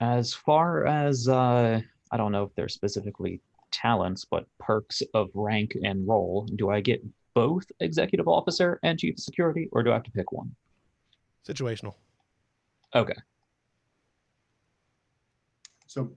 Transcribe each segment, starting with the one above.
As far as I don't know if they're specifically talents, but perks of rank and role, do I get both executive officer and chief of security, or do I have to pick one? Situational. Okay. So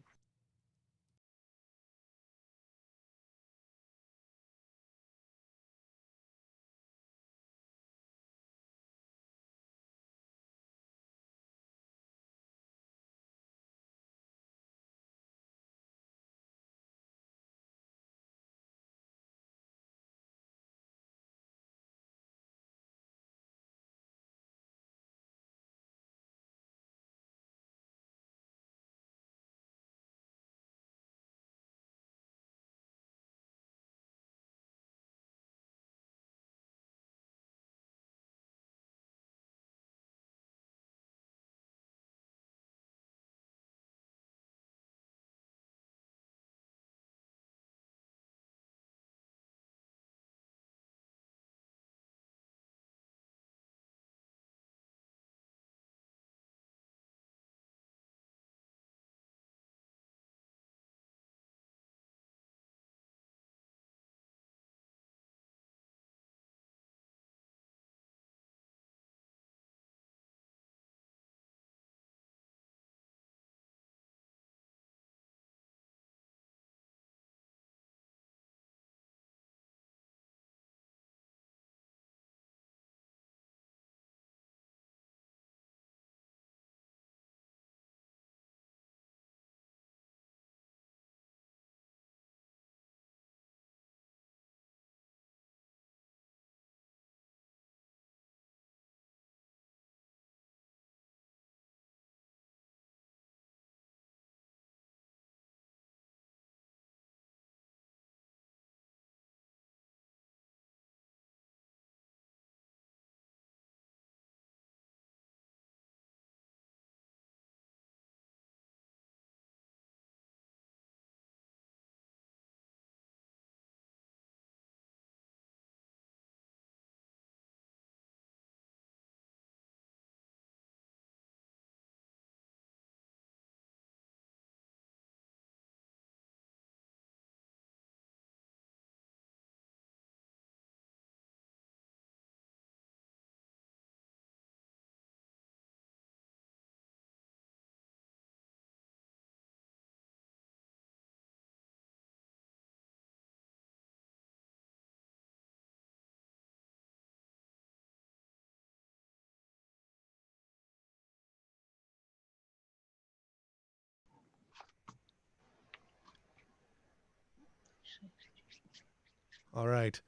All right.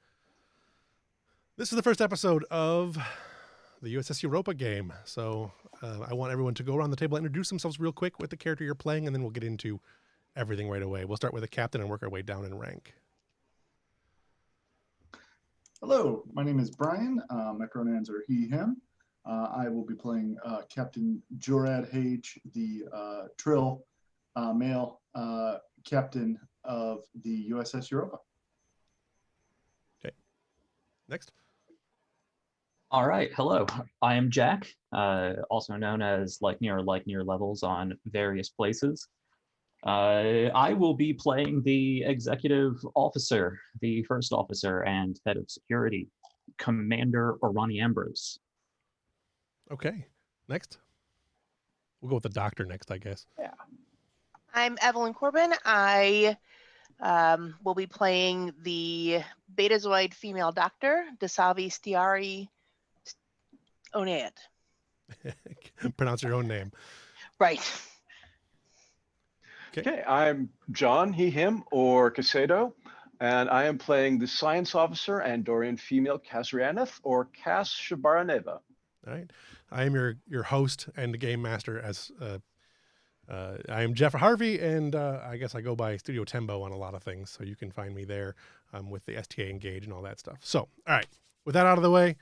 This is the first episode of the USS Europa game. So I want everyone to go around the table and introduce themselves real quick with the character you're playing, and then we'll get into everything right away. We'll start with the captain and work our way down in rank. hello, my name is Brian. My pronouns are he, him. I will be playing Captain Jorad Hage, the Trill male captain of the USS Europa. Okay. Next. All right. Hello. I am Jack, also known as like near levels on various places. I will be playing the executive officer, the first officer and head of security, Commander Orani Ambrose. Okay. Next. We'll go with the doctor next, I guess. Yeah. I'm Evelyn Corbin. I will be playing the Betazoid female doctor, Dasavi Stiari Onead. Pronounce your own name. Right. Okay, I'm John, he, him, or Casedo, and I am playing the science officer and Dorian female Kasrianeth, or Kas Shabaraneva. All right. I am your host and the game master as I am Jeff Harvey, and I guess I go by Studio Tembo on a lot of things, so you can find me there with the STA Engage and all that stuff. So, all right, with that out of the way,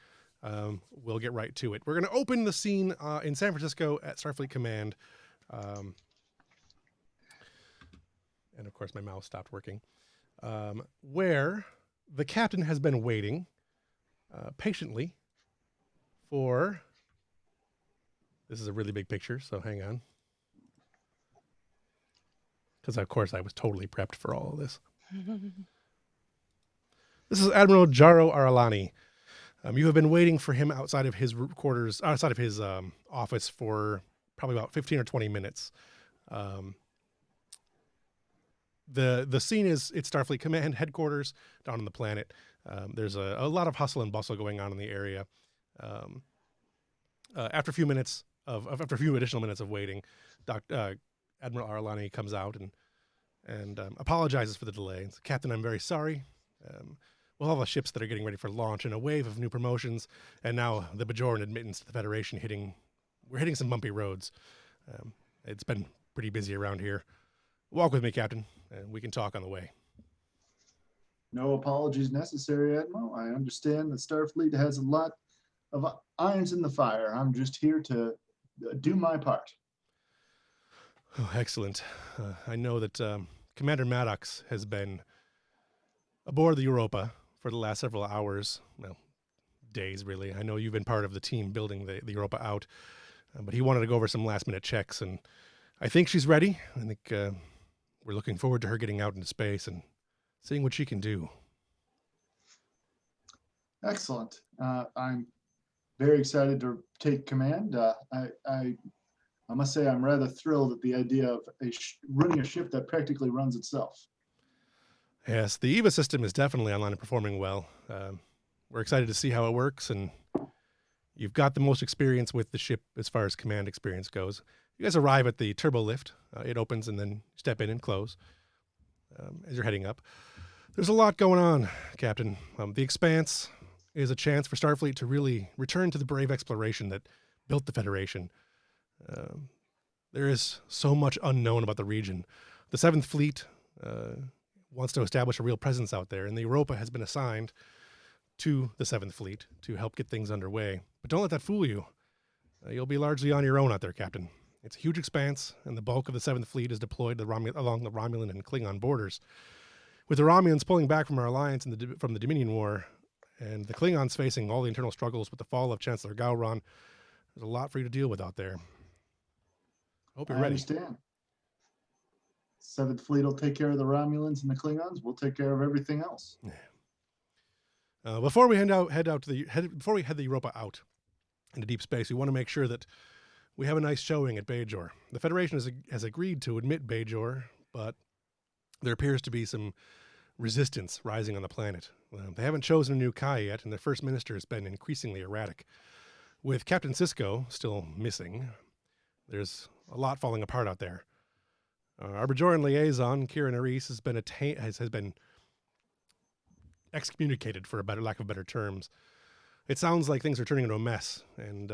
we'll get right to it. We're going to open the scene in San Francisco at Starfleet Command. And of course, my mouse stopped working. Where the captain has been waiting patiently for. This is a really big picture, so hang on. because of course I was totally prepped for all of this. This is Admiral Jaro Aralani. You have been waiting for him outside of his quarters, outside of his office for probably about 15 or 20 minutes. The scene is it's Starfleet Command headquarters down on the planet. There's a lot of hustle and bustle going on in the area. After a few additional minutes of waiting, Admiral Aralani comes out and apologizes for the delay. Captain, I'm very sorry. With all the ships that are getting ready for launch and a wave of new promotions, and now the Bajorain admittance to the Federation we're hitting some bumpy roads. It's been pretty busy around here. Walk with me, Captain, and we can talk on the way. No apologies necessary, Admiral. I understand that Starfleet has a lot of irons in the fire. I'm just here to do my part. Oh, excellent. I know that Commander Maddox has been aboard the Europa for the last several hours, well, days really. I know you've been part of the team building the Europa out, but he wanted to go over some last-minute checks, and I think she's ready. I think we're looking forward to her getting out into space and seeing what she can do. Excellent. I'm very excited to take command. I must say I'm rather thrilled at the idea of running a ship that practically runs itself. Yes, the EVA system is definitely online and performing well. We're excited to see how it works, and you've got the most experience with the ship as far as command experience goes. You guys arrive at the turbo lift. It opens and then step in and close as you're heading up. There's a lot going on, Captain. The Expanse is a chance for Starfleet to really return to the brave exploration that built the Federation. There is so much unknown about the region. The 7th Fleet wants to establish a real presence out there, and the Europa has been assigned to the 7th Fleet to help get things underway. But don't let that fool you. You'll be largely on your own out there, Captain. It's a huge expanse, and the bulk of the 7th Fleet is deployed along the Romulan and Klingon borders. With the Romulans pulling back from our alliance from the Dominion War, and the Klingons facing all the internal struggles with the fall of Chancellor Gowron, there's a lot for you to deal with out there. Hope you're ready. I understand. 7th Fleet will take care of the Romulans and the Klingons. We'll take care of everything else. Yeah. Before we head the Europa out into deep space, we want to make sure that we have a nice showing at Bajor. The Federation has agreed to admit Bajor, but there appears to be some resistance rising on the planet. They haven't chosen a new Kai yet, and their first minister has been increasingly erratic. With Captain Sisko still missing, there's a lot falling apart out there. Our Bajoran liaison, Kira Nerys, has been excommunicated, for lack of better terms. It sounds like things are turning into a mess, and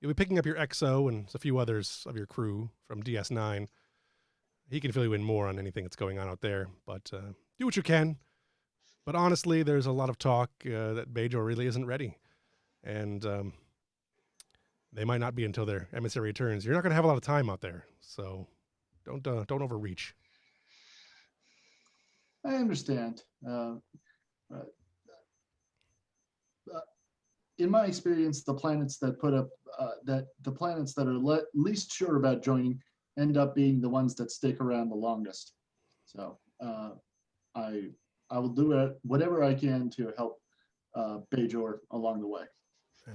you'll be picking up your XO and a few others of your crew from DS9. He can fill you in more on anything that's going on out there, but do what you can. But honestly, there's a lot of talk that Bajor really isn't ready, and they might not be until their emissary returns. You're not going to have a lot of time out there, so don't overreach. I understand. In my experience, the planets that are least sure about joining end up being the ones that stick around the longest. So I will do whatever I can to help Bajor along the way. Yeah.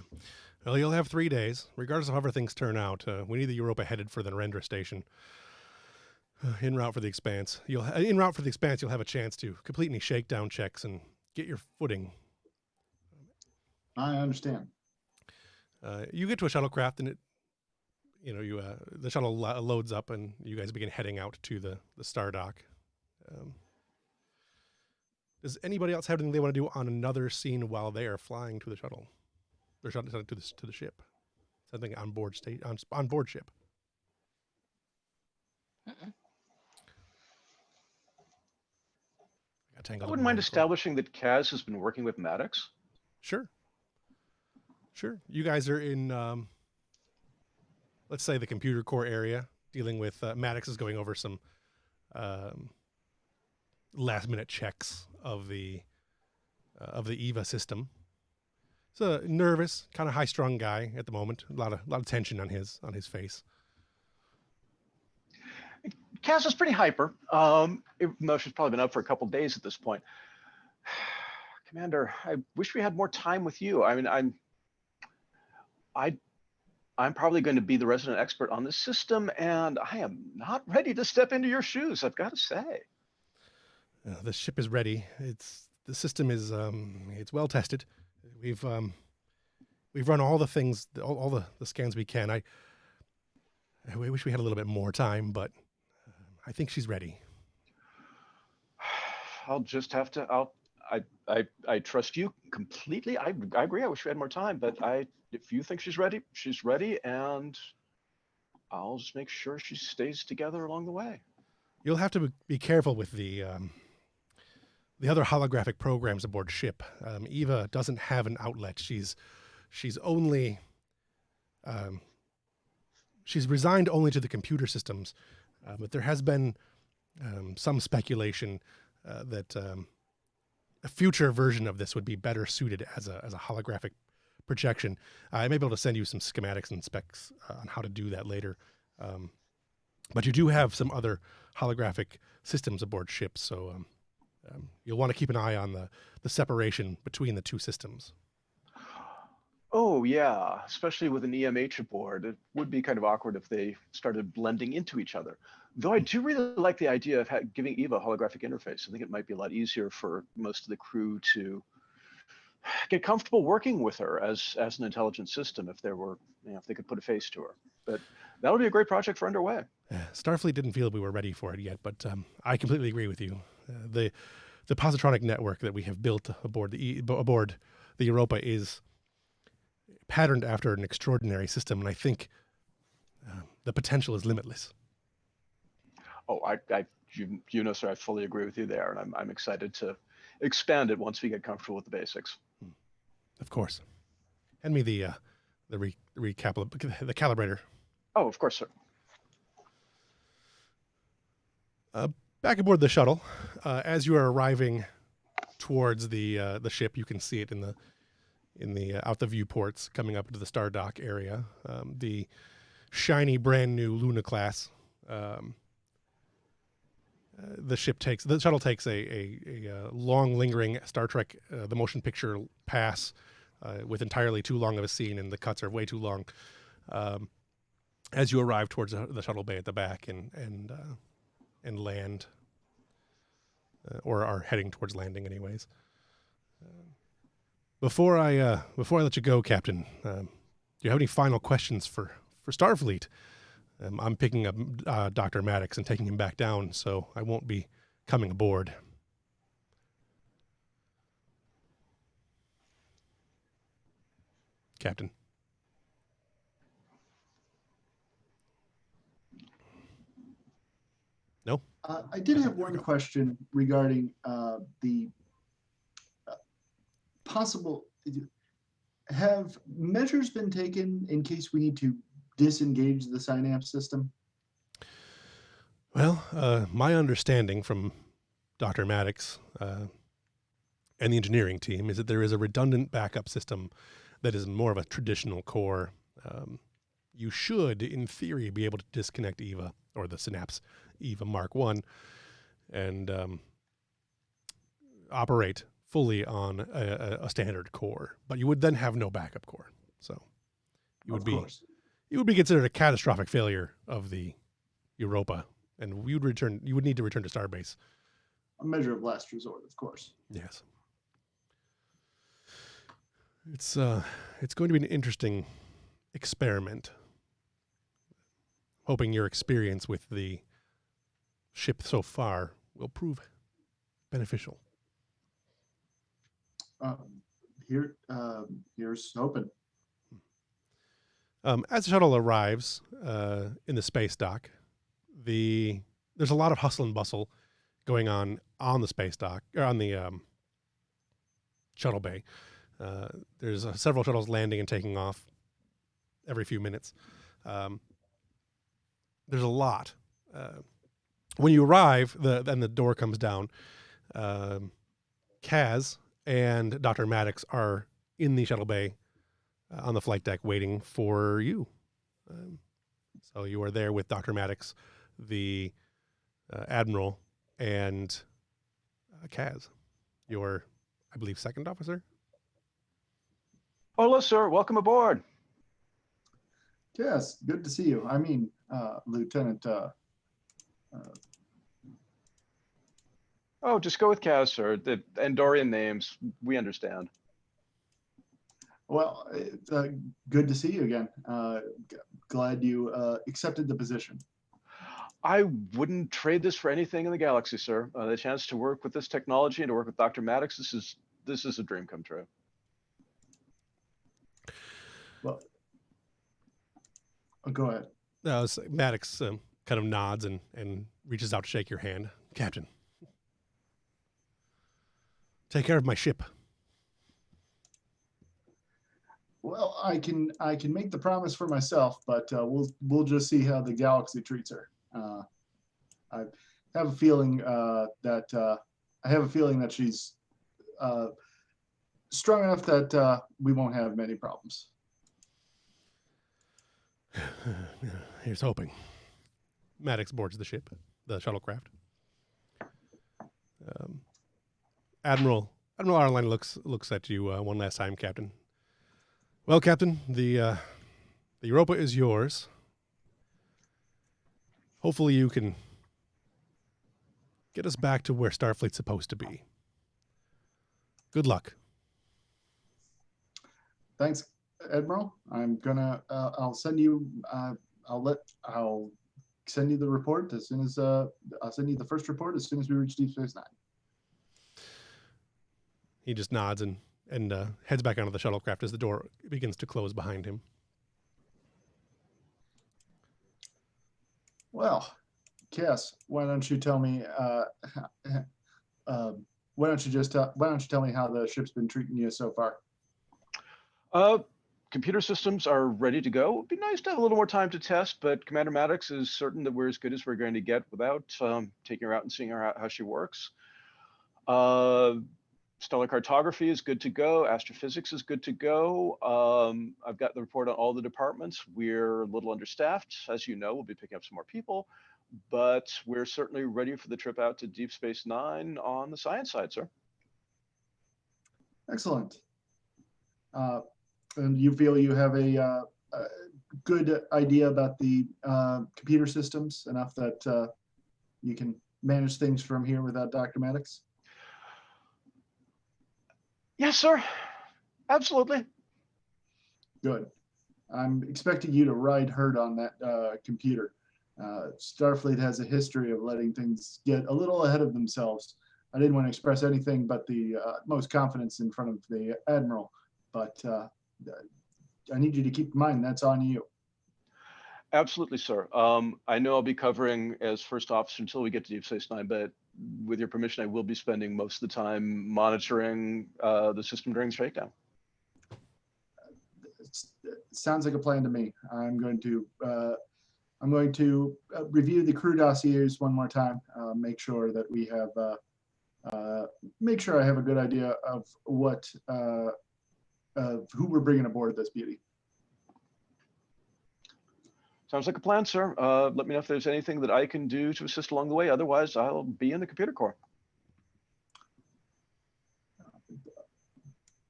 Well, you'll have 3 days, regardless of how things turn out. We need the Europa headed for the Narendra station. En route for the Expanse, you'll have a chance to complete any shakedown checks and get your footing. I understand. You get to a shuttlecraft, and the shuttle loads up, and you guys begin heading out to the star dock. Does anybody else have anything they want to do on another scene while they are flying to the shuttle? They're shutting to the ship. Something on board ship. I wouldn't mind establishing that Kaz has been working with Maddox. Sure. You guys are in, let's say, the computer core area, dealing with Maddox is going over some last-minute checks of the EVA system. He's a nervous, kind of high-strung guy at the moment. A lot of tension on his face. Cass is pretty hyper, even though she's probably been up for a couple days at this point. Commander, I wish we had more time with you. I mean, I'm probably going to be the resident expert on this system, and I am not ready to step into your shoes, I've got to say. The ship is ready. The system is it's well tested. We've run all the things, all the scans we can. I wish we had a little bit more time, but I think she's ready. I'll just have to. I trust you completely. I agree. I wish we had more time, but if you think she's ready, and I'll just make sure she stays together along the way. You'll have to be careful with the other holographic programs aboard ship. Eva doesn't have an outlet. She's only she's resigned only to the computer systems, but there has been some speculation that a future version of this would be better suited as a holographic projection. I may be able to send you some schematics and specs on how to do that later. But you do have some other holographic systems aboard ships, so you'll want to keep an eye on the separation between the two systems. Oh yeah, especially with an EMH aboard, it would be kind of awkward if they started blending into each other. Though I do really like the idea of giving Eva a holographic interface. I think it might be a lot easier for most of the crew to get comfortable working with her as an intelligent system if they could put a face to her. But that would be a great project for underway. Starfleet didn't feel we were ready for it yet, but I completely agree with you. The positronic network that we have built aboard the Europa is patterned after an extraordinary system, and I think the potential is limitless. Oh, you know, sir, I fully agree with you there, and I'm excited to expand it once we get comfortable with the basics. Of course. Hand me the calibrator. Oh, of course, sir. Back aboard the shuttle, as you are arriving towards the ship, you can see it in the out the viewports coming up to the star dock area. The shiny, brand new Luna class. The shuttle takes a long, lingering Star Trek the motion picture pass with entirely too long of a scene, and the cuts are way too long. As you arrive towards the shuttle bay at the back and land, or are heading towards landing, anyways. Before I let you go, Captain, do you have any final questions for Starfleet? I'm picking up Dr. Maddox and taking him back down, so I won't be coming aboard. Captain. No? I did have one question regarding the possible. Have measures been taken in case we need to disengage the synapse system? Well, my understanding from Dr. Maddox and the engineering team is that there is a redundant backup system that is more of a traditional core. You should, in theory, be able to disconnect Eva, or the Synapse Eva Mark 1, and operate fully on a standard core. But you would then have no backup core. So you would be considered a catastrophic failure of the Europa, and you would need to return to Starbase. A measure of last resort, of course. Yes. It's going to be an interesting experiment. Hoping your experience with the ship so far will prove beneficial. Here's hoping. As the shuttle arrives in the space dock, there's a lot of hustle and bustle going on the space dock, or on the shuttle bay. There's several shuttles landing and taking off every few minutes. There's a lot. When you arrive, then the door comes down. Kaz and Dr. Maddox are in the shuttle bay on the flight deck waiting for you. So you are there with Dr. Maddox, the Admiral, and Kaz, your, I believe, second officer. Hello, sir. Welcome aboard. Yes, good to see you. I mean, Lieutenant. Oh, just go with Kaz, sir. The Andorian names, we understand. Well, good to see you again. Glad you accepted the position. I wouldn't trade this for anything in the galaxy, sir. The chance to work with this technology and to work with Dr. Maddox, this is a dream come true. Well, go ahead. Maddox kind of nods and reaches out to shake your hand. Captain, take care of my ship. Well, I can make the promise for myself, but we'll just see how the galaxy treats her. I have a feeling that she's strong enough that we won't have many problems. Here's hoping. Maddox boards the ship, the shuttlecraft. Admiral Arline looks at you one last time, Captain. Well, Captain, the Europa is yours. Hopefully you can get us back to where Starfleet's supposed to be. Good luck. Thanks, Admiral. I'm gonna. I'll send you. I'll send you the report as soon as. I'll send you the first report as soon as we reach Deep Space Nine. He just nods and heads back onto the shuttlecraft as the door begins to close behind him. Well, Cass, why don't you tell me? Why don't you tell me how the ship's been treating you so far? Computer systems are ready to go. It'd be nice to have a little more time to test, but Commander Maddox is certain that we're as good as we're going to get without taking her out and seeing her how she works. Stellar cartography is good to go. Astrophysics is good to go. I've got the report on all the departments. We're a little understaffed. As you know, we'll be picking up some more people, but we're certainly ready for the trip out to Deep Space Nine on the science side, sir. Excellent. And you feel you have a good idea about the computer systems, enough that you can manage things from here without Dr. Maddox? Yes, sir. Absolutely. Good. I'm expecting you to ride herd on that computer. Starfleet has a history of letting things get a little ahead of themselves. I didn't want to express anything but the most confidence in front of the Admiral, but I need you to keep in mind that's on you. Absolutely, sir. I know I'll be covering as first officer until we get to Deep Space Nine, but with your permission, I will be spending most of the time monitoring the system during the shakedown. Sounds like a plan to me. I'm going to review the crew dossiers one more time. Make sure that we have. Make sure I have a good idea of what who we're bringing aboard this beauty. Sounds like a plan, sir. Let me know if there's anything that I can do to assist along the way. Otherwise, I'll be in the computer core.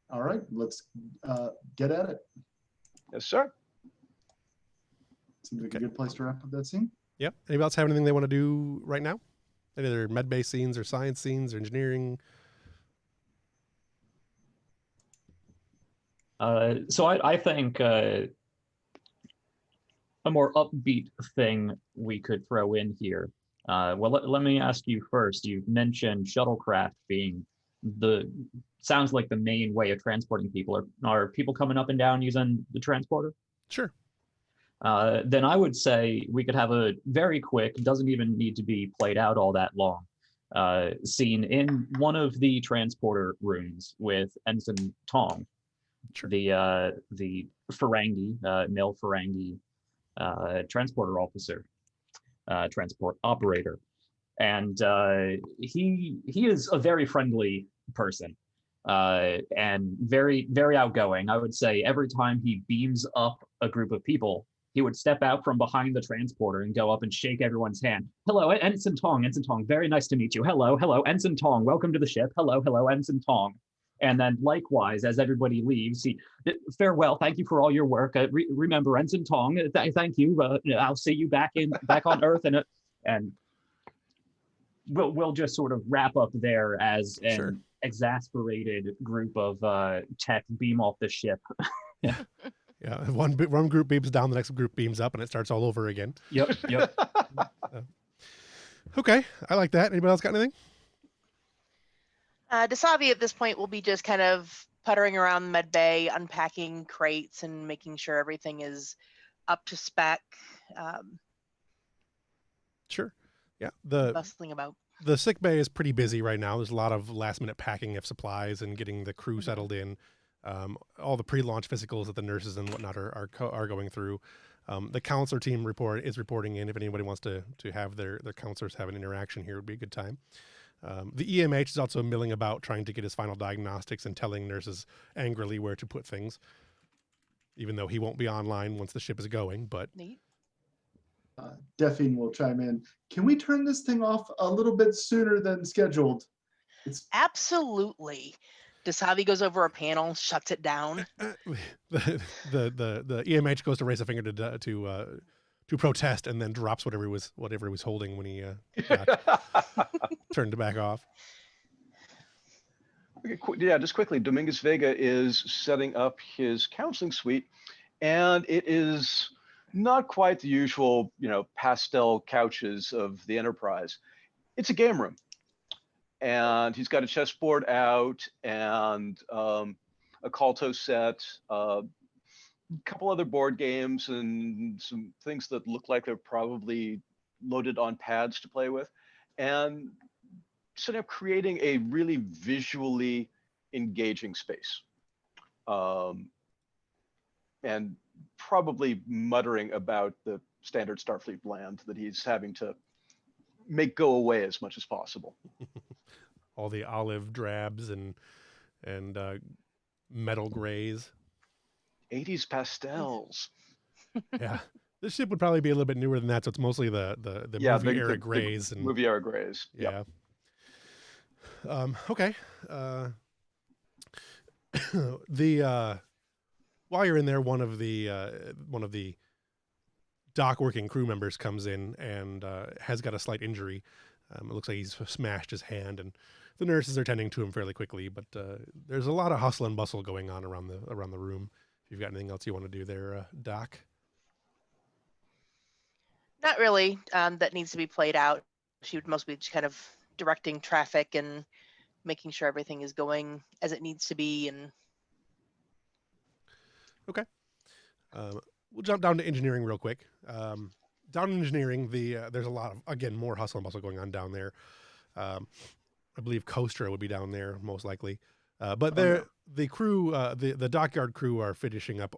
All right, let's get at it. Yes, sir. Seems like a good place to wrap up that scene. Yep. Anybody else have anything they want to do right now? Any other med-based scenes or science scenes or engineering? So I think a more upbeat thing we could throw in here. Well, let me ask you first. You mentioned shuttlecraft being sounds like the main way of transporting people. Are people coming up and down using the transporter? Sure. Then I would say we could have a very quick, doesn't even need to be played out all that long, scene in one of the transporter rooms with Ensign Tong, Sure. the Ferengi, male Ferengi transporter officer, transport operator. And he is a very friendly person and very, very outgoing. I would say every time he beams up a group of people, he would step out from behind the transporter and go up and shake everyone's hand. Hello, Ensign Tong, Ensign Tong, very nice to meet you. Hello, hello, Ensign Tong, welcome to the ship. Hello, hello, Ensign Tong. And then likewise, as everybody leaves, he, farewell, thank you for all your work. Remember, Ensign Tong, thank you. I'll see you back on Earth. And we'll just sort of wrap up there as an exasperated group of tech beam off the ship. Yeah. Yeah, one group beams down, the next group beams up, and it starts all over again. Yep. Okay, I like that. Anybody else got anything? Dasavi at this point will be just kind of puttering around the med bay, unpacking crates and making sure everything is up to spec. Sure. Yeah. Bustling about. The sick bay is pretty busy right now. There's a lot of last minute packing of supplies and getting the crew settled in. All the pre-launch physicals that the nurses and whatnot are going through. The counselor team is reporting in. If anybody wants to have their counselors have an interaction here, it would be a good time. The EMH is also milling about trying to get his final diagnostics and telling nurses angrily where to put things, even though he won't be online once the ship is going. But Neat. Delphine will chime in. Can we turn this thing off a little bit sooner than scheduled? Absolutely. Dasavi goes over a panel, shuts it down. The EMH goes to raise a finger to protest, and then drops whatever he was holding when he turned it back off. Okay, yeah, just quickly, Dominguez Vega is setting up his counseling suite, and it is not quite the usual, pastel couches of the Enterprise. It's a game room. And he's got a chessboard out and a Kalto set, a couple other board games and some things that look like they're probably loaded on pads to play with. And sort of creating a really visually engaging space. And probably muttering about the standard Starfleet bland that he's having to make go away as much as possible. All the olive drabs and metal grays. 80s pastels. Yeah. This ship would probably be a little bit newer than that, so it's mostly the movie era grays. And movie era grays. Yeah. Okay. While you're in there, one of the dock working crew members comes in and has got a slight injury. It looks like he's smashed his hand, and the nurses are tending to him fairly quickly. But there's a lot of hustle and bustle going on around the room. If you've got anything else you want to do there, Doc? Not really. That needs to be played out. She would mostly just kind of directing traffic and making sure everything is going as it needs to be. And okay, we'll jump down to engineering real quick. Down in engineering, there's a lot of, again, more hustle and bustle going on down there. I believe Kostra would be down there most likely, but the crew, the dockyard crew, are finishing up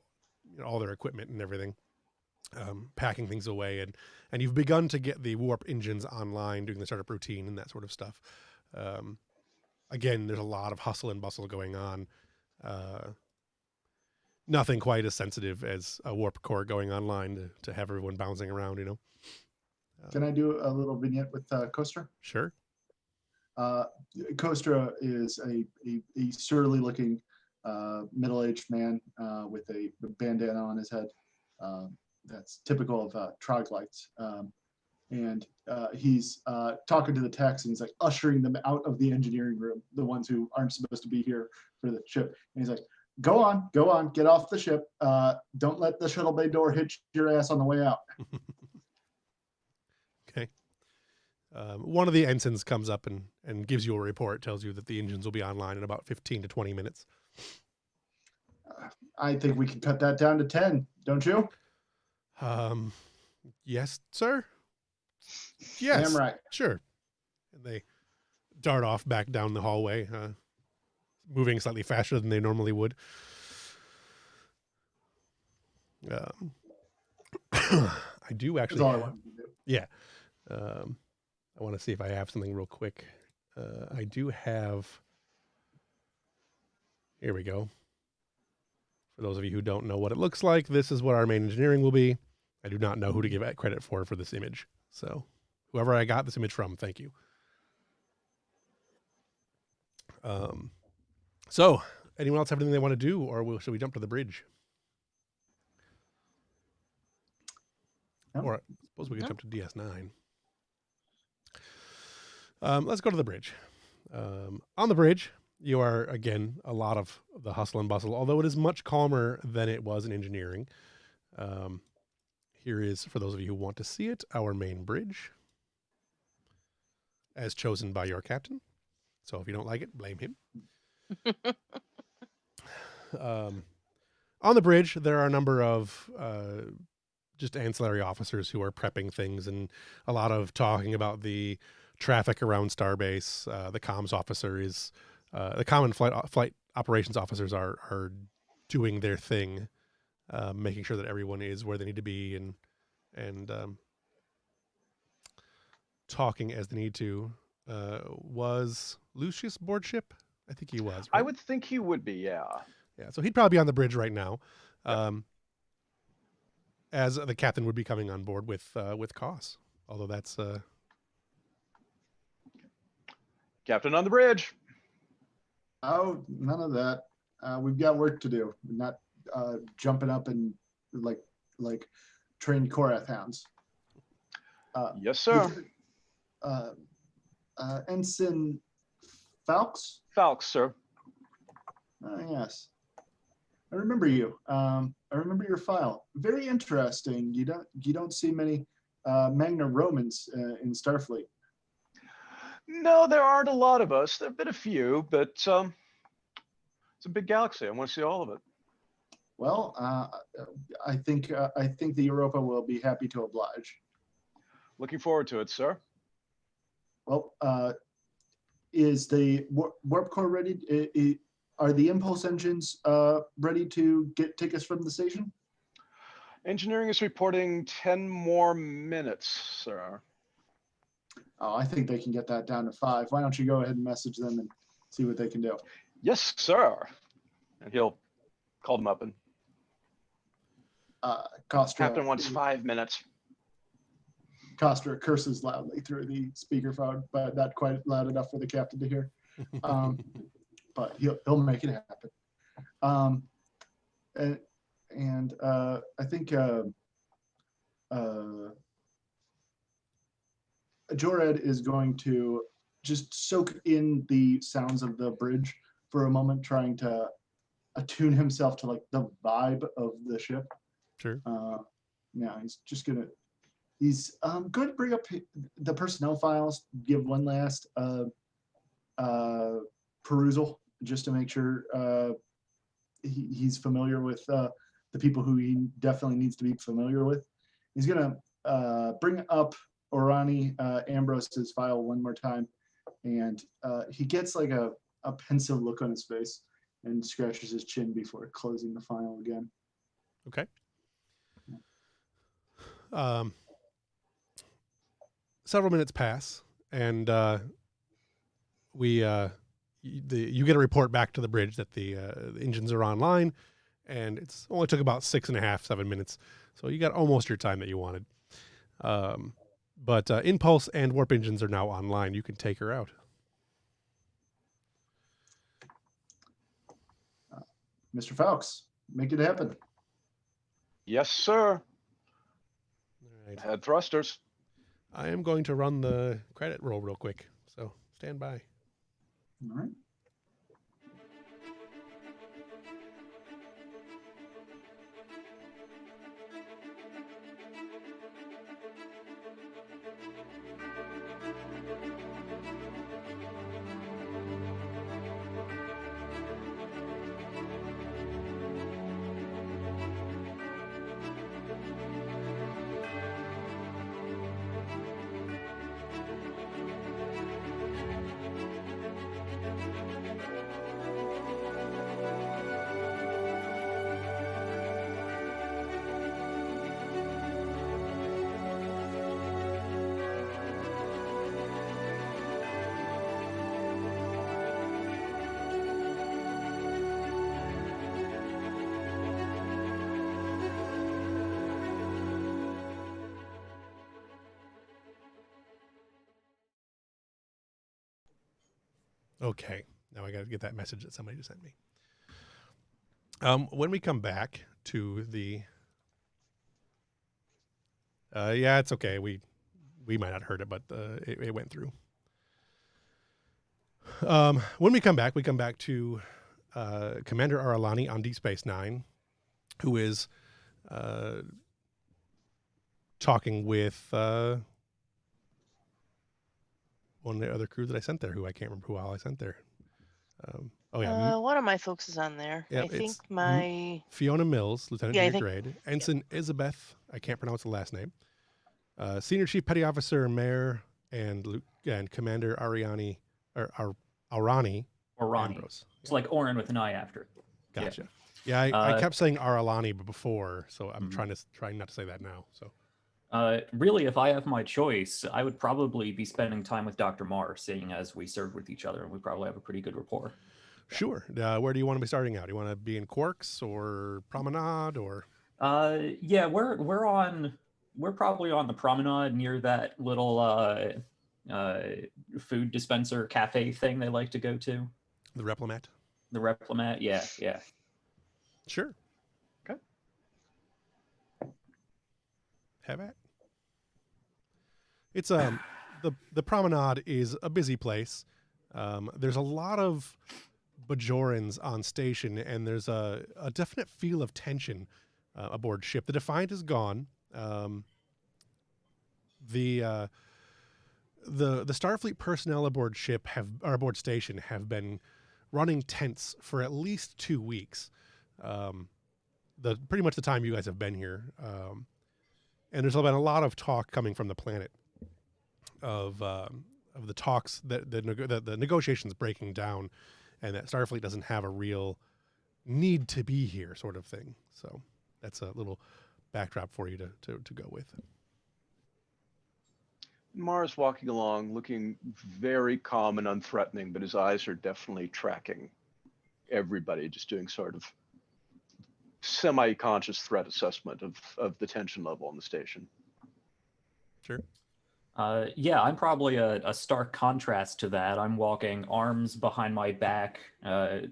all their equipment and everything, packing things away, and you've begun to get the warp engines online, doing the startup routine and that sort of stuff. Again, there's a lot of hustle and bustle going on. Nothing quite as sensitive as a warp core going online to have everyone bouncing around, Can I do a little vignette with Kostra? Sure. Kostra is a surly looking middle-aged man with a bandana on his head. That's typical of troglodytes. And he's talking to the techs, and he's like ushering them out of the engineering room, the ones who aren't supposed to be here for the ship. And he's like, go on, get off the ship. Don't let the shuttle bay door hit your ass on the way out. Okay. One of the ensigns comes up and gives you a report, tells you that the engines will be online in about 15 to 20 minutes. I think we can cut that down to 10, don't you? Yes, sir. Yes. Damn right. Sure. And they dart off back down the hallway, moving slightly faster than they normally would. I do actually. That's all I wanted to do. Yeah. I want to see if I have something real quick. I do have. Here we go. For those of you who don't know what it looks like, this is what our main engineering will be. I do not know who to give credit for this image. So whoever I got this image from, thank you. So anyone else have anything they want to do, or should we jump to the bridge? No. Or I suppose we could No. jump to DS9. Let's go to the bridge. On the bridge, you are, again, a lot of the hustle and bustle, although it is much calmer than it was in engineering. Here is, for those of you who want to see it, our main bridge, as chosen by your captain. So if you don't like it, blame him. On the bridge, there are a number of just ancillary officers who are prepping things, and a lot of talking about the traffic around Starbase. The comms officer is the common flight operations officers are doing their thing, making sure that everyone is where they need to be, and talking as they need to. Was Lucius board ship? I think he was. Right? I would think he would be, yeah. Yeah, so he'd probably be on the bridge right now, as the captain would be coming on board with Koss. Although that's Captain on the bridge. Oh, none of that. We've got work to do. We're not jumping up and like trained Korath hounds. Yes, sir. Ensign Falks? Falx, sir. Yes. I remember you. I remember your file. Very interesting. You don't see many Magna Romans in Starfleet. No, there aren't a lot of us. There have been a few, but it's a big galaxy. I want to see all of it. Well, I think the Europa will be happy to oblige. Looking forward to it, sir. Well, is the warp core ready? Are the impulse engines ready to take us from the station? Engineering is reporting 10 more minutes, sir. Oh, I think they can get that down to 5. Why don't you go ahead and message them and see what they can do? Yes, sir. And he'll call them up, and Kostra, Captain wants 5 minutes. Kostra curses loudly through the speakerphone, but not quite loud enough for the captain to hear. But he'll make it happen. And I think Jorad is going to just soak in the sounds of the bridge for a moment, trying to attune himself to like the vibe of the ship. sure. Yeah, he's going to bring up the personnel files, give one last perusal just to make sure he's familiar with the people who he definitely needs to be familiar with. He's going to bring up Orani Ambrose's file one more time, and he gets like a pensive look on his face and scratches his chin before closing the file again. Okay. Several minutes pass, and you get a report back to the bridge that the engines are online, and it's only took about 6.5-7 minutes, so you got almost your time that you wanted. But impulse and warp engines are now online. You can take her out. Mr. Falks, make it happen. Yes, sir. All right. Head thrusters. I am going to run the credit roll real quick, so stand by. All right. Okay. Now I got to get that message that somebody just sent me. When we come back to the, yeah, it's okay. We might not have heard it, but it went through. When we come back to Commander Aralani on Deep Space Nine, who is talking with one of the other crew that I sent there, who I can't remember who all I sent there. One of my folks is on there. Yeah, I think it's my Fiona Mills, Lieutenant Yeah, I Junior think- Grade, Ensign Isabeth, I can't pronounce the last name, Senior Chief Petty Officer Mayor and Commander Arani Ambrose. It's like Orin with an I after it. Gotcha. Yeah, I kept saying Aralani before, so I'm trying not to say that now. So Really, if I have my choice, I would probably be spending time with Dr. Marr, seeing as we served with each other, and we probably have a pretty good rapport. sure. Where do you want to be starting out? Do you want to be in Quarks or Promenade or? Yeah, we're probably on the promenade near that little food dispenser cafe thing they like to go to. The Replimat? The Replimat, yeah. Sure. Okay. Have at. It's the promenade is a busy place. There's a lot of Bajorans on station, and there's a definite feel of tension aboard ship. The Defiant is gone. The Starfleet personnel aboard aboard station have been running tents for at least 2 weeks. Pretty much the time you guys have been here. And there's been a lot of talk coming from the planet of the talks that the negotiations breaking down, and that Starfleet doesn't have a real need to be here, sort of thing. So that's a little backdrop for you to go with. Mars walking along, looking very calm and unthreatening, but his eyes are definitely tracking everybody, just doing sort of semi-conscious threat assessment of the tension level on the station. Sure. Yeah, I'm probably a stark contrast to that. I'm walking arms behind my back,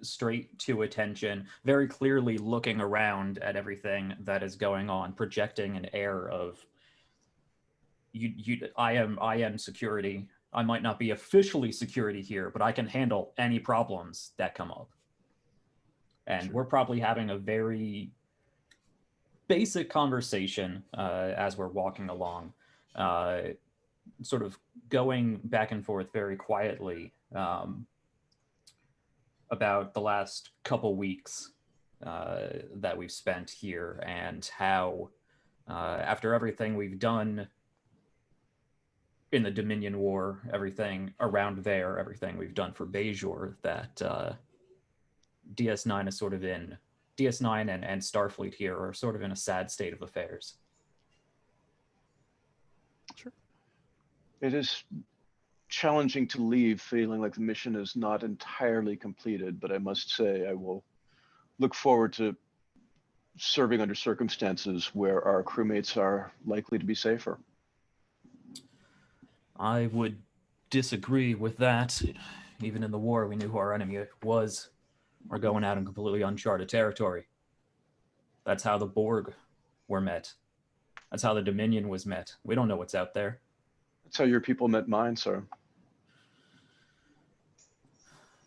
straight to attention, very clearly looking around at everything that is going on, projecting an air of I am security. I might not be officially security here, but I can handle any problems that come up. And Sure. we're probably having a very basic conversation as we're walking along, sort of going back and forth very quietly about the last couple weeks that we've spent here, and how after everything we've done in the Dominion War, everything around there, everything we've done for Bajor, that DS9 is sort of in, DS9 and Starfleet here are sort of in a sad state of affairs. Sure. It is challenging to leave feeling like the mission is not entirely completed, but I must say I will look forward to serving under circumstances where our crewmates are likely to be safer. I would disagree with that. Even in the war, we knew who our enemy was. We're going out in completely uncharted territory. That's how the Borg were met. That's how the Dominion was met. We don't know what's out there. That's how your people met mine, sir.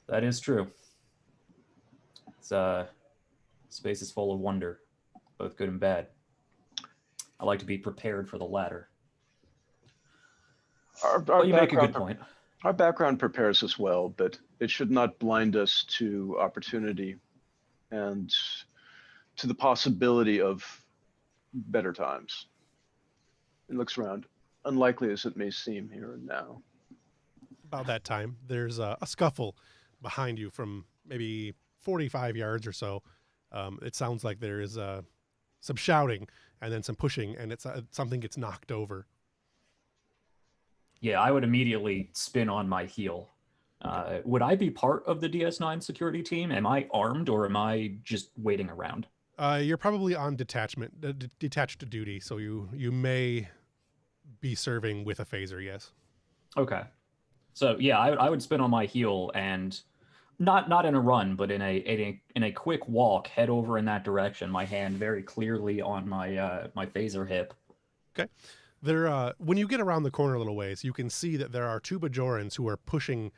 That is true. It's space is full of wonder, both good and bad. I like to be prepared for the latter. But you make a good point. Our background prepares us well, but it should not blind us to opportunity and to the possibility of better times. It looks around, unlikely as it may seem here and now. About that time, there's a scuffle behind you from maybe 45 yards or so. It sounds like there is some shouting and then some pushing, and it's something gets knocked over. Yeah, I would immediately spin on my heel. Would I be part of the DS9 security team? Am I armed, or am I just waiting around? You're probably on detached duty, so you may be serving with a phaser, yes. Okay. So yeah, I would spin on my heel and not in a run, but in a quick walk, head over in that direction. My hand very clearly on my my phaser hip. Okay. There, when you get around the corner a little ways, you can see that there are two Bajorans who are pushing,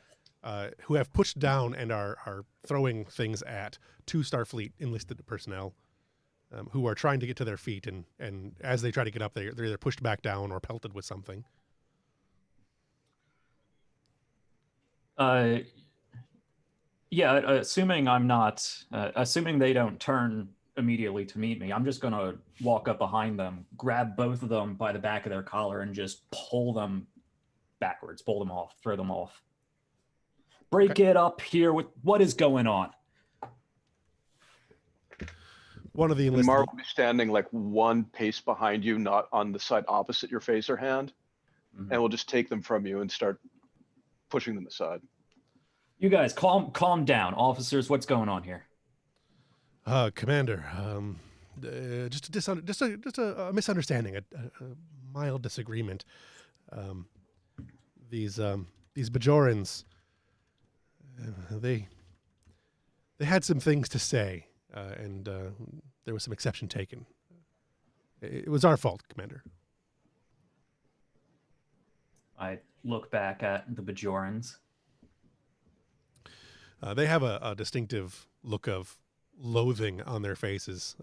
who have pushed down and are throwing things at two Starfleet enlisted personnel, who are trying to get to their feet, and as they try to get up, they're either pushed back down or pelted with something. Yeah, assuming I'm not, assuming they don't turn immediately to meet me, I'm just gonna walk up behind them, grab both of them by the back of their collar, and just pull them backwards, pull them off, throw them off. Break it up here with what is going on. One of the And enlisted. Mar will be standing like one pace behind you, not on the side opposite your phaser hand, and we'll just take them from you and start pushing them aside. You guys, calm down, officers. What's going on here? Commander, just a misunderstanding, a mild disagreement. These Bajorans, they had some things to say, and there was some exception taken. It was our fault, Commander. I look back at the Bajorans. They have a distinctive look of loathing on their faces,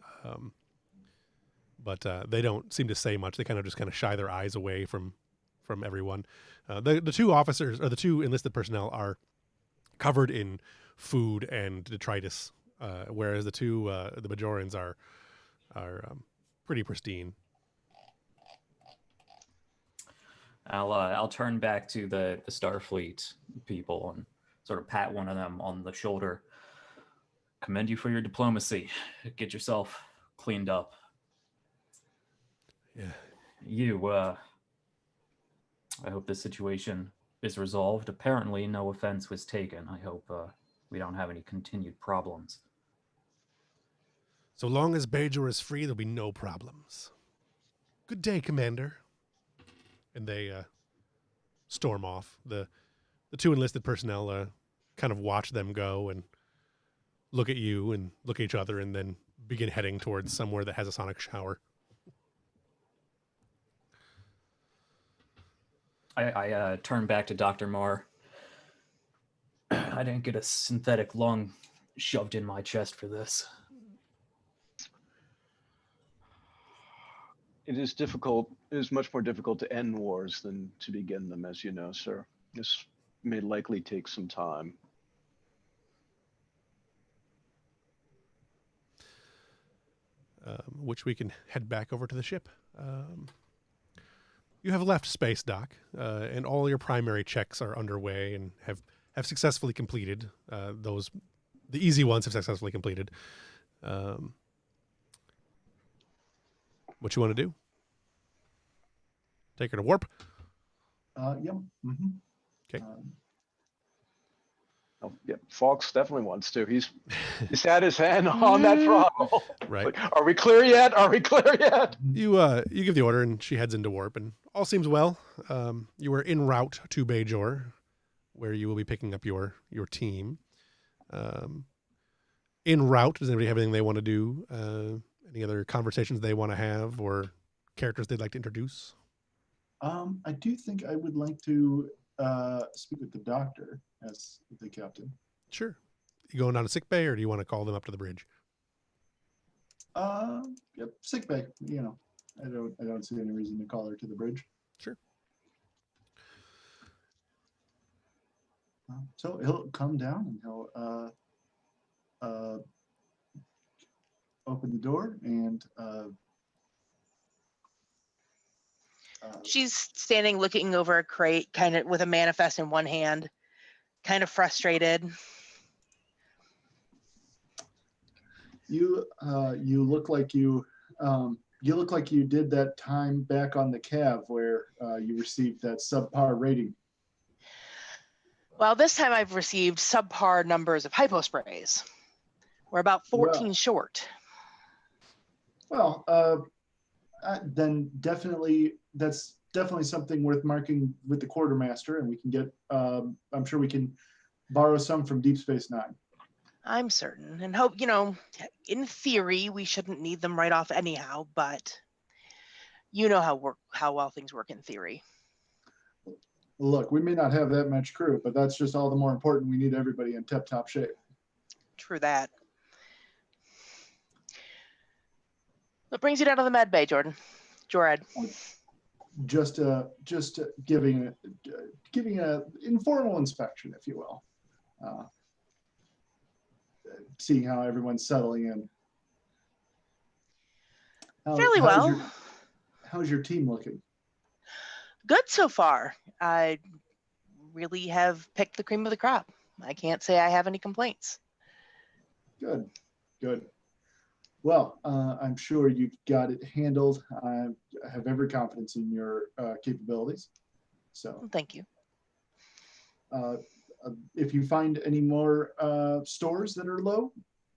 but they don't seem to say much. They kind of shy their eyes away from everyone. The two officers, or the two enlisted personnel, are covered in food and detritus, whereas the Bajorans are pretty pristine. I'll turn back to the Starfleet people and sort of pat one of them on the shoulder. Commend you for your diplomacy. Get yourself cleaned up. Yeah. You, I hope this situation is resolved. Apparently, no offense was taken. I hope we don't have any continued problems. So long as Bajor is free, there'll be no problems. Good day, Commander. And they storm off. The two enlisted personnel kind of watch them go and look at you and look at each other and then begin heading towards somewhere that has a sonic shower. I turn back to Dr. Marr. I didn't get a synthetic lung shoved in my chest for this. It is difficult. It is much more difficult to end wars than to begin them, as you know, sir. This may likely take some time. Which we can head back over to the ship. You have left space dock, and all your primary checks are underway and have successfully completed. The easy ones have successfully completed. What you want to do? Take her to warp? Yep. Mm-hmm. Okay. Oh, yeah, Fawkes definitely wants to. He's had his hand on that throttle. Right. Like, are we clear yet? Are we clear yet? You give the order, and she heads into warp, and all seems well. You are en route to Bajor, where you will be picking up your team. En route, does anybody have anything they want to do? Any other conversations they want to have, or characters they'd like to introduce? I do think I would like to speak with the doctor as the captain. Sure. You going down to sick bay, or do you want to call them up to the bridge? Yep, sick bay. You know, I don't see any reason to call her to the bridge. Sure. So he'll come down and he'll open the door and She's standing looking over a crate, kind of with a manifest in one hand, kind of frustrated. you look like you look like you did that time back on the Cav where you received that subpar rating. Well, this time I've received subpar numbers of hyposprays. We're about 14 short. Well, then definitely that's definitely something worth marking with the quartermaster, and we can get. I'm sure we can borrow some from Deep Space Nine. I'm certain, and hope, in theory, we shouldn't need them right off anyhow, but you know how well things work in theory. Look, we may not have that much crew, but that's just all the more important. We need everybody in tip-top shape. True that. What brings you down to the med bay, Jorad? Just giving an informal inspection, if you will. Seeing how everyone's settling in. Fairly well. How's your team looking? Good so far. I really have picked the cream of the crop. I can't say I have any complaints. Good. Well, I'm sure you've got it handled. I have every confidence in your capabilities. So thank you. If you find any more stores that are low,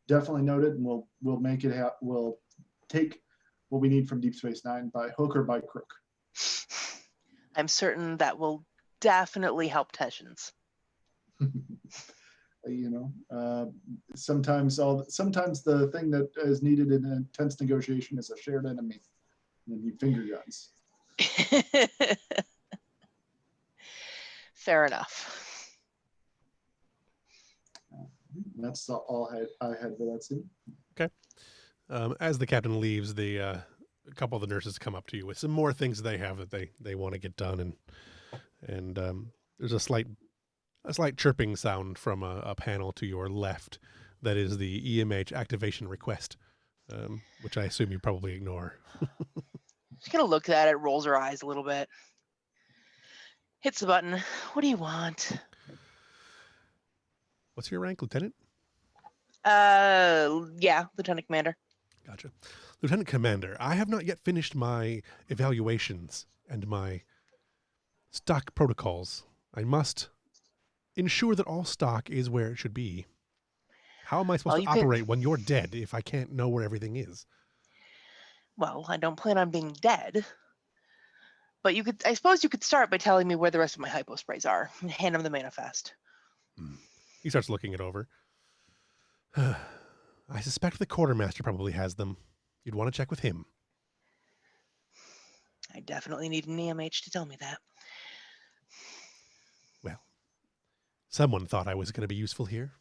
definitely note it, and we'll make it happen. We'll take what we need from Deep Space Nine by hook or by crook. I'm certain that will definitely help tensions. Sometimes the thing that is needed in an intense negotiation is a shared enemy, and you finger guns. Fair enough. That's all I had for that scene. Okay. As the captain leaves, a couple of the nurses come up to you with some more things they have that they want to get done, and there's a slight chirping sound from a panel to your left. That is the EMH activation request, which I assume you probably ignore. She's gonna look at it, rolls her eyes a little bit, hits the button. What do you want? What's your rank, Lieutenant? Yeah, Lieutenant Commander. Gotcha. Lieutenant Commander, I have not yet finished my evaluations and my stock protocols. I must ensure that all stock is where it should be. How am I supposed to operate when you're dead if I can't know where everything is? Well, I don't plan on being dead. But I suppose you could start by telling me where the rest of my hypo sprays are and hand him the manifest. He starts looking it over. I suspect the quartermaster probably has them. You'd want to check with him. I definitely need an EMH to tell me that. Well, someone thought I was going to be useful here.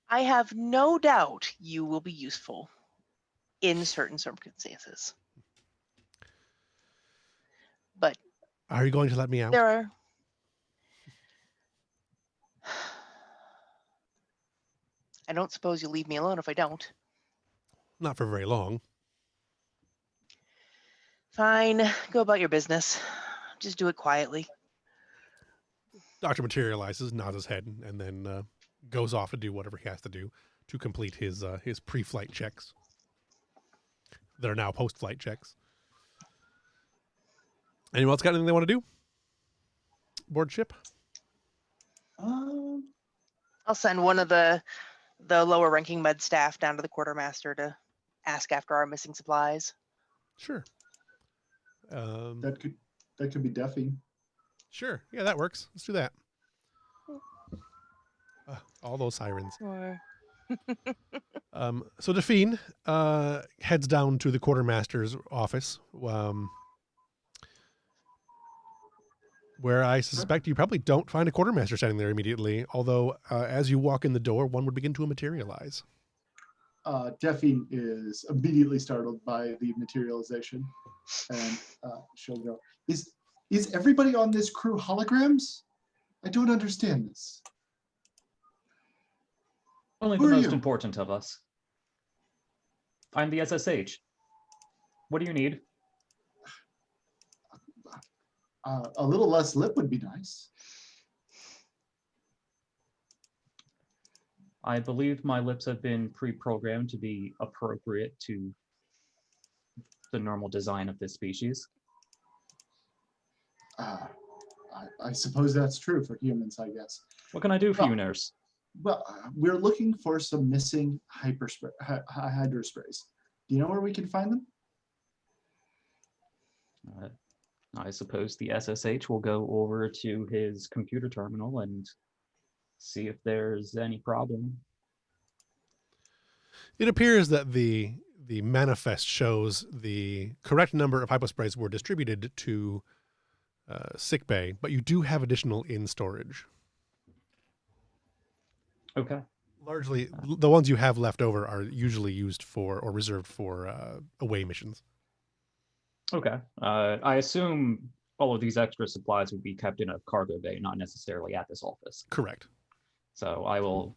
I have no doubt you will be useful in certain circumstances. But are you going to let me out? There are. I don't suppose you'll leave me alone if I don't. Not for very long. Fine, go about your business. Just do it quietly. Doctor materializes, nods his head, and then goes off to do whatever he has to do to complete his pre-flight checks. That are now post-flight checks. Anyone else got anything they want to do? Board ship? I'll send one of the lower ranking med staff down to the quartermaster to ask after our missing supplies. Sure. That could be Duffy. Sure. Yeah, that works. Let's do that. All those sirens. Sure. So Delphine heads down to the quartermaster's office, where I suspect you probably don't find a quartermaster standing there immediately, although as you walk in the door, one would begin to materialize. Delphine is immediately startled by the materialization, and she'll go, is everybody on this crew holograms? I don't understand this. Only the most important of us. I'm the SSH. What do you need? A little less lip would be nice. I believe my lips have been pre-programmed to be appropriate to the normal design of this species. I suppose that's true for humans, I guess. What can I do for you, nurse? Well, we're looking for some missing hydro sprays. Do you know where we can find them? I suppose the SSH will go over to his computer terminal and see if there's any problem. It appears that the manifest shows the correct number of hyposprays were distributed to sick bay, but you do have additional in storage. Okay. Largely, the ones you have left over are usually used for or reserved for away missions. Okay. I assume all of these extra supplies would be kept in a cargo bay, not necessarily at this office. Correct. So I will,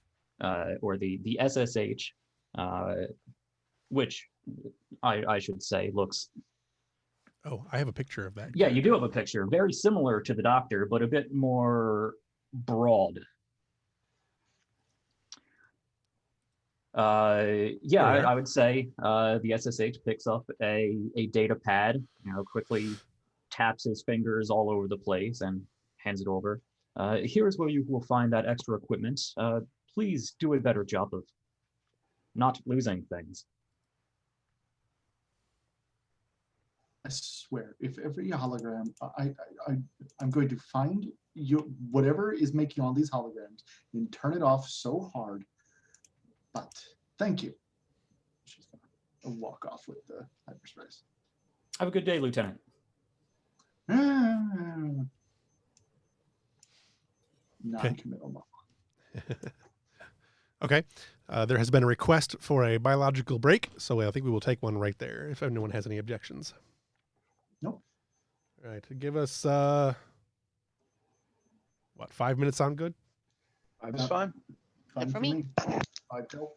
or the SSH, which I should say looks. Oh, I have a picture of that. Yeah, you do have a picture, very similar to the Doctor, but a bit more broad. Yeah, I would say the SSH picks up a data pad, quickly taps his fingers all over the place and hands it over. Here's where you will find that extra equipment. Please do a better job of not losing things. I swear, if every hologram, I'm going to find whatever is making all these holograms and turn it off so hard. But thank you. She's gonna walk off with the hyperspace. Have a good day, Lieutenant. Non-committal. Okay. There has been a request for a biological break, so I think we will take one right there if anyone has any objections. Nope. All right. Give us, 5 minutes sound good? That's fine. Fine for me. 5 till.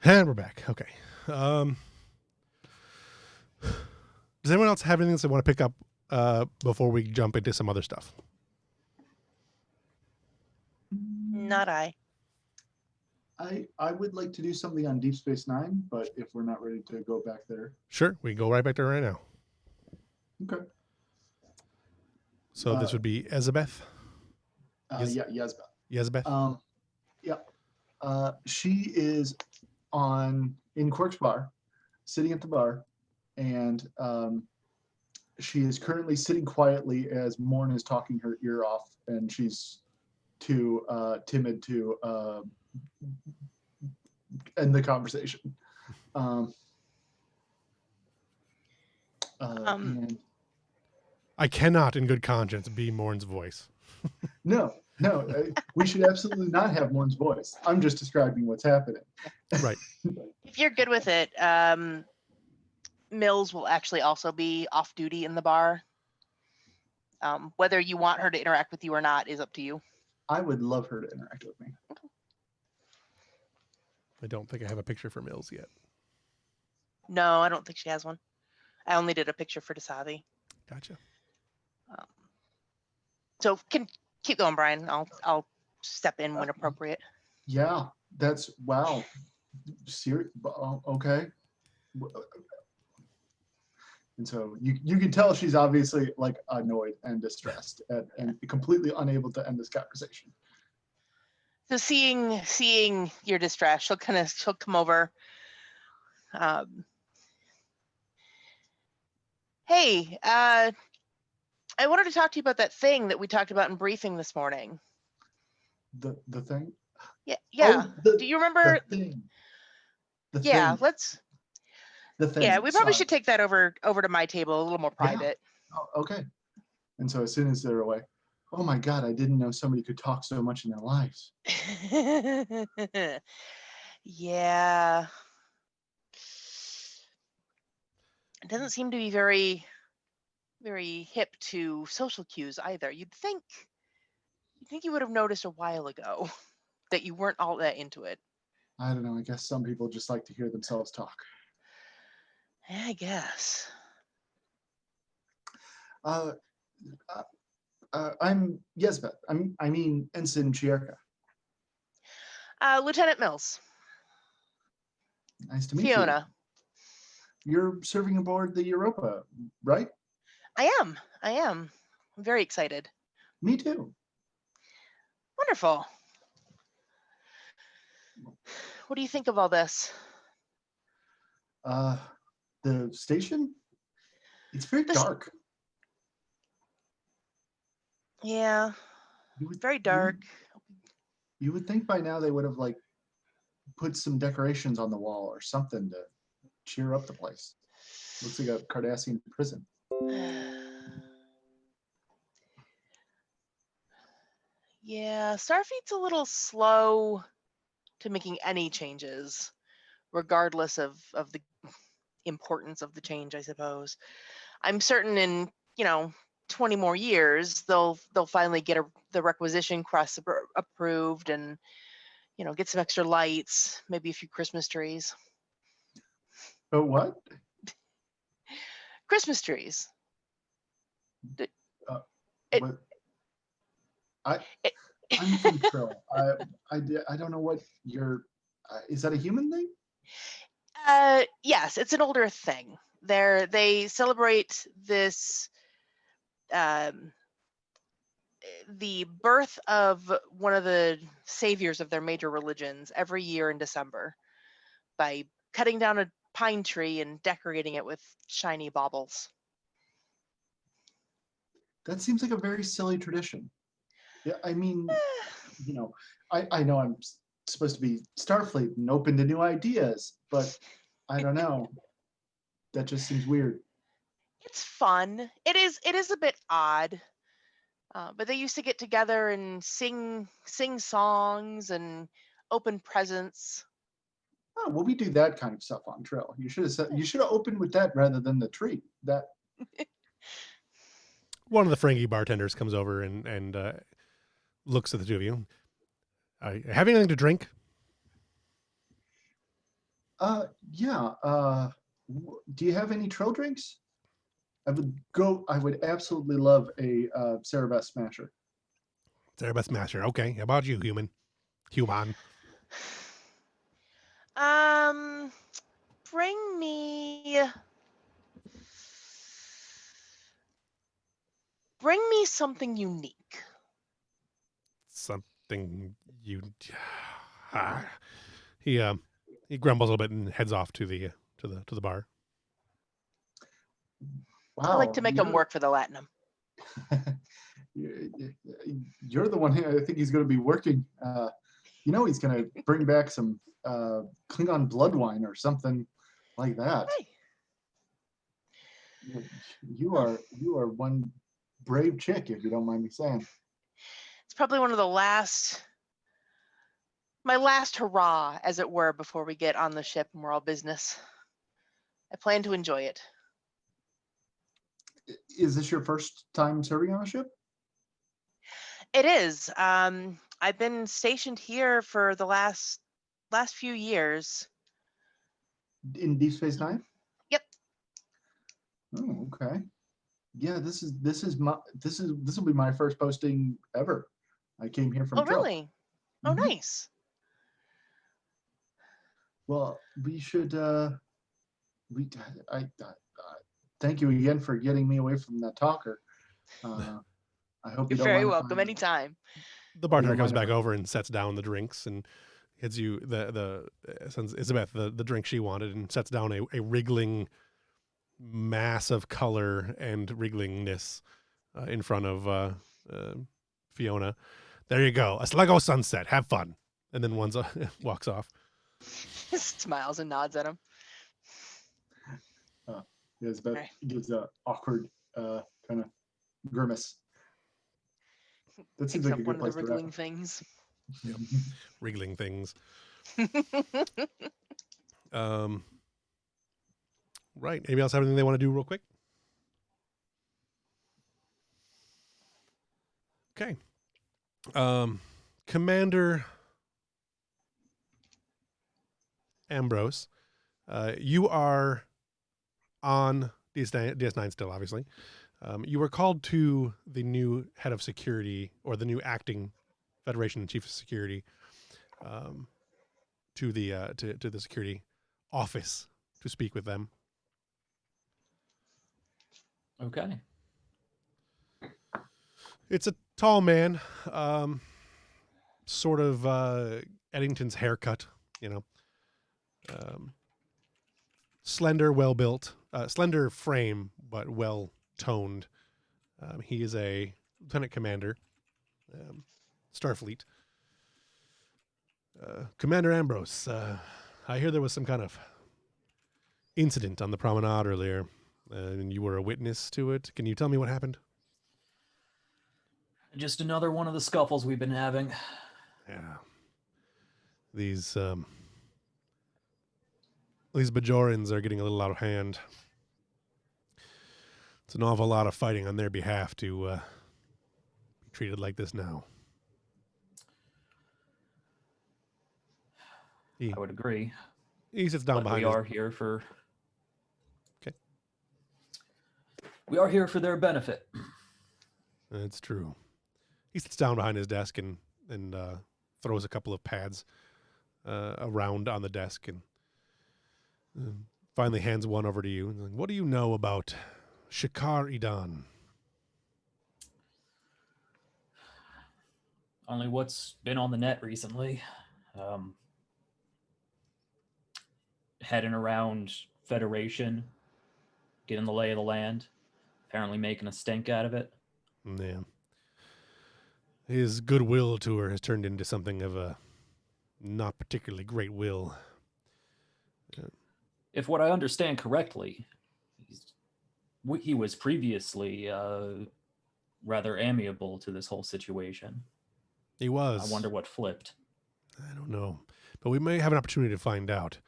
And we're back. Okay. Does anyone else have anything they want to pick up before we jump into some other stuff? Not I. I would like to do something on Deep Space Nine, but if we're not ready to go back there. Sure. We can go right back there right now. Okay. So this would be Elizabeth. Yeah, Yazbeth. Elizabeth. Yeah. She is in Quark's bar, sitting at the bar, and she is currently sitting quietly as Morn is talking her ear off, and she's too timid to end the conversation. And I cannot, in good conscience, be Morn's voice. no, we should absolutely not have Morn's voice. I'm just describing what's happening. Right. If you're good with it, Mills will actually also be off duty in the bar. Whether you want her to interact with you or not is up to you. I would love her to interact with me. I don't think I have a picture for Mills yet. No, I don't think she has one. I only did a picture for Dasavi. Gotcha. So keep going, Brian. I'll step in when appropriate. Yeah, that's wow. Okay. And so you can tell she's obviously like annoyed and distressed and completely unable to end this conversation. So seeing your distress, she'll come over. Hey, I wanted to talk to you about that thing that we talked about in briefing this morning. The thing? Yeah. Oh, Do you remember? The thing. Yeah, let's. The thing. Yeah, we probably Sorry. should take that over to my table, a little more private. Yeah. Oh, okay. And so as soon as they're away, oh my God, I didn't know somebody could talk so much in their lives. Yeah. It doesn't seem to be very, very hip to social cues either. You'd think you would have noticed a while ago that you weren't all that into it. I don't know. I guess some people just like to hear themselves talk. I guess. I'm Yesbeth. I mean Ensign Chierka. Lieutenant Mills. Nice to meet Fiona. you. You're serving aboard the Europa, right? I am. I'm very excited. Me too. Wonderful. What do you think of all this? The station? It's very dark. Yeah. Very dark. You would think by now they would have like put some decorations on the wall or something to cheer up the place. Looks like a Cardassian prison. Yeah, Starfleet's a little slow to making any changes, regardless of the importance of the change, I suppose. I'm certain in 20 more years they'll finally get the requisition crust approved and get some extra lights, maybe a few Christmas trees. Oh, what? Christmas trees. I'm from Trill. I don't know what is that a human thing? Yes, it's an older thing. They celebrate this the birth of one of the saviors of their major religions every year in December by cutting down a pine tree and decorating it with shiny baubles. That seems like a very silly tradition. Yeah, I mean, I know I'm supposed to be Starfleet and open to new ideas, but I don't know. That just seems weird. It's fun. It is a bit odd, but they used to get together and sing songs and open presents. Oh, well, we do that kind of stuff on Trill. You should have opened with that rather than the tree. That. One of the Ferengi bartenders comes over and looks at the two of you. Have anything to drink? Yeah. Do you have any Trill drinks? I would absolutely love a Cerebus Smasher. Cerebus Smasher. Okay. How about you, human? Human. Um, bring me something unique. Something you. Ah. He grumbles a little bit and heads off to the bar. Wow. I like to make him work for the Latinum. You're the one who I think he's going to be working. He's going to bring back some Klingon blood wine or something like that. Hey. You are one brave chick, if you don't mind me saying. It's probably one of my last hurrah, as it were, before we get on the ship and we're all business. I plan to enjoy it. Is this your first time serving on a ship? It is. I've been stationed here for the last few years. In Deep Space Nine? Yep. Oh, okay. Yeah, this will be my first posting ever. I came here from Trill. Really? Oh, nice. Well, we should. Thank you again for getting me away from that talker. I hope You're very welcome anytime. The bartender comes back over and sets down the drinks and gives you sends Isabeth the drink she wanted and sets down a wriggling mass of color and wrigglingness in front of Fiona. There you go. A Sluggo sunset. Have fun. And then one walks off. Smiles and nods at him. Isabeth gives an awkward kind of grimace. That seems like a good place to wriggling things. Yep. Wriggling things. Right. Anybody else have anything they want to do real quick? Okay. Commander Ambrose, you are on DS9 still, obviously. You were called to the new head of security, or the new acting Federation chief of security, to the security office to speak with them. Okay. It's a tall man, sort of Eddington's haircut, slender, well built, slender frame, but well toned. He is a lieutenant commander, Starfleet. Commander Ambrose, I hear there was some kind of incident on the promenade earlier, and you were a witness to it. Can you tell me what happened? Just another one of the scuffles we've been having. Yeah. These Bajorans are getting a little out of hand. It's an awful lot of fighting on their behalf to be treated like this now. I would agree. He sits down behind. We are here for. Okay. We are here for their benefit. That's true. He sits down behind his desk and throws a couple of pads around on the desk and finally hands one over to you. And like, what do you know about Shakar Idan? Only what's been on the net recently. Heading around Federation, getting the lay of the land, apparently making a stink out of it. Yeah. His goodwill to her has turned into something of a not particularly great will. If what I understand correctly, he was previously rather amiable to this whole situation. He was. I wonder what flipped. I don't know. But we may have an opportunity to find out.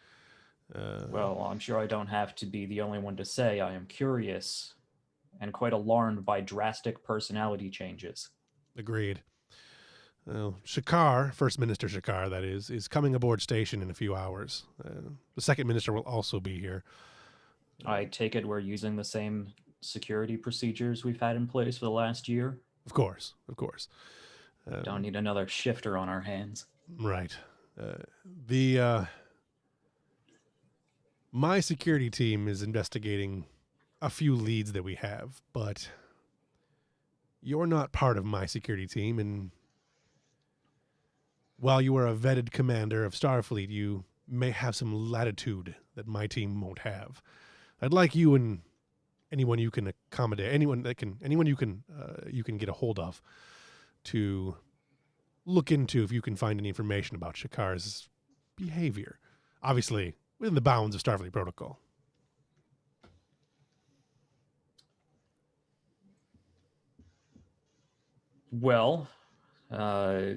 Well, I'm sure I don't have to be the only one to say I am curious and quite alarmed by drastic personality changes. Agreed. Well, Shakar, First Minister Shakar, that is coming aboard station in a few hours. The Second Minister will also be here. I take it we're using the same security procedures we've had in place for the last year. Of course, of course. Don't need another shifter on our hands. Right. My security team is investigating a few leads that we have, but you're not part of my security team, and while you are a vetted commander of Starfleet, you may have some latitude that my team won't have. I'd like you and anyone you can accommodate, anyone you can get a hold of, to look into if you can find any information about Shakar's behavior. Obviously, within the bounds of Starfleet protocol. Well, I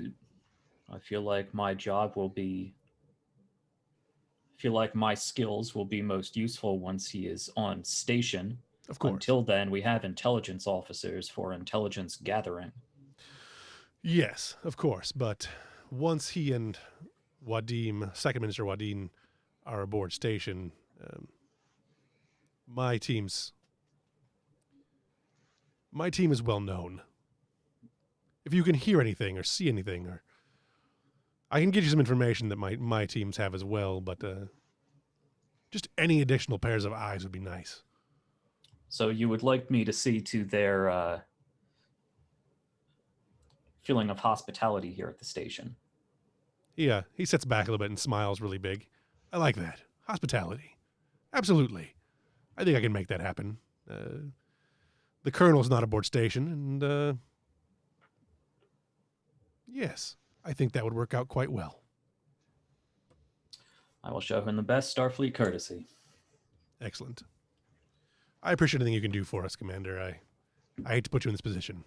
feel like my skills will be most useful once he is on station. Of course. Until then, we have intelligence officers for intelligence gathering. Yes, of course. But once he and Wadim, Second Minister Wadim, are aboard station, my team is well known. If you can hear anything or see anything, or I can get you some information that my teams have as well, but just any additional pairs of eyes would be nice. So you would like me to see to their feeling of hospitality here at the station? Yeah, he sits back a little bit and smiles really big. I like that. Hospitality. Absolutely. I think I can make that happen. The colonel's not aboard station, and yes, I think that would work out quite well. I will show him the best Starfleet courtesy. Excellent. I appreciate anything you can do for us, Commander. I hate to put you in this position.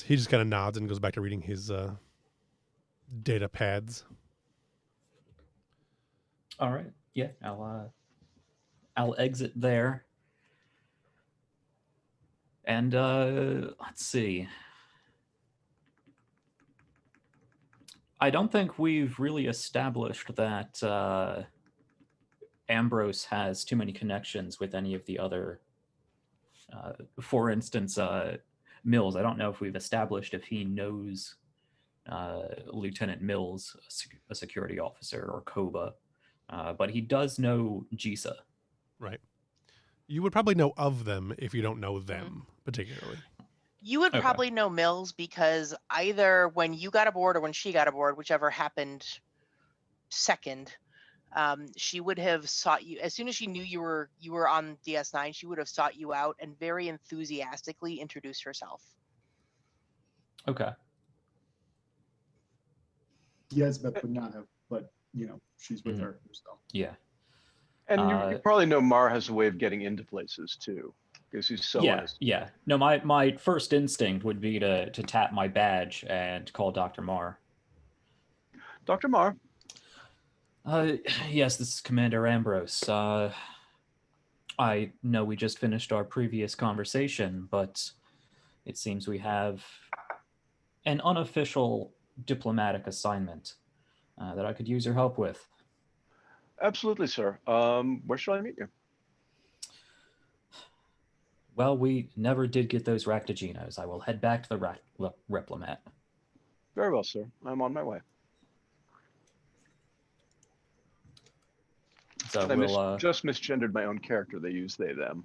He just kind of nods and goes back to reading his data pads. All right. Yeah, I'll exit there. And let's see. I don't think we've really established that Ambrose has too many connections with any of the other, for instance, Mills. I don't know if we've established if he knows Lieutenant Mills, a security officer, or Koba, but he does know Jisa. Right. You would probably know of them if you don't know them particularly. You would probably know Mills because either when you got aboard or when she got aboard, whichever happened second, she would have sought you as soon as she knew you were on DS9. She would have sought you out and very enthusiastically introduced herself. Okay. Yes, but would not have. But she's with her. So. Yeah. And you probably know Mar has a way of getting into places too, because he's so honest. Yeah. No, my first instinct would be to tap my badge and call Dr. Mar. Dr. Mar. Yes, this is Commander Ambrose. I know we just finished our previous conversation, but it seems we have an unofficial diplomatic assignment that I could use your help with. Absolutely, sir. Where shall I meet you? Well, we never did get those Raktaginos. I will head back to the Replomat. Very well, sir. I'm on my way. So I just misgendered my own character. They use they, them.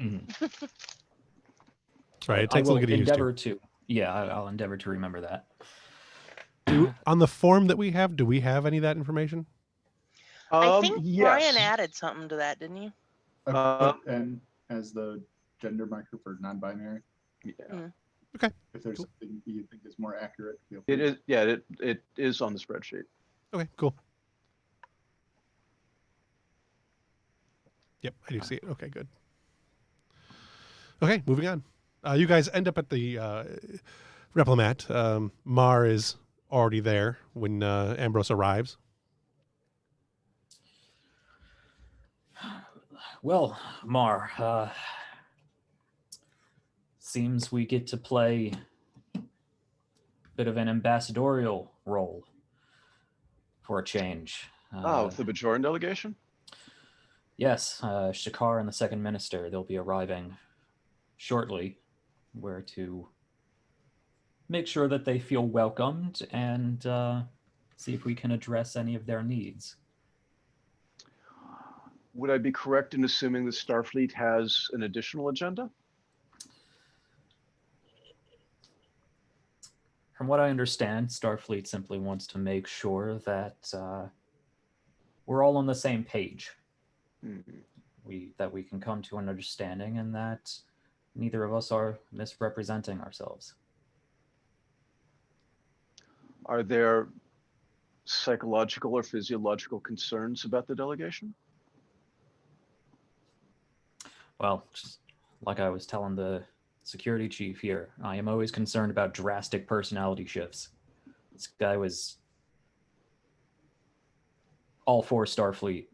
Mm-hmm. That's right. It takes a little getting used to. Yeah, I'll endeavor to remember that. On the form that we have, do we have any of that information? I think yes. Brian added something to that, didn't you? I put N as the gender marker for non-binary. Yeah. Okay. If there's something you think is more accurate, feel It free. is. Yeah, it is on the spreadsheet. Okay, cool. Yep, I do see it. Okay, good. Okay, moving on. You guys end up at the Replomat. Mar is already there when Ambrose arrives. Well, Mar, seems we get to play a bit of an ambassadorial role for a change. With the Bajoran delegation? Yes, Shakar and the Second Minister, they'll be arriving shortly. We're to make sure that they feel welcomed and see if we can address any of their needs. Would I be correct in assuming the Starfleet has an additional agenda? From what I understand, Starfleet simply wants to make sure that we're all on the same page. That we can come to an understanding and that neither of us are misrepresenting ourselves. Are there psychological or physiological concerns about the delegation? Well, just like I was telling the security chief here, I am always concerned about drastic personality shifts. This guy was all for Starfleet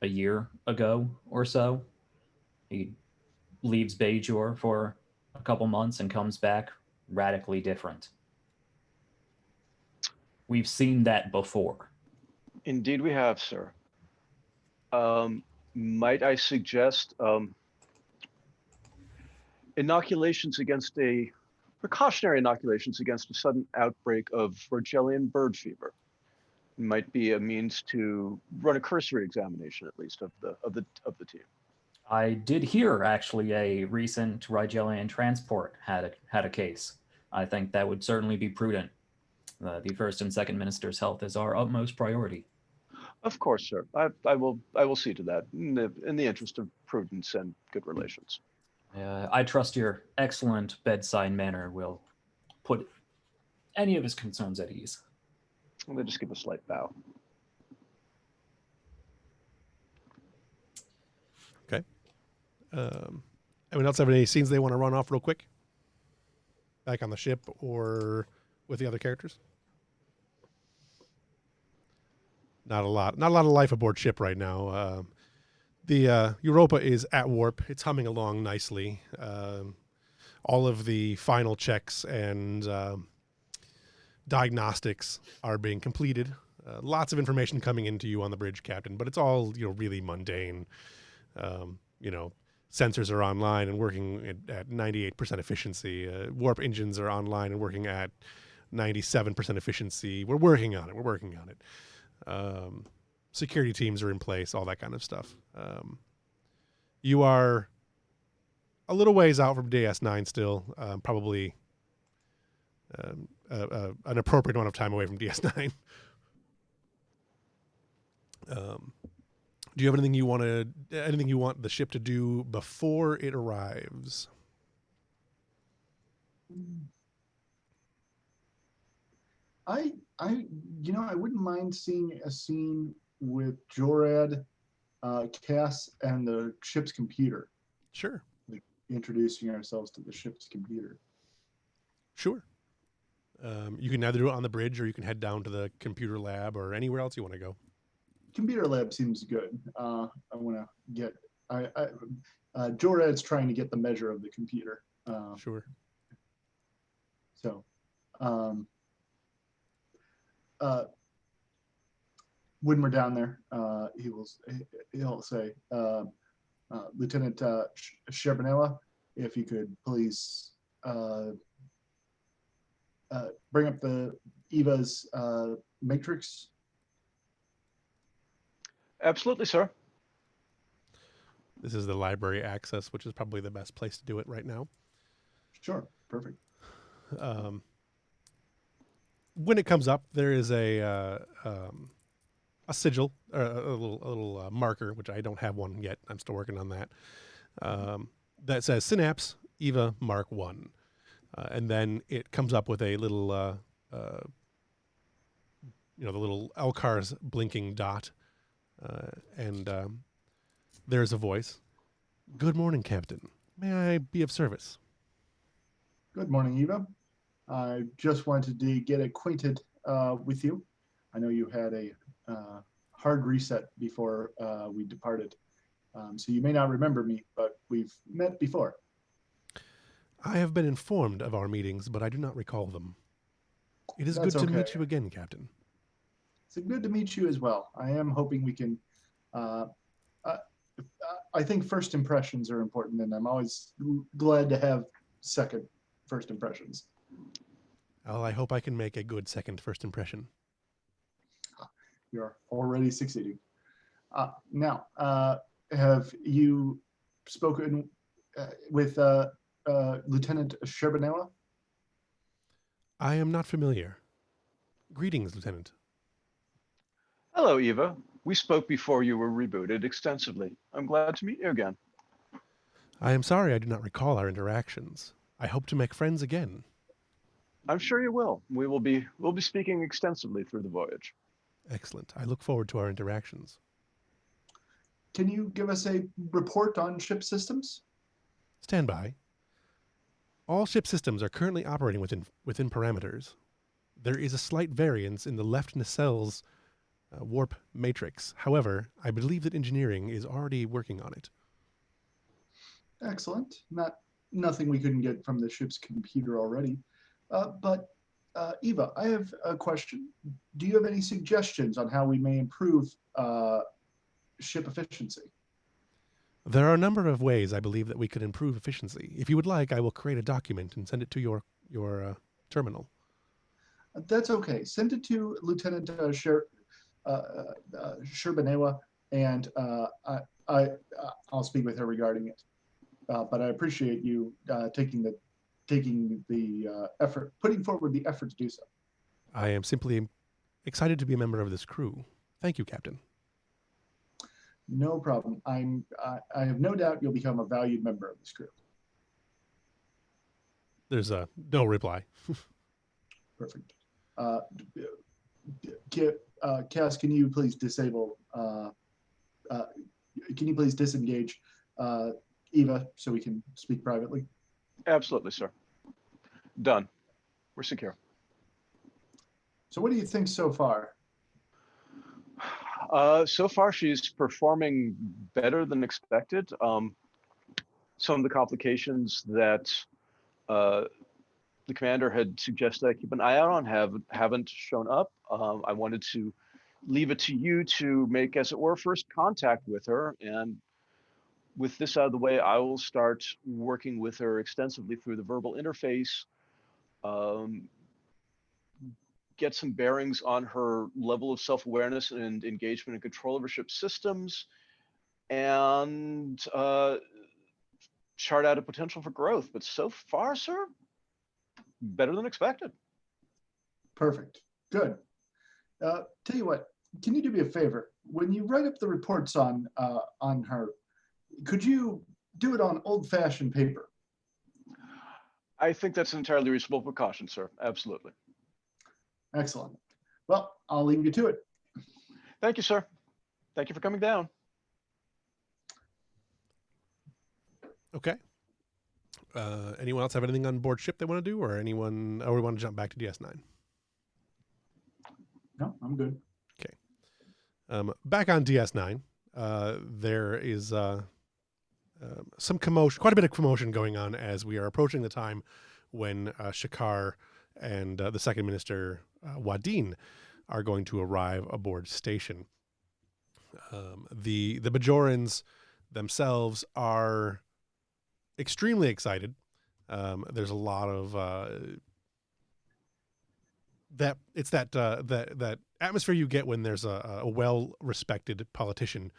a year ago or so. He leaves Bajor for a couple months and comes back radically different. We've seen that before. Indeed we have, sir. Might I suggest precautionary inoculations against a sudden outbreak of Rogelian bird fever? Might be a means to run a cursory examination, at least, of the team. I did hear actually a recent Rigelian transport had a case. I think that would certainly be prudent. The first and second minister's health is our utmost priority. Of course, sir. I will see to that in the interest of prudence and good relations. I trust your excellent bedside manner will put any of his concerns at ease. I'm going to just give a slight bow. Okay. Anyone else have any scenes they want to run off real quick? Back on the ship or with the other characters? Not a lot. Not a lot of life aboard ship right now. The Europa is at warp. It's humming along nicely. All of the final checks and diagnostics are being completed. Lots of information coming into you on the bridge, Captain, but it's all really mundane. Sensors are online and working at 98% efficiency. Warp engines are online and working at 97% efficiency. We're working on it. Security teams are in place, all that kind of stuff. You are a little ways out from DS9 still, probably an appropriate amount of time away from DS9. Do you have anything you want the ship to do before it arrives? I wouldn't mind seeing a scene with Jorad, Cass, and the ship's computer. Sure. Like introducing ourselves to the ship's computer. Sure. You can either do it on the bridge or you can head down to the computer lab or anywhere else you want to go. Computer lab seems good. I want to get. Jorad's trying to get the measure of the computer. Sure. So, when we're down there, he'll say, Lieutenant Sherbinella, if you could please bring up the Eva's matrix. Absolutely, sir. This is the library access, which is probably the best place to do it right now. Sure, perfect. When it comes up, there is a sigil, or a little marker, which I don't have one yet. I'm still working on that. That says Synapse Eva Mark 1. And then it comes up with a little, the little Elcar's blinking dot. And there's a voice. Good morning, Captain. May I be of service? Good morning, Eva. I just wanted to get acquainted with you. I know you had a hard reset before we departed. So you may not remember me, but we've met before. I have been informed of our meetings, but I do not recall them. It is That's good to okay. meet you again, Captain. It's good to meet you as well. I am hoping we can. Uh, uh, I think first impressions are important, and I'm always glad to have second first impressions. Well, I hope I can make a good second first impression. You're already succeeding. Now, have you spoken with Lieutenant Sherbanoa? I am not familiar. Greetings, Lieutenant. Hello, Eva. We spoke before you were rebooted extensively. I'm glad to meet you again. I am sorry I do not recall our interactions. I hope to make friends again. I'm sure you will. We'll be speaking extensively through the voyage. Excellent. I look forward to our interactions. Can you give us a report on ship systems? Stand by. All ship systems are currently operating within parameters. There is a slight variance in the left nacelles warp matrix. However, I believe that engineering is already working on it. Excellent. Nothing we couldn't get from the ship's computer already. But Eva, I have a question. Do you have any suggestions on how we may improve ship efficiency? There are a number of ways I believe that we could improve efficiency. If you would like, I will create a document and send it to your terminal. That's okay. Send it to Lieutenant Sherbanoa, and I'll speak with her regarding it. But I appreciate you taking the effort, putting forward the effort to do so. I am simply excited to be a member of this crew. Thank you, Captain. No problem. I have no doubt you'll become a valued member of this crew. There's no reply. Perfect. Cass, can you please disable? Can you please disengage Eva so we can speak privately? Absolutely, sir. Done. We're secure. So what do you think so far? So far, she's performing better than expected. Some of the complications that the commander had suggested I keep an eye out on haven't shown up. I wanted to leave it to you to make, as it were, first contact with her. And with this out of the way, I will start working with her extensively through the verbal interface, get some bearings on her level of self-awareness and engagement and control of her ship systems, and chart out a potential for growth. But so far, sir, better than expected. Perfect. Good. Tell you what, can you do me a favor? When you write up the reports on her, could you do it on old-fashioned paper? I think that's an entirely reasonable precaution, sir. Absolutely. Excellent. Well, I'll leave you to it. Thank you, sir. Thank you for coming down. Okay. Anyone else have anything on board ship they want to do, or anyone? Or we want to jump back to DS9? No, I'm good. Okay. Back on DS9, there is some commotion, quite a bit of commotion going on as we are approaching the time when Shakar and the Second Minister Wadeen are going to arrive aboard station. The Bajorans themselves are extremely excited. There's a lot of that atmosphere you get when there's a well-respected politician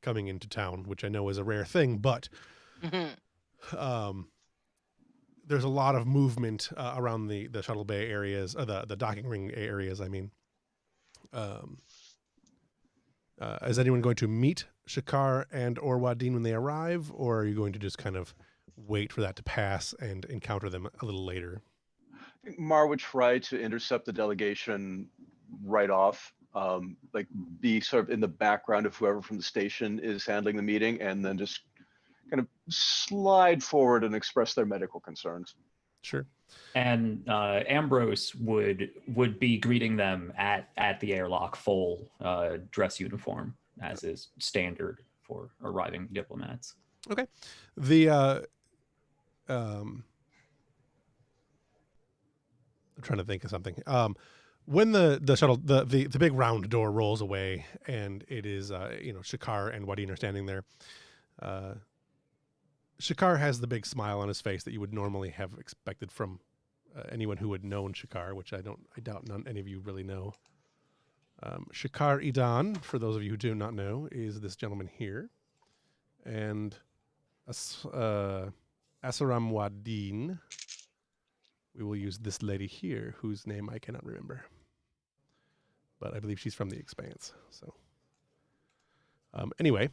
coming into town, which I know is a rare thing, but there's a lot of movement around the shuttle bay areas, the docking ring areas, I mean. Is anyone going to meet Shakar and or Wadeen when they arrive, or are you going to just kind of wait for that to pass and encounter them a little later? I think Mar would try to intercept the delegation right off, like be sort of in the background of whoever from the station is handling the meeting, and then just kind of slide forward and express their medical concerns. Sure. And Ambrose would be greeting them at the airlock, full dress uniform, as is standard for arriving diplomats. Okay. The I'm trying to think of something. When the shuttle, the big round door rolls away, and it is Shakar and Wadeen are standing there. Shakar has the big smile on his face that you would normally have expected from anyone who had known Shakar, which I doubt any of you really know. Shakar Idan, for those of you who do not know, is this gentleman here, and Asaram Wadeen. We will use this lady here, whose name I cannot remember, but I believe she's from the Expanse. So, anyway,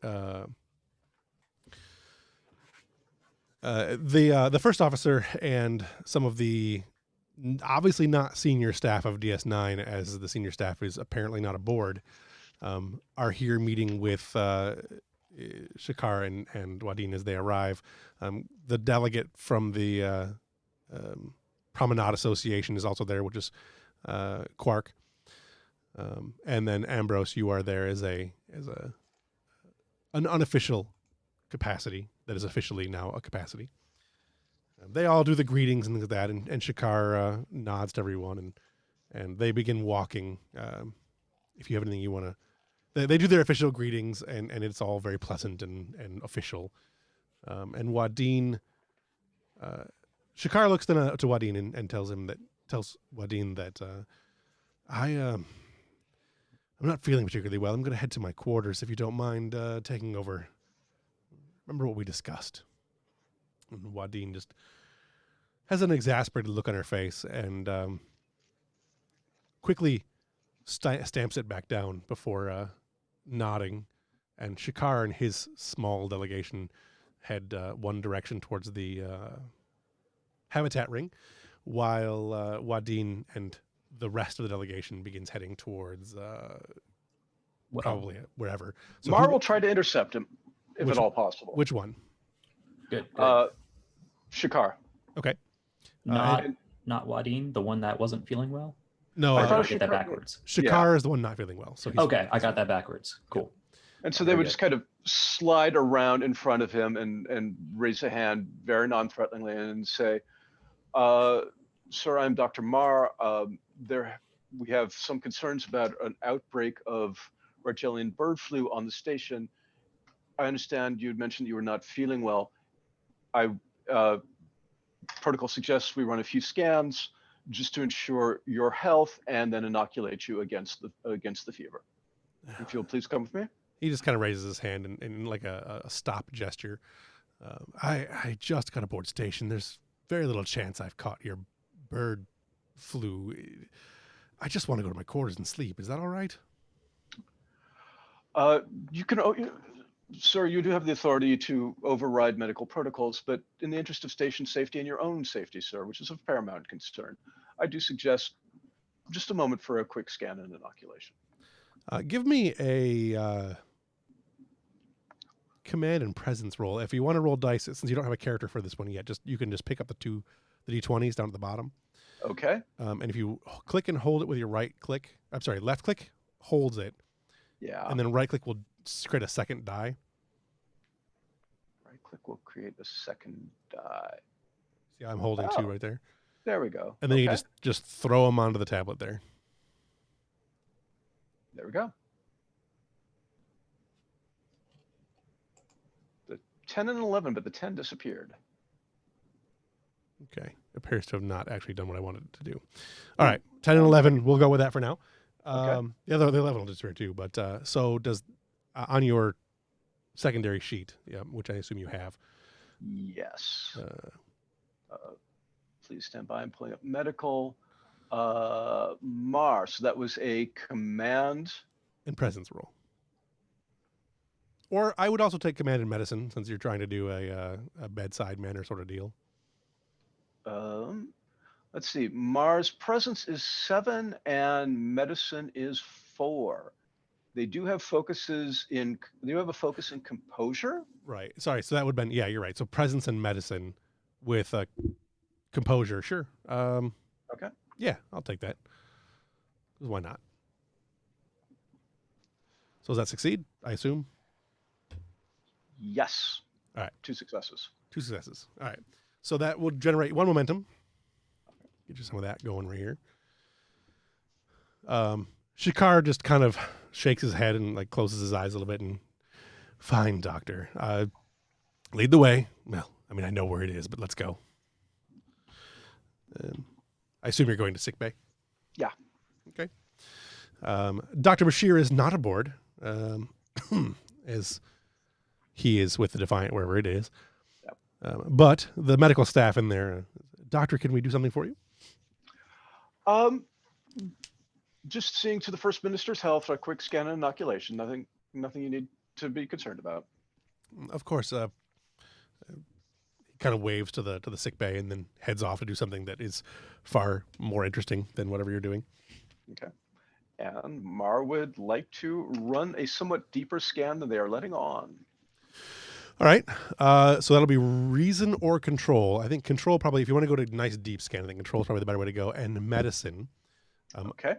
the first officer and some of the obviously not senior staff of DS9, as the senior staff is apparently not aboard, are here meeting with Shakar and Wadeen as they arrive. The delegate from the Promenade Association is also there, which is Quark, and then Ambrose. You are there as an unofficial capacity that is officially now a capacity. They all do the greetings and things like that, and Shakar nods to everyone, and they begin walking. If you have anything you want to, they do their official greetings, and it's all very pleasant and official. And Wadeen. Shakar looks to Wadeen and tells Wadeen that I'm not feeling particularly well. I'm going to head to my quarters if you don't mind taking over. Remember what we discussed. And Wadeen just has an exasperated look on her face and quickly stamps it back down before nodding. And Shakar and his small delegation head one direction towards the habitat ring, while Wadeen and the rest of the delegation begins heading towards probably wherever. So Mar will try to intercept him, if at all possible. Which one? Good. Shakar. Okay. Not Wadeen, the one that wasn't feeling well? No, I thought get that backwards. Shakar is the one not feeling well. So Okay, I got that backwards. Cool. And so they would just kind of slide around in front of him and raise a hand very non-threateningly and say, sir, I'm Dr. Mar. We have some concerns about an outbreak of Rigelian bird flu on the station. I understand you had mentioned you were not feeling well. Protocol suggests we run a few scans just to ensure your health and then inoculate you against the fever. If you'll please come with me. He just kind of raises his hand in like a stop gesture. I just got aboard station. There's very little chance I've caught your bird flu. I just want to go to my quarters and sleep. Is that all right? You can, sir, you do have the authority to override medical protocols, but in the interest of station safety and your own safety, sir, which is of paramount concern, I do suggest just a moment for a quick scan and inoculation. Give me a command and presence roll. If you want to roll dice, since you don't have a character for this one yet, you can just pick up the d20s down at the bottom. Okay. And if you click and hold it with your left click holds it. Yeah. And then right click will create a second die. Right click will create a second die. See, I'm holding two right there. There we go. And then you can just throw them onto the tablet there. There we go. The 10 and 11, but the 10 disappeared. Okay. Appears to have not actually done what I wanted it to do. All right. 10 and 11, we'll go with that for now. Okay. The 11 will disappear too. But so does on your secondary sheet, which I assume you have. Yes. Please stand by. I'm pulling up medical. Mar. So that was a command and presence roll. Or I would also take command in medicine since you're trying to do a bedside manner sort of deal. Let's see. Mars presence is 7 and medicine is 4. They do have focuses in. They do have a focus in composure. Right. Sorry. So that would have been. Yeah, you're right. So presence and medicine with composure. Sure. Okay. Yeah, I'll take that. Why not? So does that succeed? I assume. Yes. All right. 2 successes. 2 successes. All right. So that will generate 1 momentum. Get you some of that going right here. Shikar just kind of shakes his head and like closes his eyes a little bit and, fine, Doctor. Lead the way. Well, I mean, I know where it is, but let's go. I assume you're going to sickbay? Yeah. Okay. Dr. Bashir is not aboard, as he is with the Defiant, wherever it is. Yep. But the medical staff in there, Doctor, can we do something for you? Just seeing to the First Minister's health, a quick scan and inoculation. Nothing you need to be concerned about. Of course. He kind of waves to the sick bay and then heads off to do something that is far more interesting than whatever you're doing. Okay. And Mar would like to run a somewhat deeper scan than they are letting on. All right. So that'll be reason or control. I think control probably, if you want to go to nice deep scan, I think control is probably the better way to go. And medicine. Okay.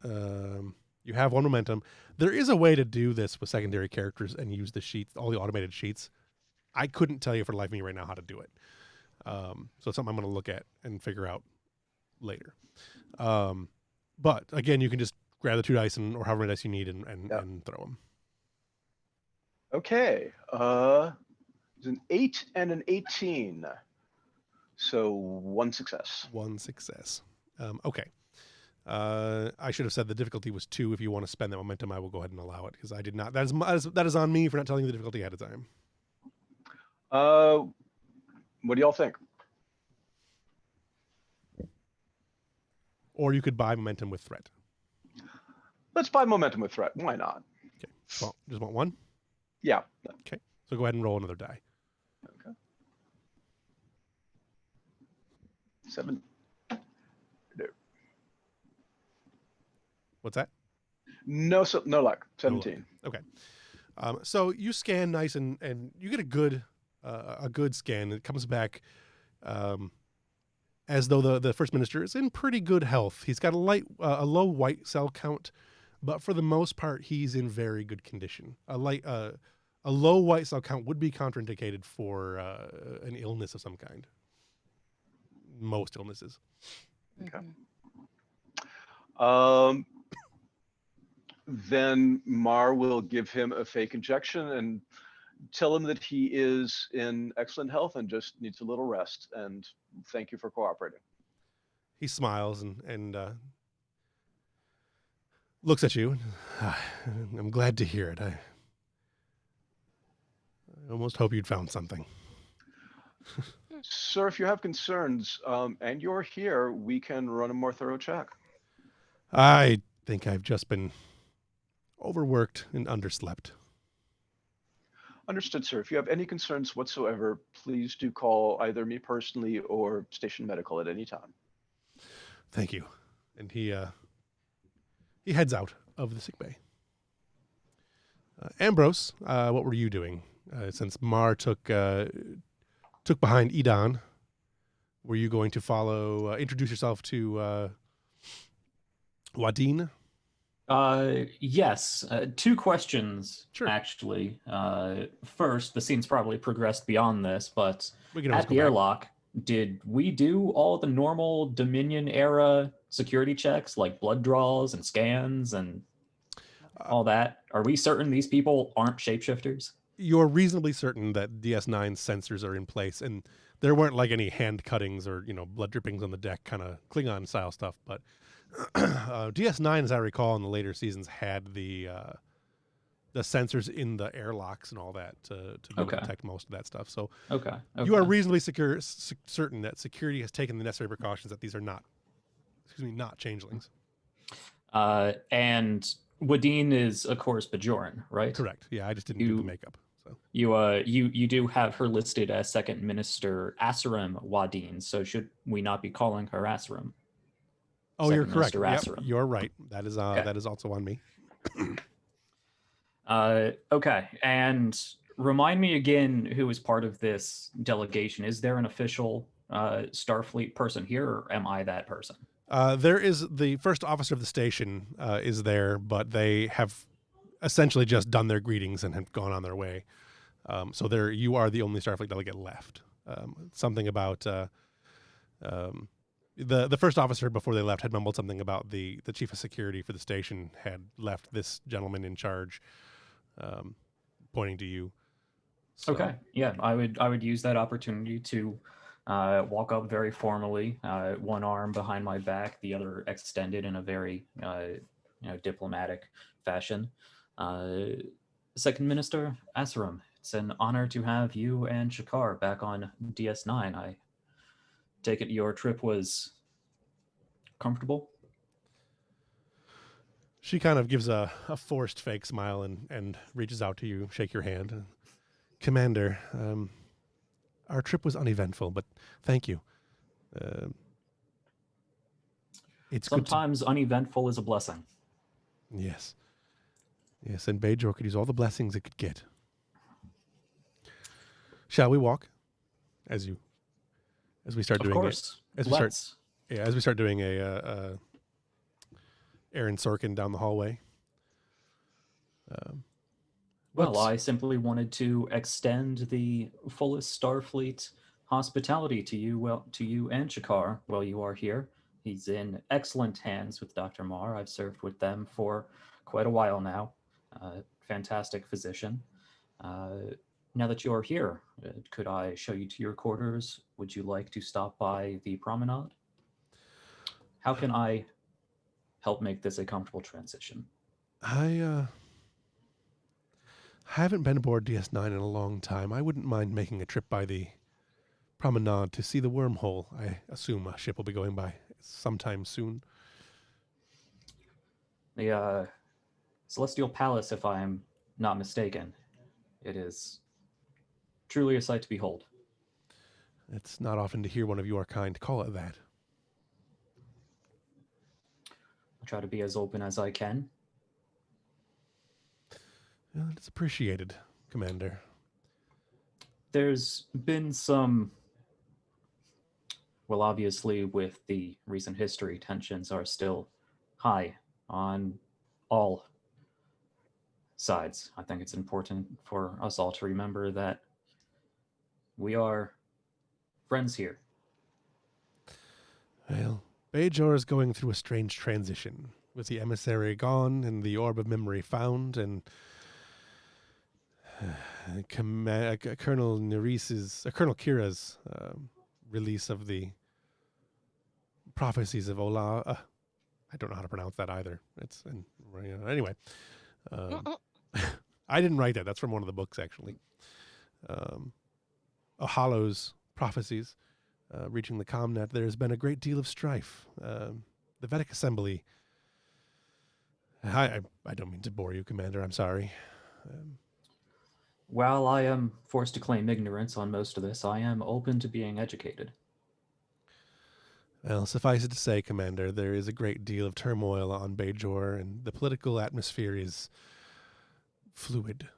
You have one momentum. There is a way to do this with secondary characters and use the sheets, all the automated sheets. I couldn't tell you for the life of me right now how to do it. So it's something I'm going to look at and figure out later. But again, you can just grab the 2 dice or however many dice you need and throw them. Okay. It's an 8 and an 18. So 1 success. 1 success. Okay. I should have said the difficulty was 2. If you want to spend that momentum, I will go ahead and allow it because I did not. That is on me for not telling you the difficulty ahead of time. What do y'all think? Or you could buy momentum with threat. Let's buy momentum with threat. Why not? Okay. Well, just want 1? Yeah. Okay. So go ahead and roll another die. Okay. 7. What's that? No luck. 17. Okay. So you scan nice and you get a good scan. It comes back as though the First Minister is in pretty good health. He's got a low white cell count, but for the most part, he's in very good condition. A low white cell count would be contraindicated for an illness of some kind. Most illnesses. Okay. Then Mar will give him a fake injection and tell him that he is in excellent health and just needs a little rest. And thank you for cooperating. He smiles and looks at you. I'm glad to hear it. I almost hope you'd found something. Sir, if you have concerns and you're here, we can run a more thorough check. I think I've just been overworked and underslept. Understood, sir. If you have any concerns whatsoever, please do call either me personally or Station Medical at any time. Thank you. And he heads out of the sickbay. Ambrose, what were you doing? Since Mar took behind Edan, were you going to follow, introduce yourself to Wadeen? Yes. 2 questions, Sure. actually. First, the scene's probably progressed beyond this, but We can always at go the back. airlock, did we do all the normal Dominion era security checks, like blood draws and scans and all that? Are we certain these people aren't shapeshifters? You're reasonably certain that DS9 sensors are in place, and there weren't like any hand cuttings or blood drippings on the deck, kind of Klingon style stuff. But DS9, as I recall, in the later seasons had the sensors in the airlocks and all that to be able to detect most of that stuff. So Okay. you are reasonably certain that security has taken the necessary precautions that these are not changelings. And Wadeen is, of course, Bajoran, right? Correct. Yeah, I just didn't do the makeup. So You do have her listed as Second Minister Asarim Wadeen, so should we not be calling her Asarim? Oh, you're correct. Minister Yep, Asarim. you're right. That is Okay. that is also on me. Okay, and remind me again who is part of this delegation. Is there an official Starfleet person here, or am I that person? There is the first officer of the station is there, but they have essentially just done their greetings and have gone on their way. So you are the only Starfleet delegate left. Something about The first officer before they left had mumbled something about the chief of security for the station had left this gentleman in charge, pointing to you. So, Okay, yeah, I would use that opportunity to walk up very formally, one arm behind my back, the other extended in a very diplomatic fashion. Second Minister Asaram, it's an honor to have you and Shakar back on DS9. I take it your trip was comfortable. She kind of gives a forced fake smile and reaches out to you, shake your hand. Commander, our trip was uneventful, but thank you. It's Sometimes uneventful is a blessing. Yes. Yes, and Bajor could use all the blessings it could get. Shall we walk? As we start doing it. As we start doing a Aaron Sorkin down the hallway. Well, I simply wanted to extend the fullest Starfleet hospitality to you and Shakar while you are here. He's in excellent hands with Dr. Marr. I've served with them for quite a while now. Fantastic physician. Now that you're here, could I show you to your quarters? Would you like to stop by the promenade? How can I help make this a comfortable transition? I haven't been aboard DS9 in a long time. I wouldn't mind making a trip by the promenade to see the wormhole. I assume a ship will be going by sometime soon. The Celestial Palace, if I am not mistaken. It is truly a sight to behold. It's not often to hear one of your kind call it that. I try to be as open as I can. Well, it's appreciated, Commander. There's been some... Well, obviously, with the recent history, tensions are still high on all sides. I think it's important for us all to remember that we are friends here. Well, Bajor is going through a strange transition, with the emissary gone and the orb of memory found, and Colonel Kira's release of the prophecies of Ola. I don't know how to pronounce that either. Anyway. I didn't write that. That's from one of the books, actually. Ohalo's prophecies reaching the Comnet. There's been a great deal of strife. The Vedic Assembly. I don't mean to bore you, Commander. I'm sorry. While I am forced to claim ignorance on most of this, I am open to being educated. Well, suffice it to say, Commander, there is a great deal of turmoil on Bajor, and the political atmosphere is fluid.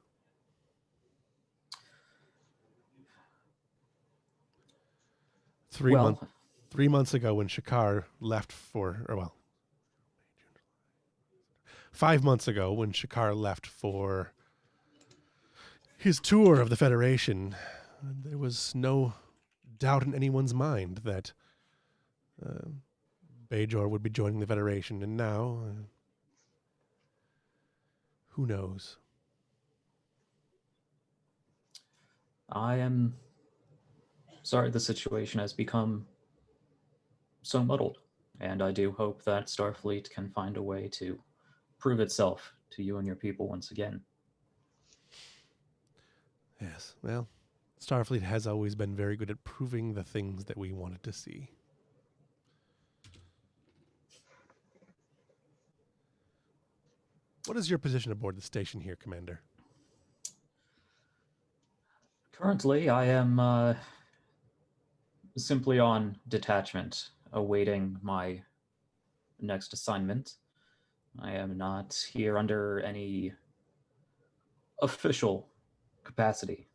Three months ago when Shakar left 5 months ago when Shakar left for his tour of the Federation, there was no doubt in anyone's mind that Bajor would be joining the Federation, and now, who knows? I am sorry the situation has become so muddled, and I do hope that Starfleet can find a way to prove itself to you and your people once again. Yes, well, Starfleet has always been very good at proving the things that we wanted to see. What is your position aboard the station here, Commander? Currently, I am simply on detachment, awaiting my next assignment. I am not here under any official capacity.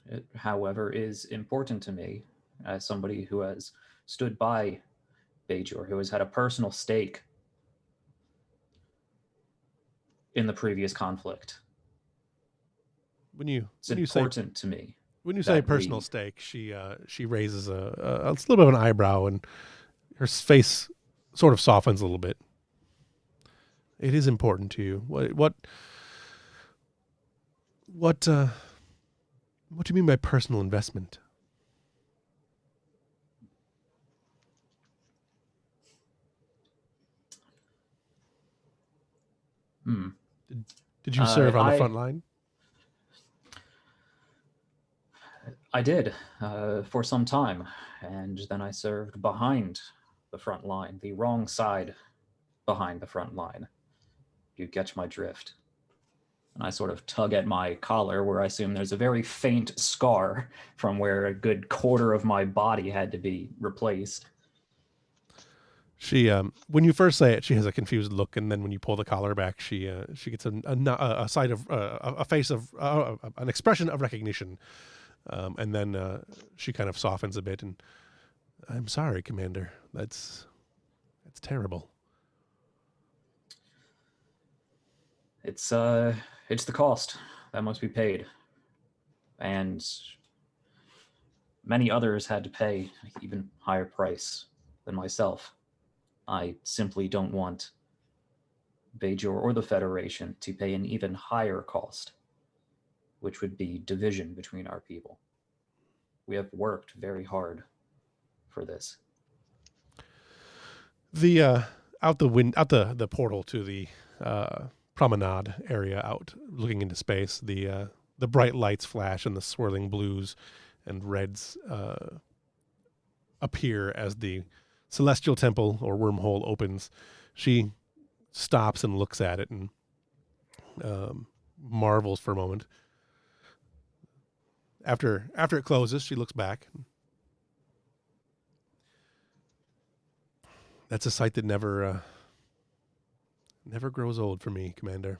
It, however, is important to me as somebody who has stood by Bajor, who has had a personal stake in the previous conflict. It's important to me. When you say personal stake, she raises a little bit of an eyebrow, and Her face sort of softens a little bit. It is important to you. What do you mean by personal investment? Hmm. Did you serve on the I front line? I did for some time, and then I served behind the front line, the wrong side behind the front line. You catch my drift. And I sort of tug at my collar, where I assume there's a very faint scar from where a good quarter of my body had to be replaced. She, when you first say it, she has a confused look, and then when you pull the collar back, she gets a sight of a face of an expression of recognition, and then she kind of softens a bit. And I'm sorry, Commander. That's terrible. It's the cost that must be paid, and many others had to pay an even higher price than myself. I simply don't want Bajor or the Federation to pay an even higher cost, which would be division between our people. We have worked very hard for this. The out the portal to the promenade area, out looking into space, the bright lights flash and the swirling blues and reds appear as the celestial temple or wormhole opens. She stops and looks at it and marvels for a moment. After it closes, she looks back. That's a sight that never grows old for me, Commander.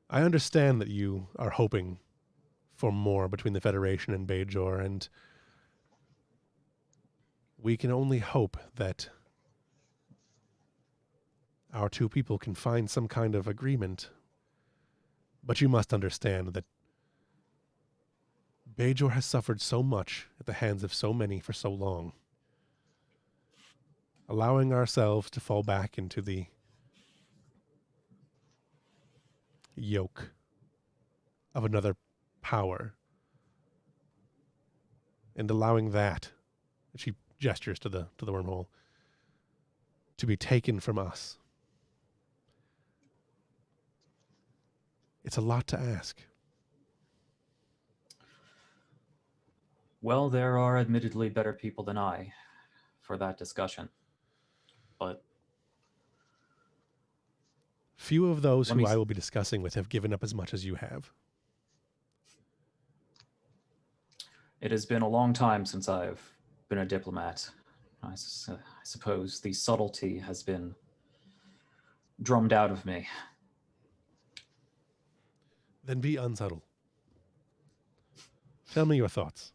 I understand that you are hoping for more between the Federation and Bajor, and we can only hope that our two people can find some kind of agreement. But you must understand that Bajor has suffered so much at the hands of so many for so long. Allowing ourselves to fall back into the yoke of another power, and allowing that, she gestures to the wormhole, to be taken from us. It's a lot to ask. Well, there are admittedly better people than I for that discussion. But few of those who I will be discussing with have given up as much as you have. It has been a long time since I've been a diplomat. I suppose the subtlety has been drummed out of me. Then be unsubtle. Tell me your thoughts.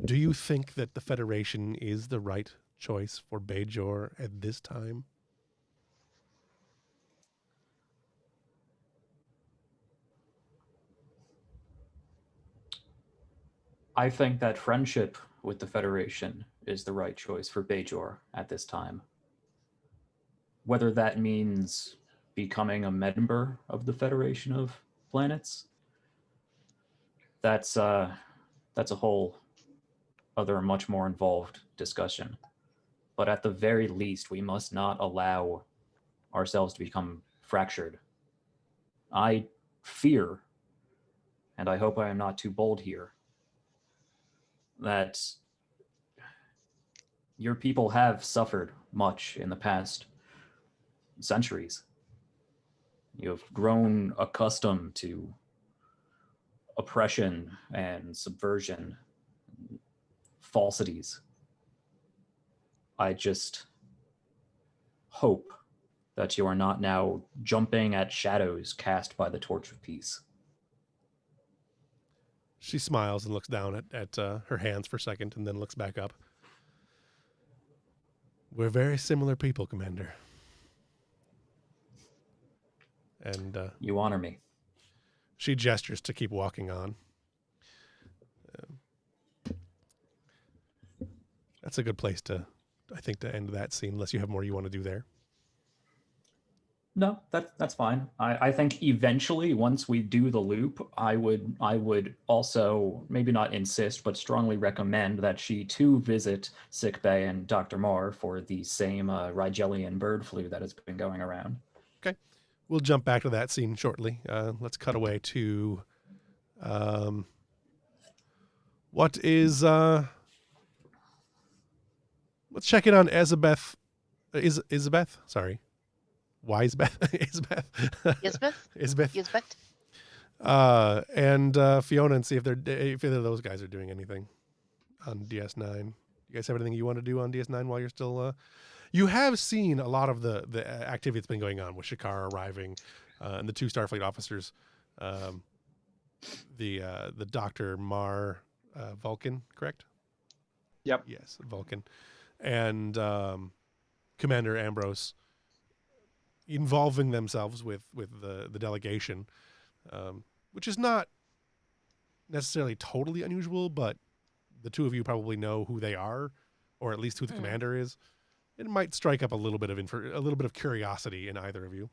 Do you think that the Federation is the right choice for Bajor at this time? I think that friendship with the Federation is the right choice for Bajor at this time. Whether that means becoming a member of the Federation of Planets, that's a whole other much more involved discussion. But at the very least, we must not allow ourselves to become fractured. I fear, and I hope I am not too bold here, that your people have suffered much in the past centuries. You have grown accustomed to oppression and subversion, falsities. I just hope that you are not now jumping at shadows cast by the torch of peace. She smiles and looks down at her hands for a second and then looks back up. We're very similar people, Commander. And you honor me. She gestures to keep walking on. that's a good place to, I think, to end that scene, unless you have more you want to do there. No, that's fine. I think eventually, once we do the loop, I would also maybe not insist, but strongly recommend that she too visit sickbay and Dr. Moore for the same Rigelian bird flu that has been going around. Okay, we'll jump back to that scene shortly. Let's cut away to what is let's check in on Isabeth. Isabeth? Sorry. Wisebeth? Isbeth? Yesbeth? Isbeth. Yesbeth? And Fiona, and see if either of those guys are doing anything on DS9. You guys have anything you want to do on DS9 while you're still... You have seen a lot of the activity that's been going on with Shakar arriving and the two Starfleet officers. The Dr. Mar Vulcan, correct? Yep. Yes, Vulcan. And Commander Ambrose involving themselves with the delegation, which is not necessarily totally unusual, but the two of you probably know who they are, or at least who the commander is. It might strike up a little bit of curiosity in either of you.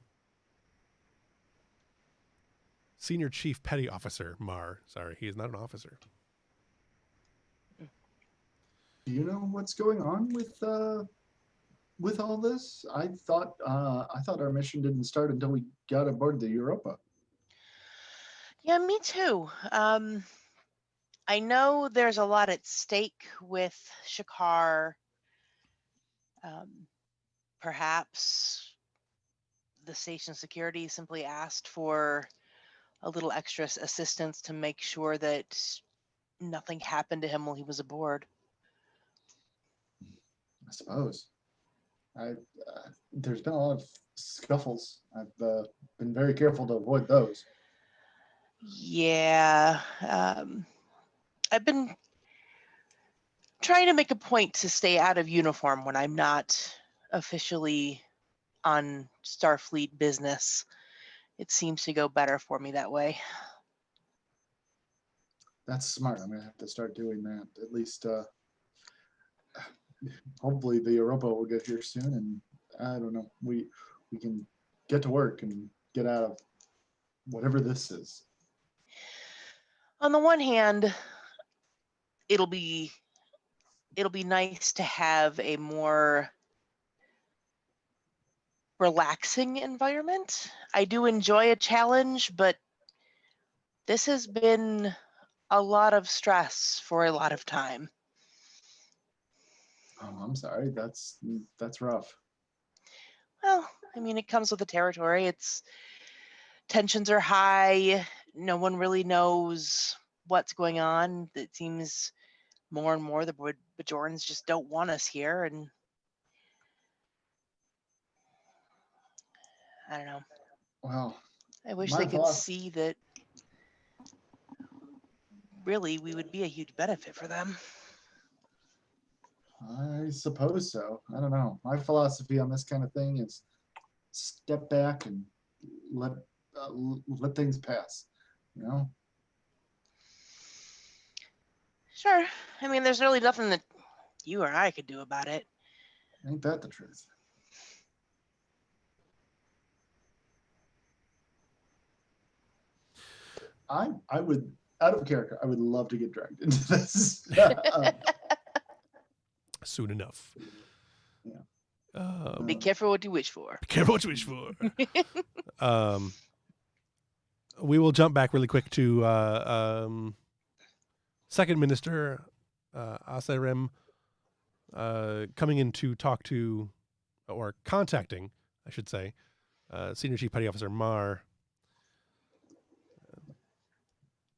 Senior Chief Petty Officer Mar. Sorry, he is not an officer. Do you know what's going on with all this? I thought our mission didn't start until we got aboard the Europa. Yeah, me too. I know there's a lot at stake with Shakar. Perhaps the station security simply asked for a little extra assistance to make sure that nothing happened to him while he was aboard. I suppose. There's been a lot of scuffles. I've been very careful to avoid those. Yeah. I've been trying to make a point to stay out of uniform when I'm not officially on Starfleet business. It seems to go better for me that way. That's smart. I'm gonna have to start doing that. At least, hopefully, the Europa will get here soon, and I don't know. We can get to work and get out of whatever this is. On the one hand, it'll be nice to have a more relaxing environment. I do enjoy a challenge, but this has been a lot of stress for a lot of time. Oh, I'm sorry. That's rough. Well, I mean, it comes with the territory. Tensions are high. No one really knows what's going on. It seems more and more the Bajorans just don't want us here, and I don't know. Well, I wish my they could boss- see that really we would be a huge benefit for them. I suppose so. I don't know. My philosophy on this kind of thing is step back and let things pass. You know. Sure. I mean, there's really nothing that you or I could do about it. Ain't that the truth? I would, out of character, I would love to get dragged into this. Soon enough. Yeah. Be careful what you wish for. Be careful what you wish for. We will jump back really quick to Second Minister Asarem coming in to talk to, or contacting, I should say, Senior Chief Petty Officer Mar.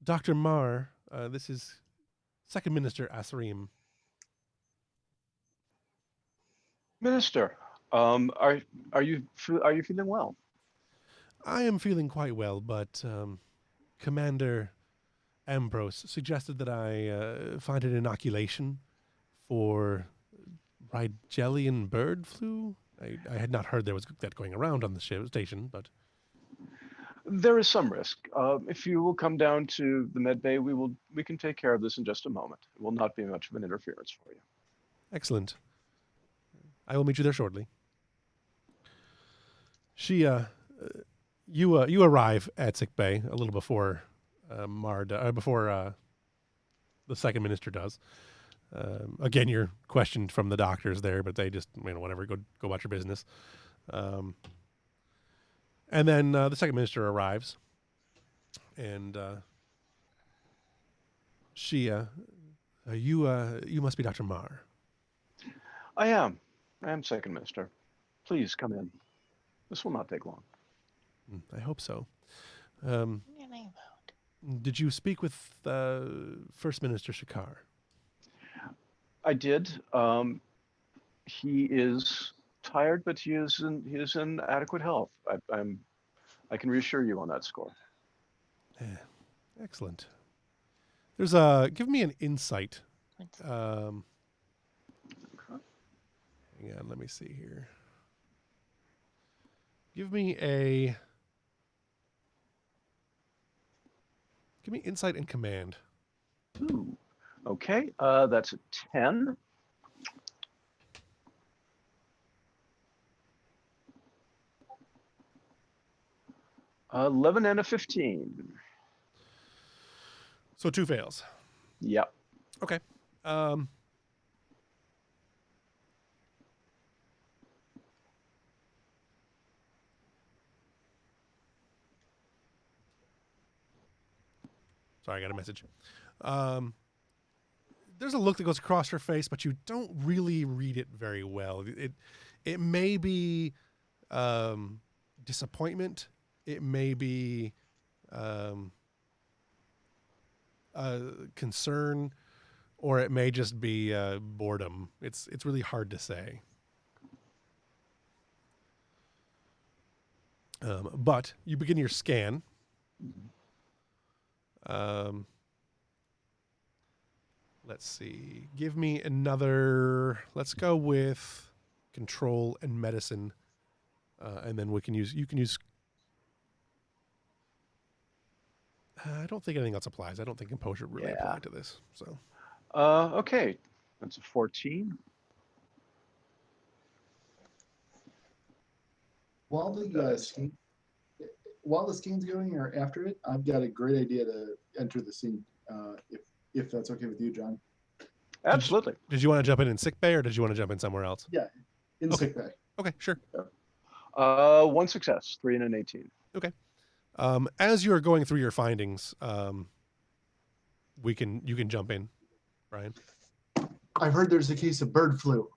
Dr. Mar, this is Second Minister Asarem. Minister, are you feeling well? I am feeling quite well, but Commander Ambrose suggested that I find an inoculation for Rigelian bird flu. I had not heard there was that going around on the station, but There is some risk. If you will come down to the med bay, we can take care of this in just a moment. It will not be much of an interference for you. Excellent. I will meet you there shortly. You arrive at sick bay a little before before the second minister does. Again, you're questioned from the doctors there, but they just, whatever, go about your business. And then the second minister arrives, and you must be Dr. Marr. I am second minister. Please come in. This will not take long. I hope so. Your name out. Did you speak with First Minister Shakar? I did. He is tired, but he is in adequate health. I can reassure you on that score. Excellent. There's give me an insight. Hang on, let me see here. Give me insight and command. Ooh. Okay, that's a 10. $11 and a 15. So 2 fails. Yep. Okay. Sorry, I got a message. There's a look that goes across her face, but you don't really read it very well. It may be disappointment. It may be concern, or it may just be boredom. It's really hard to say. But you begin your scan. Let's see. Give me another. Let's go with control and medicine, and then we can use. You can use. I don't think anything else applies. I don't think composure really apply to this. So. Okay, that's a 14. While the scan's going or after it, I've got a great idea to enter the scene. If that's okay with you, John. Absolutely. Did you want to jump in sick bay, or did you want to jump in somewhere else? Yeah, in sick bay. Okay, sure. 1 success, 3 and an 18. Okay. As you are going through your findings, you can jump in, Brian. I've heard there's a case of bird flu.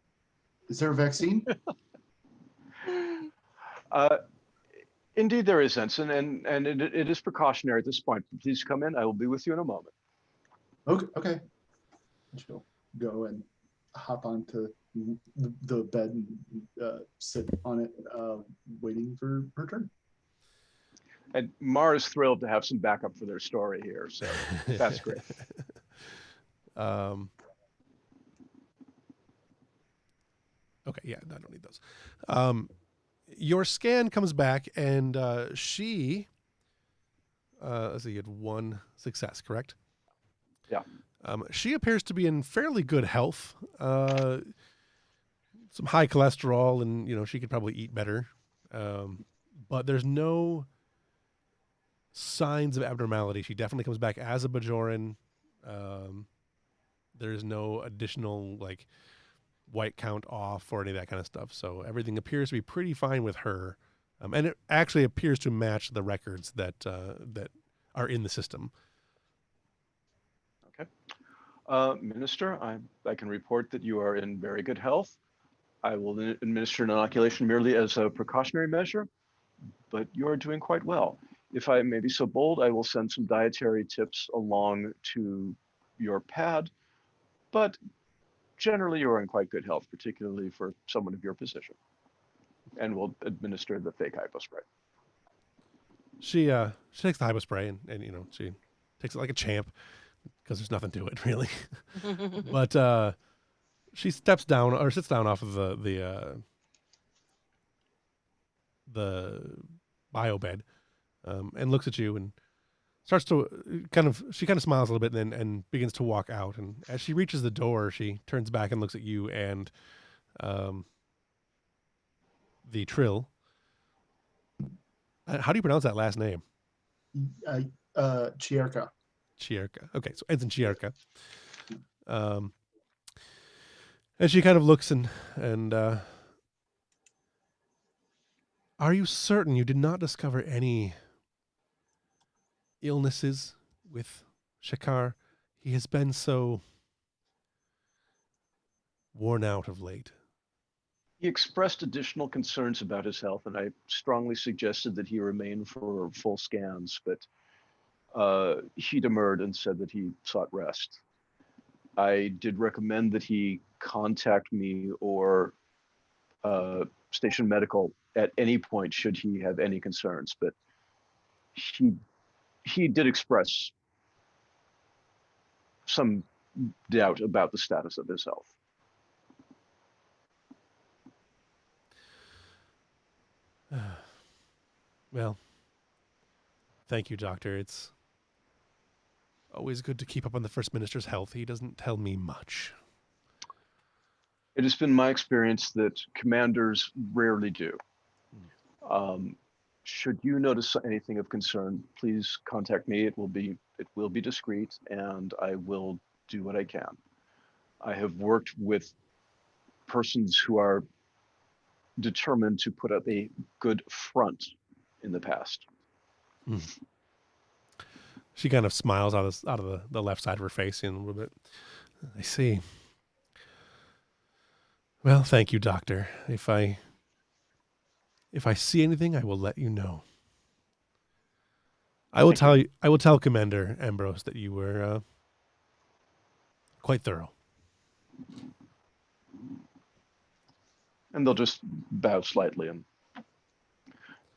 Is there a vaccine? Indeed, there is, Ensign, and it is precautionary at this point. Please come in. I will be with you in a moment. Okay. She'll go and hop onto the bed and sit on it, waiting for her turn. And Mar is thrilled to have some backup for their story here, so that's great. Okay, yeah, I don't need those. Your scan comes back, and she, let's see, you had 1 success, correct? Yeah. She appears to be in fairly good health. Some high cholesterol, and she could probably eat better. But there's no signs of abnormality. She definitely comes back as a Bajoran. There's no additional white count off or any of that kind of stuff. So everything appears to be pretty fine with her, and it actually appears to match the records that are in the system. Okay. Minister, I can report that you are in very good health. I will administer an inoculation merely as a precautionary measure, but you are doing quite well. If I may be so bold, I will send some dietary tips along to your pad, but generally you are in quite good health, particularly for someone of your position. And we'll administer the fake hypospray. She takes the hypospray and she takes it like a champ, because there's nothing to it really. But she sits down off of the bio bed, and looks at you and starts to she kind of smiles a little bit and begins to walk out. And as she reaches the door, she turns back and looks at you and the Trill. How do you pronounce that last name? Chierka. Chierka. Okay, so Ensign Chierka. And she kind of looks and are you certain you did not discover any illnesses with Shakar? He has been so worn out of late. He expressed additional concerns about his health, and I strongly suggested that he remain for full scans, but he demurred and said that he sought rest. I did recommend that he contact me or Station Medical at any point should he have any concerns, but he did express some doubt about the status of his health. Well, thank you, Doctor. It's always good to keep up on the First Minister's health. He doesn't tell me much. It has been my experience that commanders rarely do. Should you notice anything of concern, please contact me. It will be discreet, and I will do what I can. I have worked with persons who are determined to put up a good front in the past. She kind of smiles out of the left side of her face in a little bit. I see. Well, thank you, Doctor. If I see anything, I will let you know. I will tell Commander Ambrose that you were quite thorough. And they'll just bow slightly and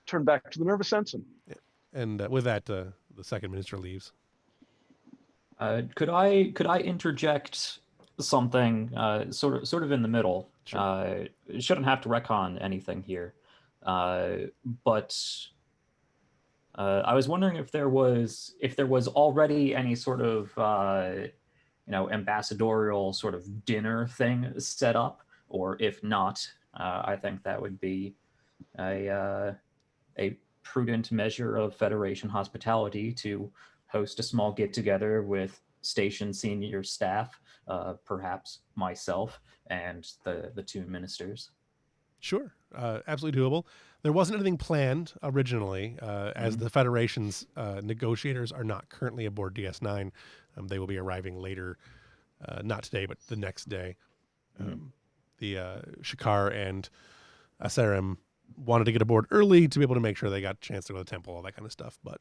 turn back to the nervous ensign. Yeah. And with that, the second minister leaves. Could I interject something sort of in the middle? Sure. Shouldn't have to retcon anything here, but I was wondering if there was already any sort of ambassadorial sort of dinner thing set up, or if not, I think that would be a prudent measure of Federation hospitality to host a small get-together with station senior staff, perhaps myself and the two ministers. Sure, absolutely doable. There wasn't anything planned originally, as the Federation's negotiators are not currently aboard DS9. They will be arriving later, not today, but the next day. The Shakar and Asarim wanted to get aboard early to be able to make sure they got a chance to go to the temple, all that kind of stuff. But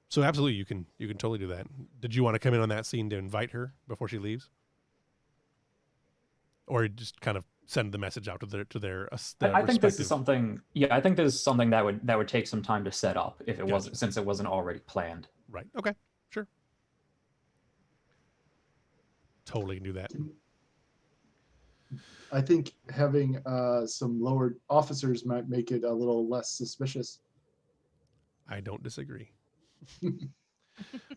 so absolutely, you can totally do that. Did you want to come in on that scene to invite her before she leaves, or just kind of send the message out to their I think this is something. Yeah, I think this is something that would take some time to set up if it wasn't, since it wasn't already planned. Right. Okay. Sure. Totally can do that. I think having some lower officers might make it a little less suspicious. I don't disagree.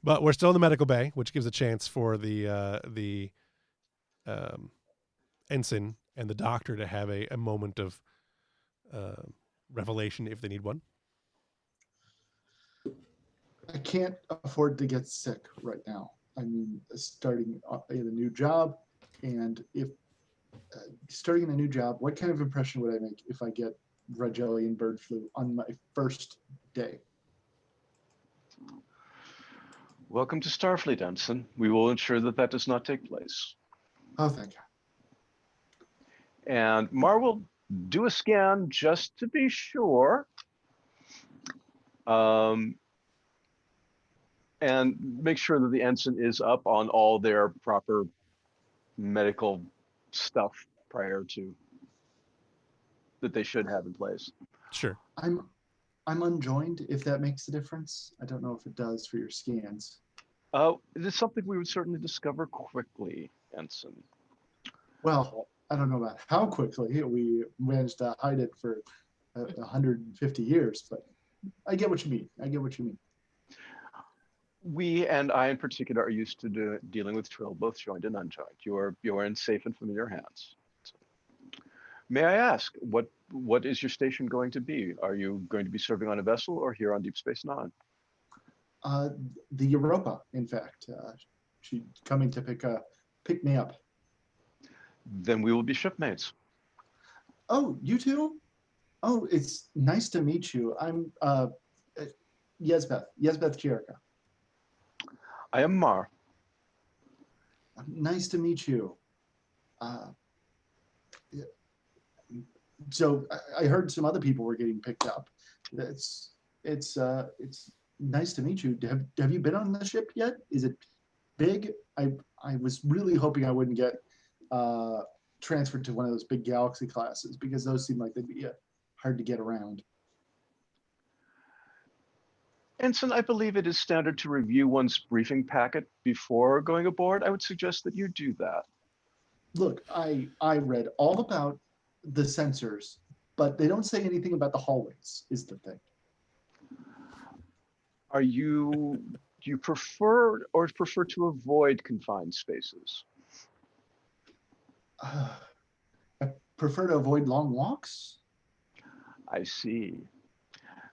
But we're still in the medical bay, which gives a chance for the ensign and the doctor to have a moment of revelation if they need one. I can't afford to get sick right now. I mean, starting in a new job, and if starting in a new job, what kind of impression would I make if I get Rogelian bird flu on my first day? Welcome to Starfleet, Ensign. We will ensure that does not take place. Oh, thank God. And Mar will do a scan just to be sure. And make sure that the ensign is up on all their proper medical stuff prior to that they should have in place. Sure. I'm unjoined, if that makes a difference. I don't know if it does for your scans. It is something we would certainly discover quickly, Ensign. Well, I don't know about how quickly. We managed to hide it for 150 years, but I get what you mean. We, and I in particular, are used to dealing with Trill, both joined and unjoined. You're in safe and familiar hands. May I ask, what is your station going to be? Are you going to be serving on a vessel or here on Deep Space Nine? The Europa, in fact. She's coming to pick me up. Then we will be shipmates. Oh, you too? Oh, it's nice to meet you. I'm Yesbeth Chirica. I am Mar. Nice to meet you. So I heard some other people were getting picked up. It's nice to meet you. Have you been on the ship yet? Is it big? I was really hoping I wouldn't get transferred to one of those big Galaxy classes because those seem like they'd be hard to get around. Ensign, I believe it is standard to review one's briefing packet before going aboard. I would suggest that you do that. Look, I read all about the sensors, but they don't say anything about the hallways, is the thing. Do you prefer to avoid confined spaces? I prefer to avoid long walks. I see.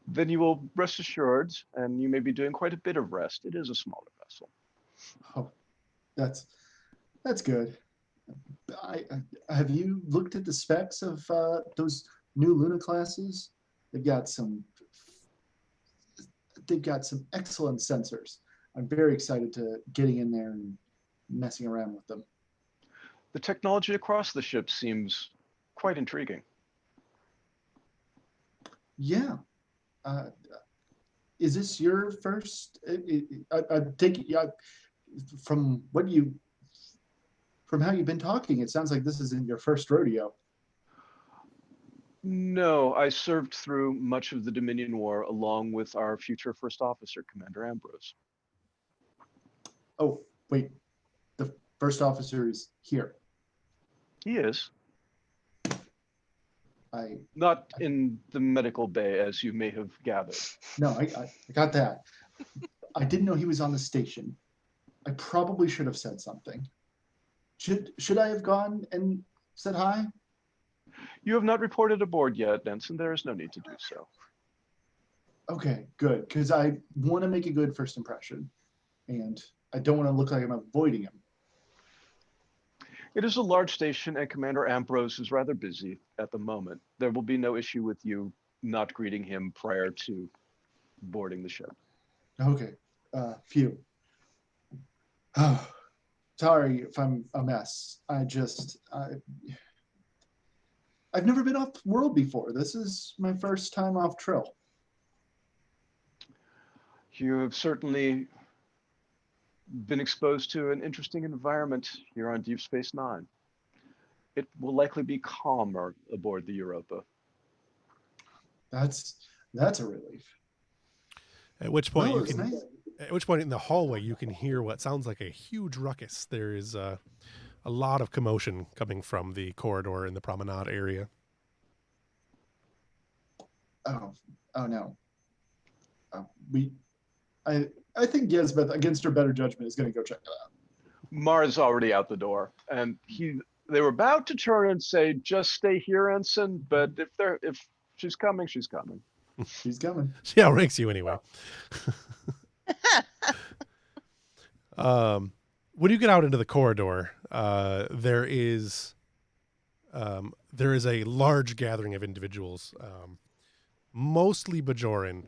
Then you will rest assured, and you may be doing quite a bit of rest. It is a smaller vessel. Oh, that's good. Have you looked at the specs of those new Luna classes? They've got some excellent sensors. I'm very excited to getting in there and messing around with them. The technology across the ship seems quite intriguing. Yeah. Is this your first? I take it from how you've been talking. It sounds like this isn't your first rodeo. No, I served through much of the Dominion War along with our future first officer, Commander Ambrose. Oh, wait. The first officer is here. He is. I Not in the medical bay, as you may have gathered. No, I got that. I didn't know he was on the station. I probably should have said something. Should I have gone and said hi? You have not reported aboard yet, Ensign. There is no need to do so. Okay, good, because I want to make a good first impression, and I don't want to look like I'm avoiding him. It is a large station, and Commander Ambrose is rather busy at the moment. There will be no issue with you not greeting him prior to boarding the ship. Okay, phew. Oh, sorry if I'm a mess. I've never been off world before. This is my first time off Trill. You have certainly been exposed to an interesting environment here on Deep Space Nine. It will likely be calmer aboard the Europa. That's a relief. At which point Well, nice. At which point in the hallway you can hear what sounds like a huge ruckus. There is a lot of commotion coming from the corridor in the promenade area. Oh no. I think Yesbeth, against her better judgment, is going to go check it out. Mars already out the door, and they were about to turn and say, "Just stay here, Ensign." But if she's coming, she's coming. She's coming. She outranks you anyway. When you get out into the corridor, there is a large gathering of individuals, mostly Bajorain.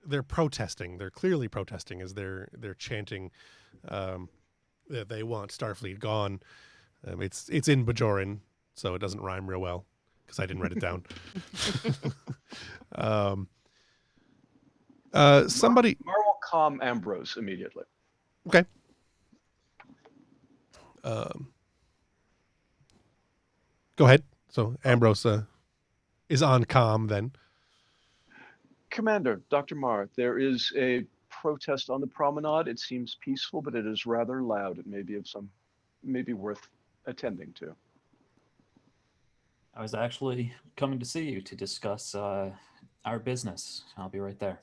They're protesting. They're clearly protesting as they're chanting that they want Starfleet gone. It's in Bajoran, so it doesn't rhyme real well because I didn't write it down. Somebody Mar will calm Ambrose immediately. Okay. Go ahead. So Ambrose is on comm then. Commander, Dr. Mar, there is a protest on the promenade. It seems peaceful, but it is rather loud. It may be worth attending to. I was actually coming to see you to discuss our business. I'll be right there.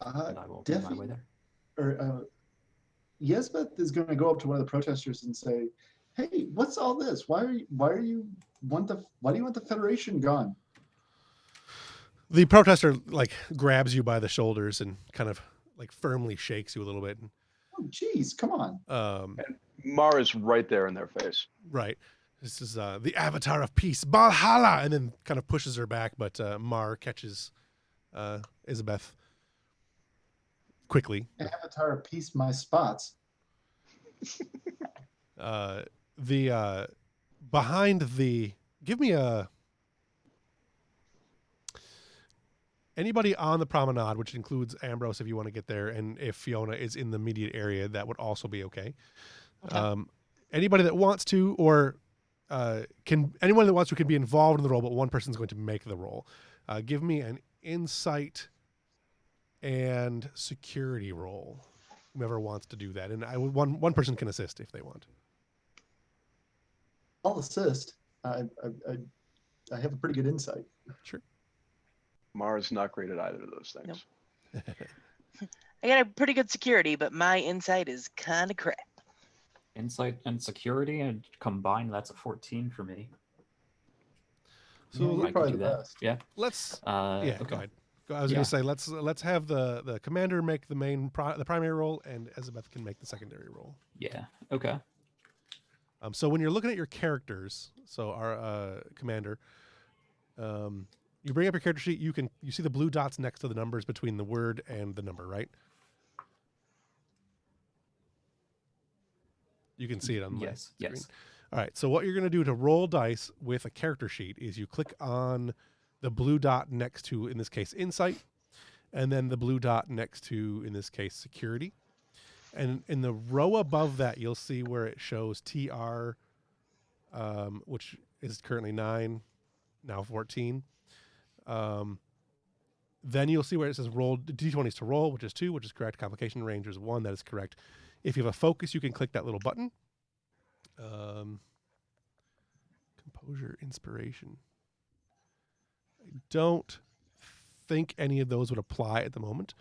And I will make my way there. Or Yesbeth is going to go up to one of the protesters and say, "Hey, what's all this? Why do you want the Federation gone?" The protester like grabs you by the shoulders and kind of like firmly shakes you a little bit. Oh, geez, come on. And Mara's right there in their face. Right. This is the Avatar of Peace, Valhalla, and then kind of pushes her back, but Mar catches Isabeth quickly. Avatar of Peace, my spots. The behind the give me a anybody on the promenade, which includes Ambrose if you want to get there, and if Fiona is in the immediate area, that would also be okay. Anybody that wants to, or anyone that wants to, can be involved in the role, but one person's going to make the role. Give me an insight and security roll. Whoever wants to do that, and one person can assist if they want. I'll assist. I have a pretty good insight. Sure. Mara's not great at either of those things. Nope. I got a pretty good security, but my insight is kind of crap. Insight and security and combined, that's a 14 for me. So you're I could probably do the that. best. Yeah. Let's Okay. go ahead. I was going to say let's have the commander make the the primary role, and Elizabeth can make the secondary role. Yeah. Okay. So when you're looking at your characters, so our commander, you bring up your character sheet. You see the blue dots next to the numbers between the word and the number, right? You can see it on the Yes. screen. Yes. All right. So what you're going to do to roll dice with a character sheet is you click on the blue dot next to, in this case, insight, and then the blue dot next to, in this case, security. And in the row above that, you'll see where it shows TR, which is currently 9, now 14. Then you'll see where it says roll d20s to roll, which is 2, which is correct. Complication range is 1, that is correct. If you have a focus, you can click that little button. Composure, inspiration. I don't think any of those would apply at the moment.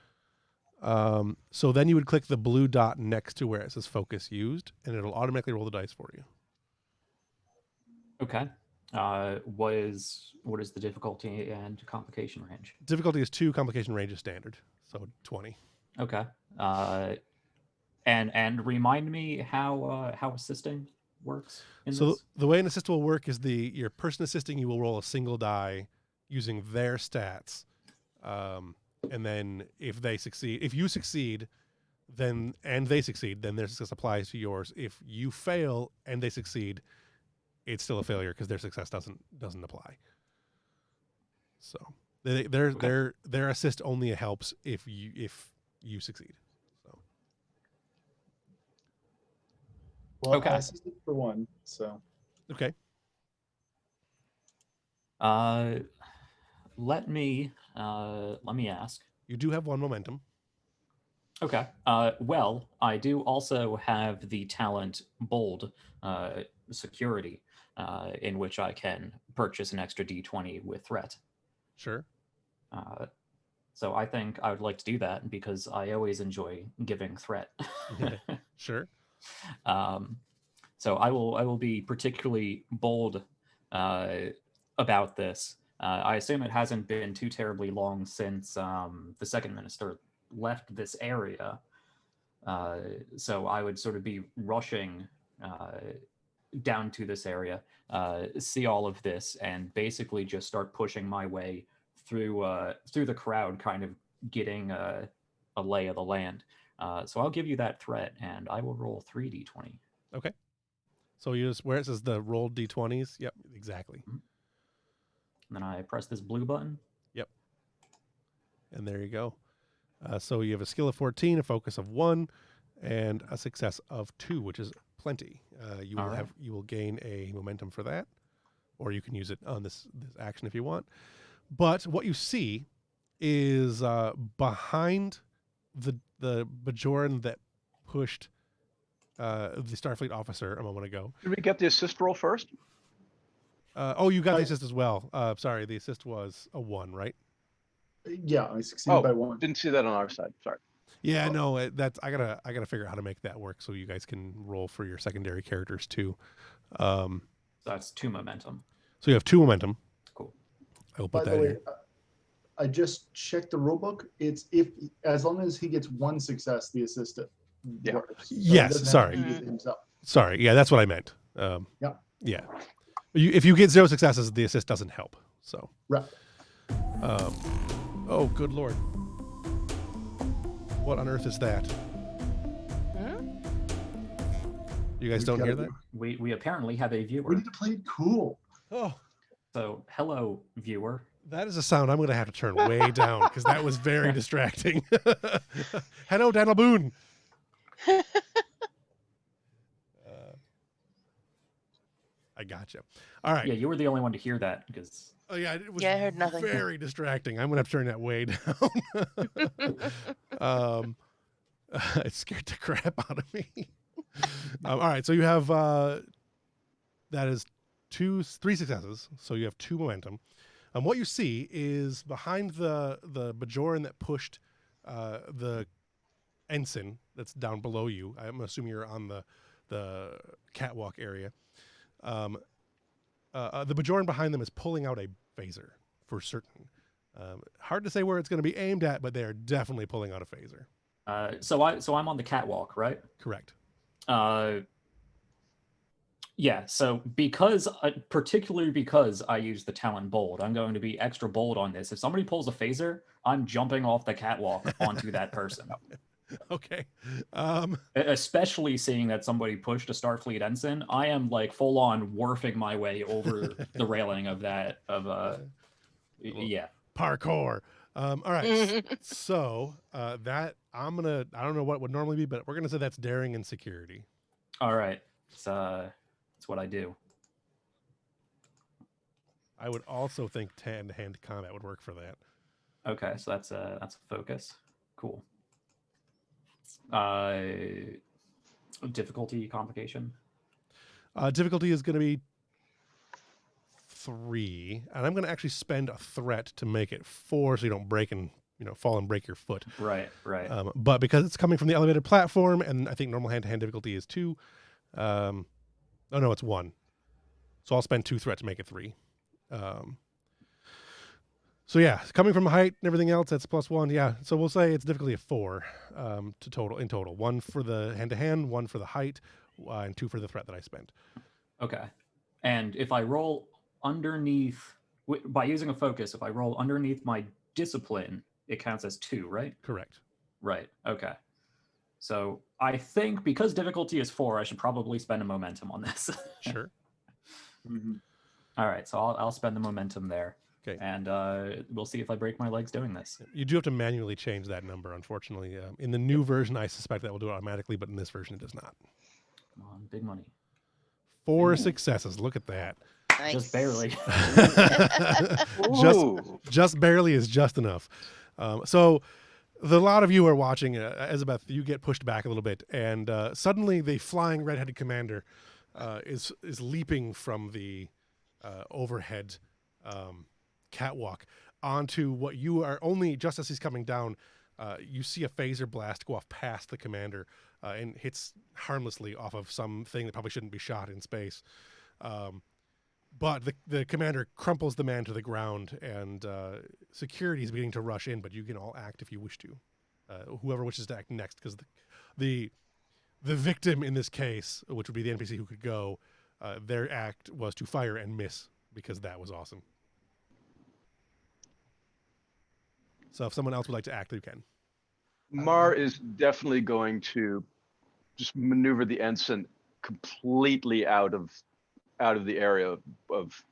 So then you would click the blue dot next to where it says focus used, and it'll automatically roll the dice for you. Okay. What is the difficulty and complication range? Difficulty is 2, complication range is standard, so 20. Okay. And remind me how assisting works in So this. the way an assist will work is your person assisting you will roll a single die using their stats, and then if you succeed, then they succeed, then their success applies to yours. If you fail and they succeed, it's still a failure because their success doesn't apply. So their assist only helps if you succeed. So Well, Okay. I assisted for 1, so. okay. Let me ask. You do have 1 momentum. Okay. Well, I do also have the talent bold security, in which I can purchase an extra D20 with threat. Sure. So I think I would like to do that because I always enjoy giving threat. Sure. So I will be particularly bold about this. I assume it hasn't been too terribly long since the second minister left this area. So I would sort of be rushing down to this area, see all of this, and basically just start pushing my way through the crowd, kind of getting a lay of the land. So I'll give you that threat, and I will roll 3d20. Okay. So you just where it says the roll d20s. Yep, exactly. And then I press this blue button. Yep. And there you go. So you have a skill of 14, a focus of 1, and a success of 2, which is plenty. You will you will gain a momentum for that, or you can use it on this action if you want. But what you see is behind the Bajorain that pushed the Starfleet officer a moment ago. Did we get the assist roll first? You got the assist as well. Sorry, the assist was a 1, right? Yeah, I succeeded by 1. Didn't see that on our side. Sorry. Yeah, no, that's I gotta figure out how to make that work so you guys can roll for your secondary characters too. So that's 2 momentum. So you have 2 momentum. Cool. I will By put the that in way, here. I just checked the rulebook. It's as long as he gets 1 success, the assist Yeah. works. So he Yes, doesn't have sorry. to use it himself. Sorry, yeah, that's what I meant. Yeah. Yeah. If you get 0 successes, the assist doesn't help. So. Right. Oh, good lord. What on earth is that? You guys don't hear that? We apparently have a We viewer. need to play it cool. Oh, So hello, viewer. that is a sound I'm going to have to turn way down because that was very distracting. Hello, Daniel Boone. I gotcha. All right. Yeah, you were the only one to hear that because Oh yeah, it was Yeah, I heard nothing. very distracting. I'm gonna have to turn that way down. It scared the crap out of me. All right, so you have that is 3 successes. So you have 2 momentum. What you see is behind the Bajoran that pushed the ensign that's down below you. I'm assuming you're on the catwalk area. The Bajoran behind them is pulling out a phaser for certain. Hard to say where it's going to be aimed at, but they are definitely pulling out a phaser. so I'm on the catwalk, right? Correct. Yeah, so particularly because I use the Talon Bold, I'm going to be extra bold on this. If somebody pulls a phaser, I'm jumping off the catwalk onto that person. Okay. Especially seeing that somebody pushed a Starfleet ensign, I am like full on warping my way over the railing of that yeah. Parkour. All right. So that I don't know what would normally be, but we're gonna say that's daring and security. All right. It's what I do. I would also think hand-to-hand combat would work for that. Okay, so that's a focus. Cool. Difficulty complication. Difficulty is going to be 3, and I'm going to actually spend a threat to make it 4, so you don't break and fall and break your foot. Right. But because it's coming from the elevated platform, and I think normal hand-to-hand difficulty is 2. Oh no, it's 1. So I'll spend 2 threat to make it 3. So yeah, coming from height and everything else, that's +1. Yeah, so we'll say it's difficulty of 4 in total. 1 for the hand-to-hand, 1 for the height, and 2 for the threat that I spent. Okay. And if I roll underneath, by using a focus, if I roll underneath my discipline, it counts as 2, right? Correct. Right. Okay. So I think because difficulty is 4, I should probably spend a momentum on this. Sure. Mm-hmm. All right. So I'll spend the momentum there. Okay. And we'll see if I break my legs doing this. You do have to manually change that number, unfortunately. In the new version, I suspect that will do it automatically, but in this version, it does not. Come on, big money. 4 successes. Look at that. Nice. Just barely. just barely is just enough. So a lot of you are watching. Elizabeth, you get pushed back a little bit, and suddenly the flying red-headed commander is leaping from the overhead catwalk onto what you are only just as he's coming down. You see a phaser blast go off past the commander and hits harmlessly off of something that probably shouldn't be shot in space. But the commander crumples the man to the ground, and security is beginning to rush in, but you can all act if you wish to. Whoever wishes to act next, because the victim in this case, which would be the NPC who could go, their act was to fire and miss, because that was awesome. So if someone else would like to act, you can. Mar is definitely going to just maneuver the ensign completely out of the area of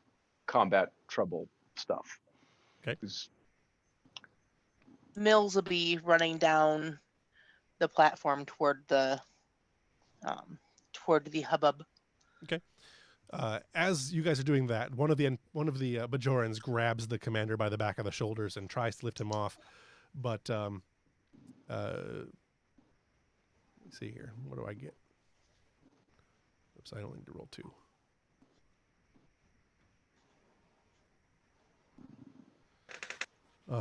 combat trouble stuff. Okay. Mills will be running down the platform toward the hubbub. Okay. As you guys are doing that, one of the Bajorans grabs the commander by the back of the shoulders and tries to lift him off, but let me see here. What do I get? Oops, I only need to roll 2.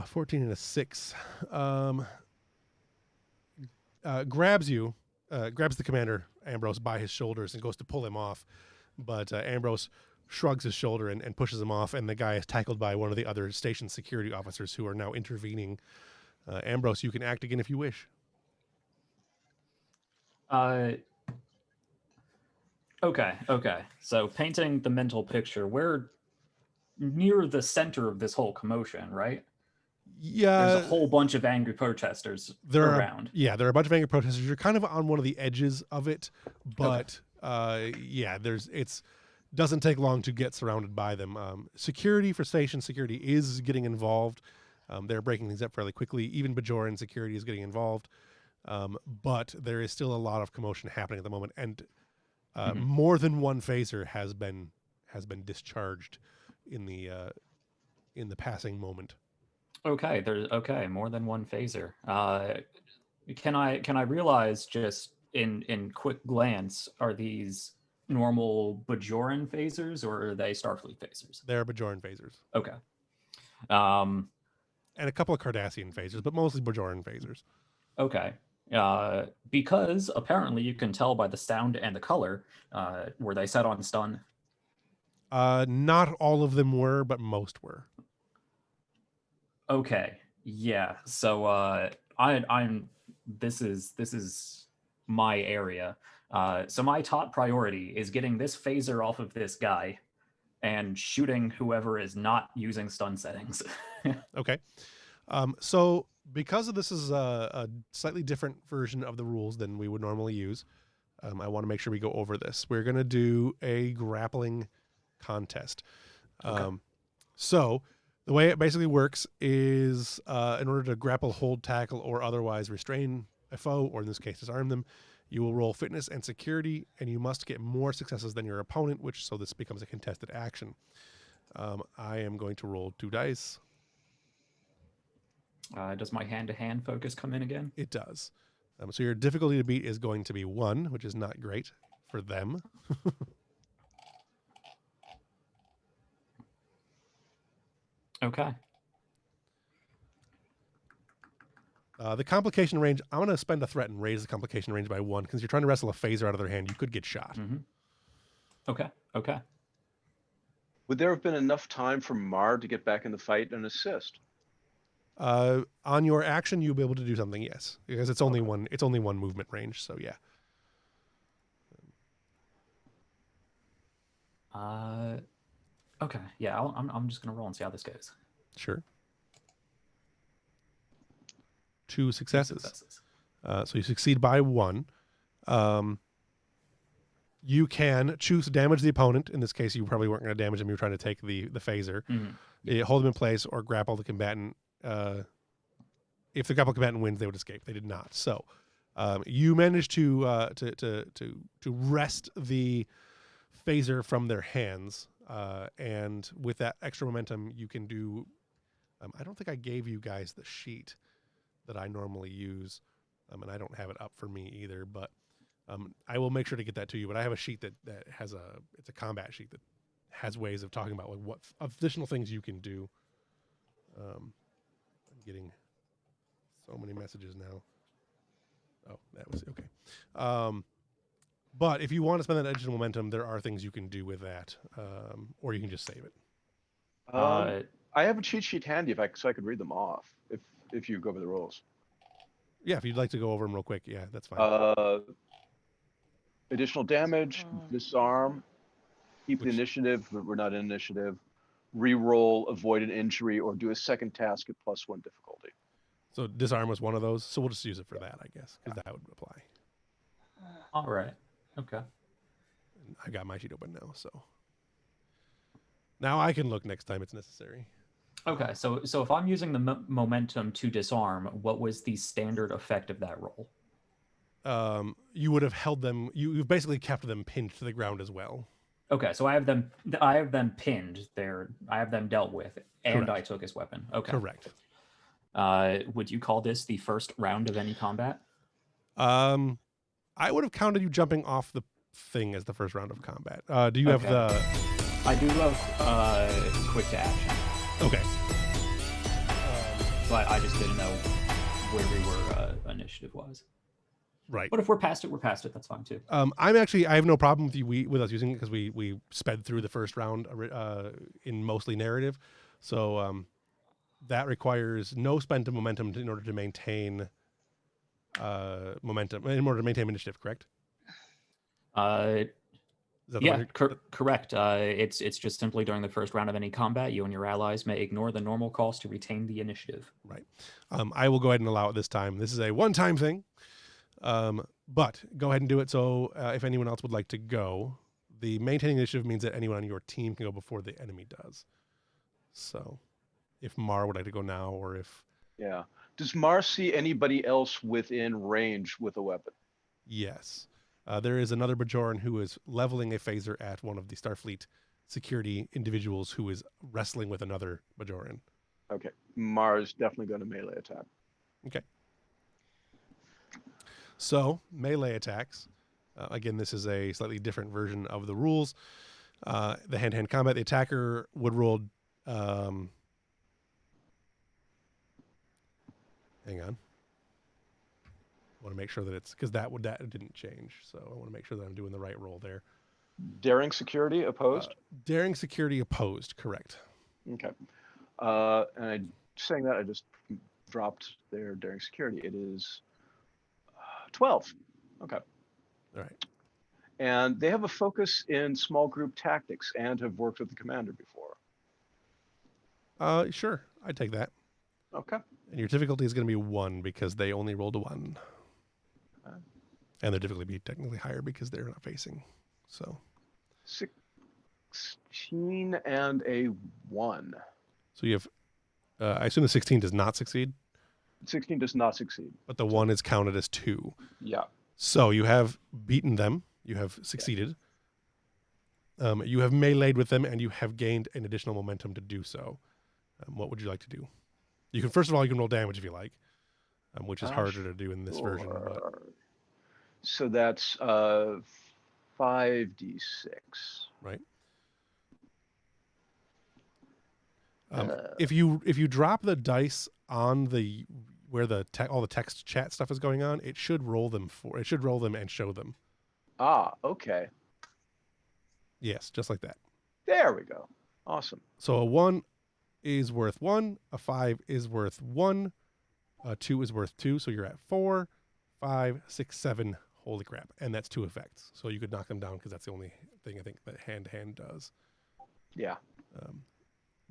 14 and a 6. Grabs the commander, Ambrose, by his shoulders and goes to pull him off. But Ambrose shrugs his shoulder and pushes him off, and the guy is tackled by one of the other station security officers who are now intervening. Ambrose, you can act again if you wish. Okay. So painting the mental picture, we're near the center of this whole commotion, right? Yeah. There's a whole bunch of angry protesters around. There are a bunch of angry protesters. You're kind of on one of the edges of it, but it's doesn't take long to get surrounded by them. Security for station security is getting involved. They're breaking things up fairly quickly. Even Bajorain security is getting involved. But there is still a lot of commotion happening at the moment, and more than one phaser has been discharged in the passing moment. Okay, there's more than one phaser. Can I realize just in quick glance, are these normal Bajoran phasers or are they Starfleet phasers? They're Bajoran phasers. Okay. And a couple of Cardassian phasers, but mostly Bajoran phasers. Okay. Because apparently you can tell by the sound and the color, were they set on stun? Not all of them were, but most were. Okay. Yeah. So this is my area. So my top priority is getting this phaser off of this guy and shooting whoever is not using stun settings. Okay. So because this is a slightly different version of the rules than we would normally use, I want to make sure we go over this. We're going to do a grappling contest. Okay. So the way it basically works is in order to grapple, hold, tackle, or otherwise restrain a foe, or in this case disarm them, you will roll fitness and security, and you must get more successes than your opponent, so this becomes a contested action. I am going to roll 2 dice. Does my hand-to-hand focus come in again? It does. So your difficulty to beat is going to be 1, which is not great for them. Okay. The complication range, I'm going to spend a threat and raise the complication range by 1, because you're trying to wrestle a phaser out of their hand. You could get shot. Mm-hmm. Okay. Would there have been enough time for Mar to get back in the fight and assist? On your action, you'll be able to do something, yes, because it's only one. It's only one movement range, so yeah. Okay. Yeah, I'm just gonna roll and see how this goes. Sure. 2 successes. So you succeed by 1. You can choose to damage the opponent. In this case, you probably weren't going to damage them. You were trying to take the phaser. Mm-hmm. You hold them in place or grapple the combatant. If the grapple combatant wins, they would escape. They did not. So you managed to wrest the phaser from their hands, and with that extra momentum, you can do. I don't think I gave you guys the sheet that I normally use, and I don't have it up for me either. But I will make sure to get that to you. But I have a sheet that has it's a combat sheet that has ways of talking about like what additional things you can do. I'm getting so many messages now. Oh, that was okay. But if you want to spend that additional momentum, there are things you can do with that, or you can just save it. I have a cheat sheet handy so I could read them off if you go over the rules. Yeah, if you'd like to go over them real quick, yeah, that's fine. Additional damage, disarm, keep the initiative, but we're not in initiative. Reroll, avoid an injury, or do a second task at +1 difficulty. So disarm was one of those. So we'll just use it for that, I guess, because that would apply. All right. Okay. I got my sheet open now, so now I can look next time it's necessary. Okay. So if I'm using the momentum to disarm, what was the standard effect of that roll? You would have held them. You've basically kept them pinned to the ground as well. Okay, so I have them pinned there. I have them dealt with, and Correct. I took his weapon. Okay. Correct. Would you call this the first round of any combat? I would have counted you jumping off the thing as the first round of combat. Do you have the? I do love quick to action. Okay. but I just didn't know where we were initiative-wise. Right. But if we're past it, we're past it. That's fine too. I have no problem with us using it because we sped through the first round in mostly narrative, so that requires no spend of momentum in order to maintain momentum, in order to maintain initiative. Correct? Yeah, correct. It's just simply during the first round of any combat, you and your allies may ignore the normal cost to retain the initiative. Right. I will go ahead and allow it this time. This is a one-time thing, but go ahead and do it. So if anyone else would like to go, the maintaining initiative means that anyone on your team can go before the enemy does. So if Mar would like to go now, or if... Yeah. Does Mar see anybody else within range with a weapon? Yes. There is another Bajoran who is leveling a phaser at one of the Starfleet security individuals who is wrestling with another Bajoran. Okay. Mar's definitely going to melee attack. Okay. So, melee attacks. Again, this is a slightly different version of the rules. The hand-to-hand combat, the attacker would roll... hang on. I want to make sure that it's... Because that didn't change. So I want to make sure that I'm doing the right roll there. Daring security opposed? Daring security opposed, correct. Okay. And saying that, I just dropped their daring security. It is 12. Okay. All right. And they have a focus in small group tactics and have worked with the commander before. Sure. I'd take that. Okay. And your difficulty is going to be 1 because they only rolled a 1. Okay. And their difficulty be technically higher because they're not facing. So 16 and a 1. So you have, I assume the 16 does not succeed, 16 does not succeed. but the 1 is counted as 2. Yeah. So you have beaten them. You have succeeded. You have meleeed with them, and you have gained an additional momentum to do so. What would you like to do? You can, first of all, you can roll damage if you like, which is harder to do in this version. But... So that's 5d6. Right. If you drop the dice on the where the all the text chat stuff is going on, it should roll them and show them. Ah, okay. Yes, just like that. There we go. Awesome. So a 1 is worth 1, a 5 is worth 1, a 2 is worth 2, so you're at 4, 5, 6, 7. Holy crap. And that's 2 effects. So you could knock them down because that's the only thing I think that hand-to-hand does. Yeah.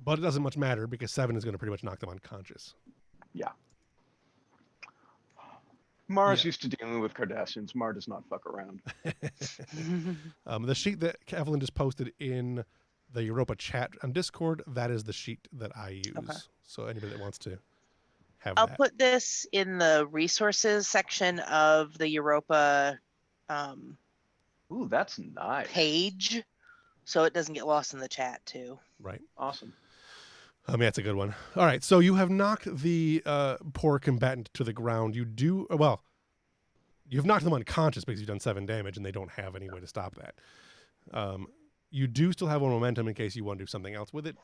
But it doesn't much matter because 7 is going to pretty much knock them unconscious. Yeah. Mar's used to dealing with Cardassians. Mar does not fuck around. The sheet that Evelyn just posted in the Europa chat on Discord, that is the sheet that I use. Okay. So anybody that wants to have I'll that. put this in the resources section of the Europa Ooh, that's nice. page, so it doesn't get lost in the chat too. Right. Awesome. I mean, that's a good one. All right, so you have knocked the poor combatant to the ground. You've knocked them unconscious because you've done 7 damage, and they don't have any way to stop that. You do still have 1 momentum in case you want to do something else with it.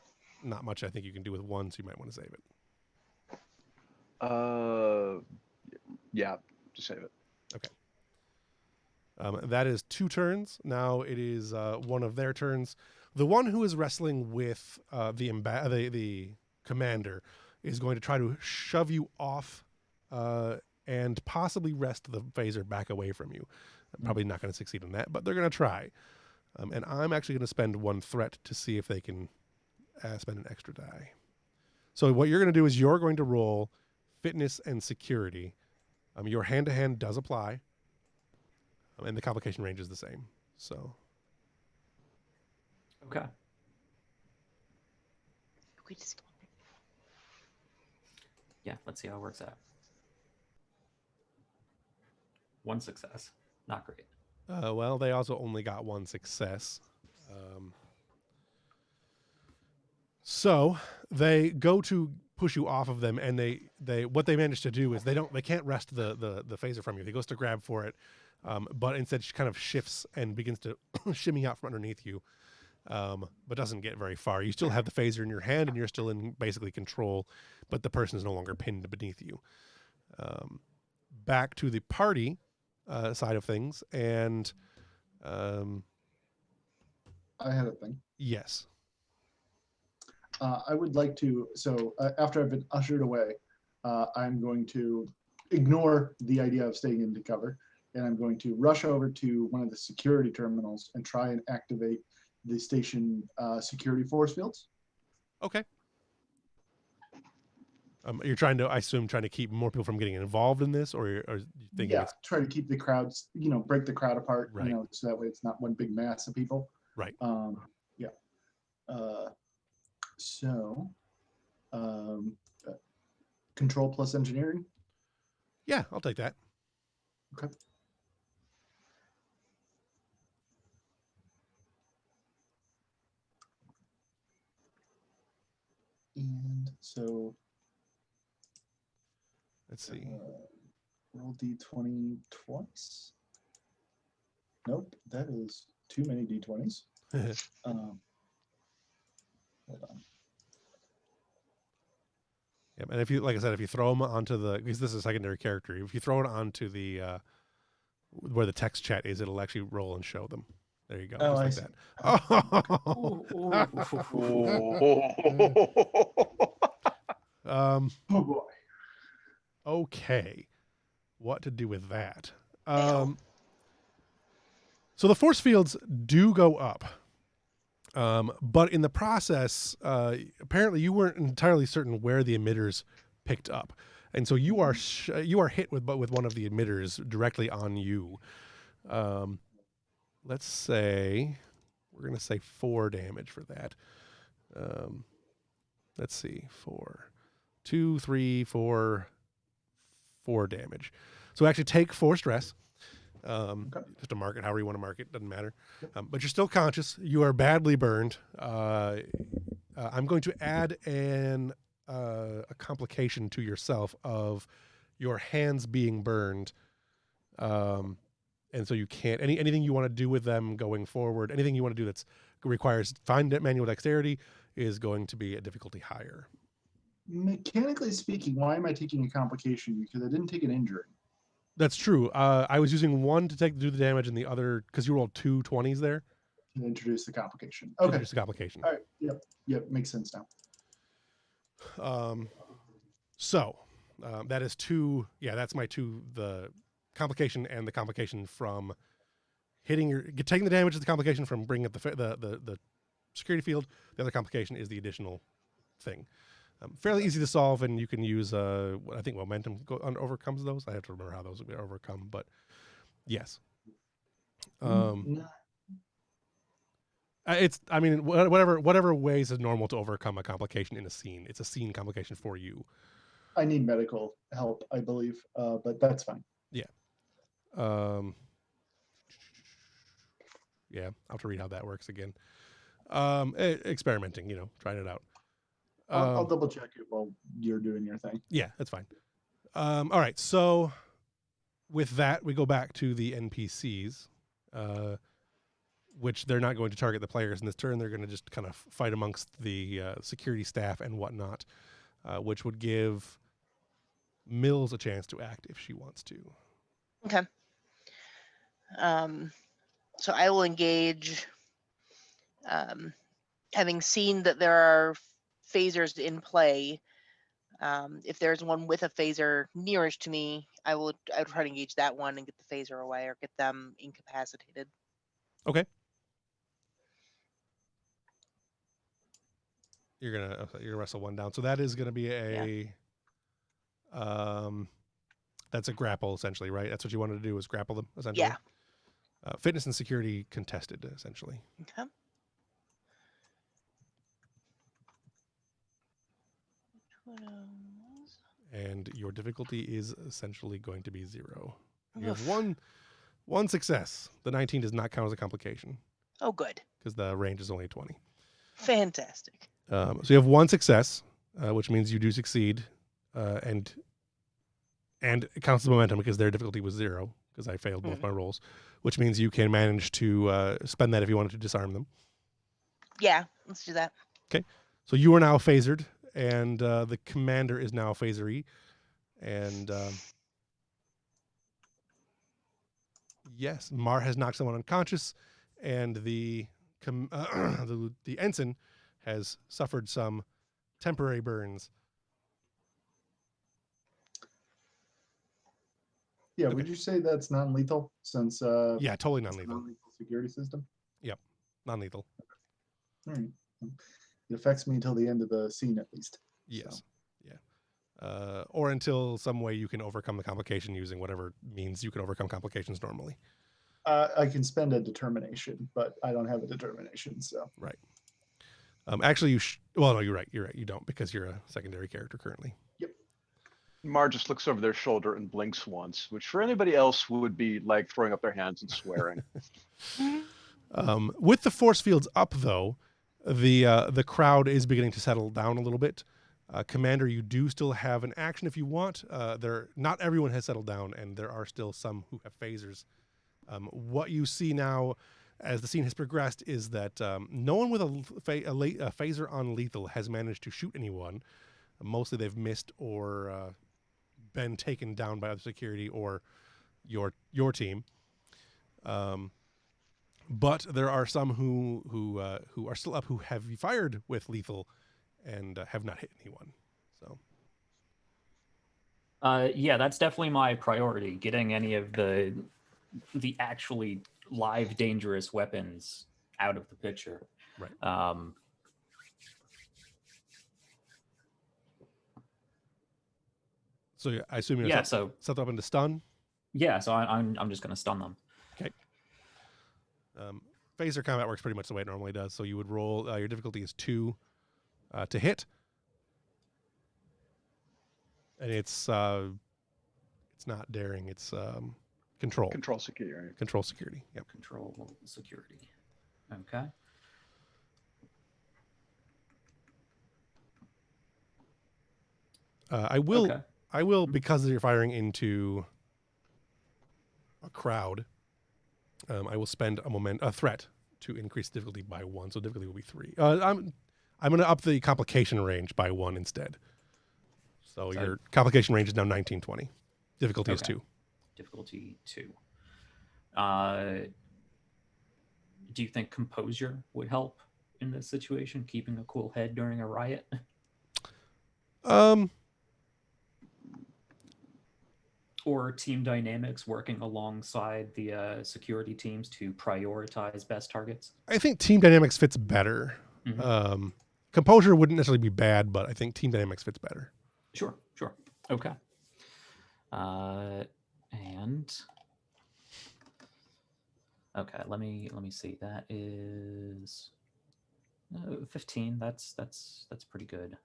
Not much I think you can do with 1, so you might want to save it. Yeah, just save it. Okay. That is 2 turns. Now it is one of their turns. The one who is wrestling with the commander is going to try to shove you off and possibly wrest the phaser back away from you. Probably not going to succeed in that, but they're going to try. And I'm actually going to spend 1 threat to see if they can spend an extra die. So what you're going to do is you're going to roll fitness and security. Your hand-to-hand does apply, and the complication range is the same. So... Okay. Yeah, let's see how it works out. 1 success. Not great. Well, they also only got 1 success. So they go to push you off of them, and they what they manage to do is they can't wrest the phaser from you. He goes to grab for it, but instead she kind of shifts and begins to shimmy out from underneath you. but doesn't get very far. You still have the phaser in your hand, and you're still in basically control, but the person is no longer pinned beneath you. Back to the party side of things, and I had a thing. yes. I would like to, so after I've been ushered away, I'm going to ignore the idea of staying into cover, and I'm going to rush over to one of the security terminals and try and activate the station security force fields. Okay. You're trying to, I assume, trying to keep more people from getting involved in this, or you thinking it's try to keep the crowds, break the crowd apart, Right. So that way it's not one big mass of people. right? Yeah. So, control plus engineering. Yeah, I'll take that. Okay. And so Let's see. roll d20 twice. Nope, that is too many d20s. Hold on. Yep. And if you, like I said, if you throw them onto because this is a secondary character, if you throw it onto the where the text chat is, it'll actually roll and show them. There you go. Oh, just like I that. Oh boy. Okay. What to do with that? Fail. So the force fields do go up. But in the process, apparently you weren't entirely certain where the emitters picked up, and so you are hit with one of the emitters directly on you. Let's say we're gonna say 4 damage for that. Let's see, 4, 2, 3, 4 damage. So actually take 4 stress. Just to mark it however you want to mark it, doesn't matter. But you're still conscious. You are badly burned. I'm going to add a complication to yourself of your hands being burned, and so you can't anything you want to do with them going forward. Anything you want to do that's requires fine manual dexterity is going to be a difficulty higher. Mechanically speaking, why am I taking a complication? Because I didn't take an injury. That's true. I was using one to do the damage, and the other because you rolled 2 20s there. To introduce the complication. To Okay. introduce the complication. All right. Yep. Makes sense now. So that is 2. Yeah, that's my 2. The complication and the complication from taking the damage of the complication from bringing up the security field. The other complication is the additional thing. Fairly easy to solve, and you can use I think momentum overcomes those. I have to remember how those will be overcome, but yes. It's whatever ways is normal to overcome a complication in a scene. It's a scene complication for you. I need medical help, I believe, but that's fine. Yeah. Yeah, I'll have to read how that works again. Experimenting, trying it out. I'll double check it while you're doing your thing. Yeah, that's fine. All right, so with that, we go back to the NPCs, which they're not going to target the players in this turn. They're going to just kind of fight amongst the security staff and whatnot, which would give Mills a chance to act if she wants to. Okay. So I will engage, having seen that there are phasers in play. If there's one with a phaser nearest to me, I would try to engage that one and get the phaser away or get them incapacitated. Okay. You're gonna wrestle one down. So that is gonna be that's a grapple essentially, right? That's what you wanted to do, was grapple them essentially. Yeah. Fitness and security contested essentially. Okay. And your difficulty is essentially going to be 0. You have one success. The 19 does not count as a complication Oh, good. because the range is only 20. Fantastic. So you have 1 success, which means you do succeed, and it counts as momentum because their difficulty was 0 because I failed both my rolls, which means you can manage to spend that if you wanted to disarm them. Yeah, let's do that. So you are now phasered, and the commander is now phasery. And yes, Mar has knocked someone unconscious, and the the ensign has suffered some temporary burns. Yeah, Okay. would you say that's non-lethal since Yeah, totally it's a non-lethal. non-lethal security system? Non-lethal. All right. It affects me until the end of the scene at least. Yes. So, Yeah. Or until some way you can overcome the complication using whatever means you can overcome complications normally. I can spend a determination, but I don't have a determination. So Right. Actually, well, no, you're right. You're right. You don't because you're a secondary character currently. Mar just looks over their shoulder and blinks once, which for anybody else would be like throwing up their hands and swearing. With the force fields up, though, the crowd is beginning to settle down a little bit. Commander, you do still have an action if you want. Not everyone has settled down, and there are still some who have phasers. What you see now, as the scene has progressed, is that no one with a phaser on lethal has managed to shoot anyone. Mostly, they've missed or been taken down by other security or your team. But there are some who are still up who have fired with lethal and have not hit anyone. So Yeah, that's definitely my priority. Getting any of the actually live dangerous weapons out of the picture. Right. So I assume you're set up into stun. Yeah, so I'm just gonna stun them. Okay. Phaser combat works pretty much the way it normally does. So you would roll. Your difficulty is 2 to hit, and it's not daring. It's control. Control security. Control security. Yep. Control security. Okay. I will. Okay. I will, because you're firing into a crowd. I will spend a threat to increase difficulty by 1, so difficulty will be 3. I'm going to up the complication range by 1 instead. So your complication range is now 1920. Difficulty is 2. Difficulty 2. Do you think composure would help in this situation? Keeping a cool head during a riot? Or team dynamics, working alongside the security teams to prioritize best targets? I think team dynamics fits better. Mhm. Composure wouldn't necessarily be bad, but I think team dynamics fits better. Sure. Okay. And okay, let me see. That is 15. That's pretty good.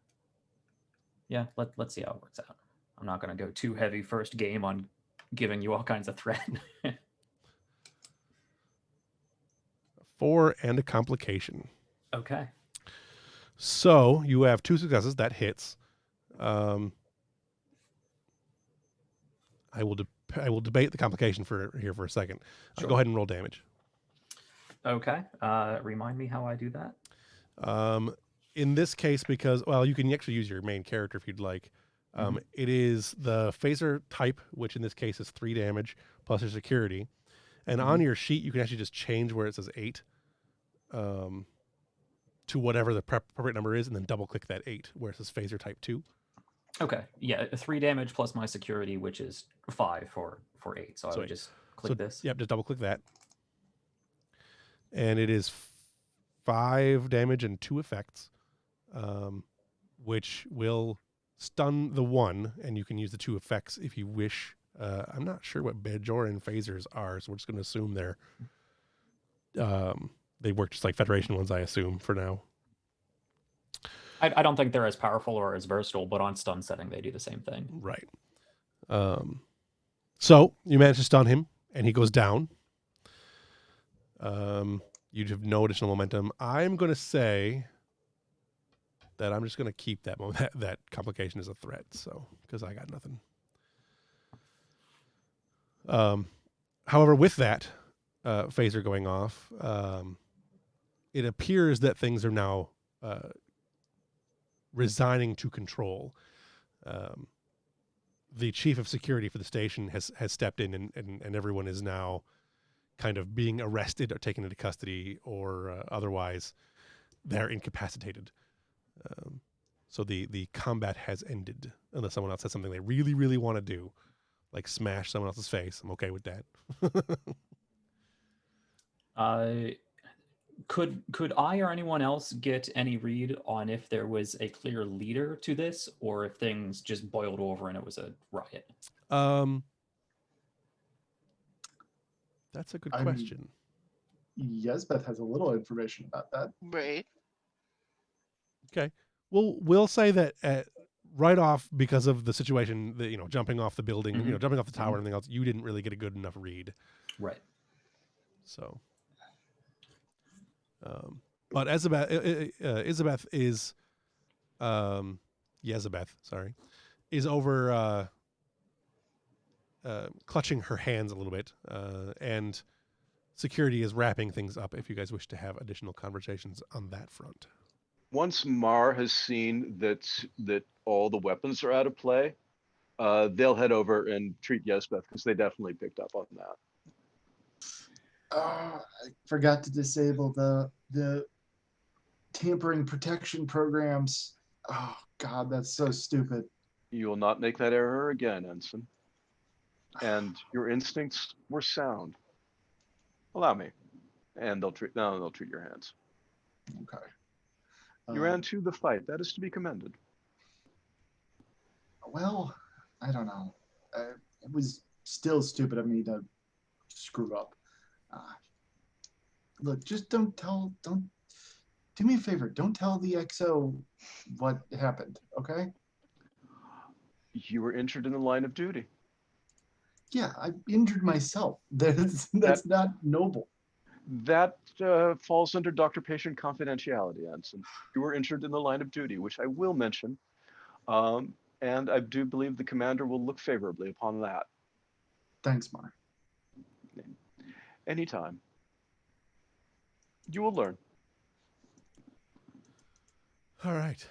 Yeah, let's see how it works out. I'm not going to go too heavy first game on giving you all kinds of threat. 4 and a complication. Okay. So you have 2 successes. That hits. I will debate the complication for a second. Sure. Go ahead and roll damage. Okay. Remind me how I do that. In this case, because you can actually use your main character if you'd like. It is the phaser type, which in this case is 3 damage plus your security. And on your sheet, you can actually just change where it says 8 to whatever the appropriate number is, and then double click that 8 where it says phaser type 2. Okay. Yeah, 3 damage plus my security, which is 5 for 8. So I would just click this. Yep, just double click that. And it is 5 damage and 2 effects, which will stun the 1, and you can use the 2 effects if you wish. I'm not sure what Bajorain phasers are, so we're just going to assume they work just like Federation ones, I assume, for now. I don't think they're as powerful or as versatile, but on stun setting, they do the same thing. Right. So you manage to stun him, and he goes down. You have no additional momentum. I'm going to say that I'm just going to keep that complication as a threat, so because I got nothing. However, with that phaser going off, it appears that things are now resigning to control. The chief of security for the station has stepped in, and everyone is now kind of being arrested or taken into custody, or otherwise they're incapacitated. So the combat has ended, unless someone else has something they really, really want to do, like smash someone else's face. I'm okay with that. Could I or anyone else get any read on if there was a clear leader to this, or if things just boiled over and it was a riot? That's a good I mean, question. Yesbeth has a little information about that. Right. Okay. Well, we'll say that right off, because of the situation, that jumping off the building, Mhm. jumping off the tower, and everything else, you didn't really get a good enough read. Right. So, but Isabeth is, Yezabeth, sorry, is over clutching her hands a little bit, and security is wrapping things up. If you guys wish to have additional conversations on that front. Once Mar has seen that all the weapons are out of play, they'll head over and treat Yesbeth, because they definitely picked up on that. I forgot to disable the tampering protection programs. Oh God, that's so stupid. You will not make that error again, Ensign. And your instincts were sound. Allow me. And they'll treat your hands. Okay. You ran to the fight. That is to be commended. Well, I don't know. It was still stupid of me to screw up. Look, just don't do me a favor. Don't tell the XO what happened, okay? You were injured in the line of duty. Yeah, I injured myself. That's not noble. That falls under doctor-patient confidentiality, Ensign. You were injured in the line of duty, which I will mention. And I do believe the commander will look favorably upon that. Thanks, Mar. Anytime. You will learn. All right.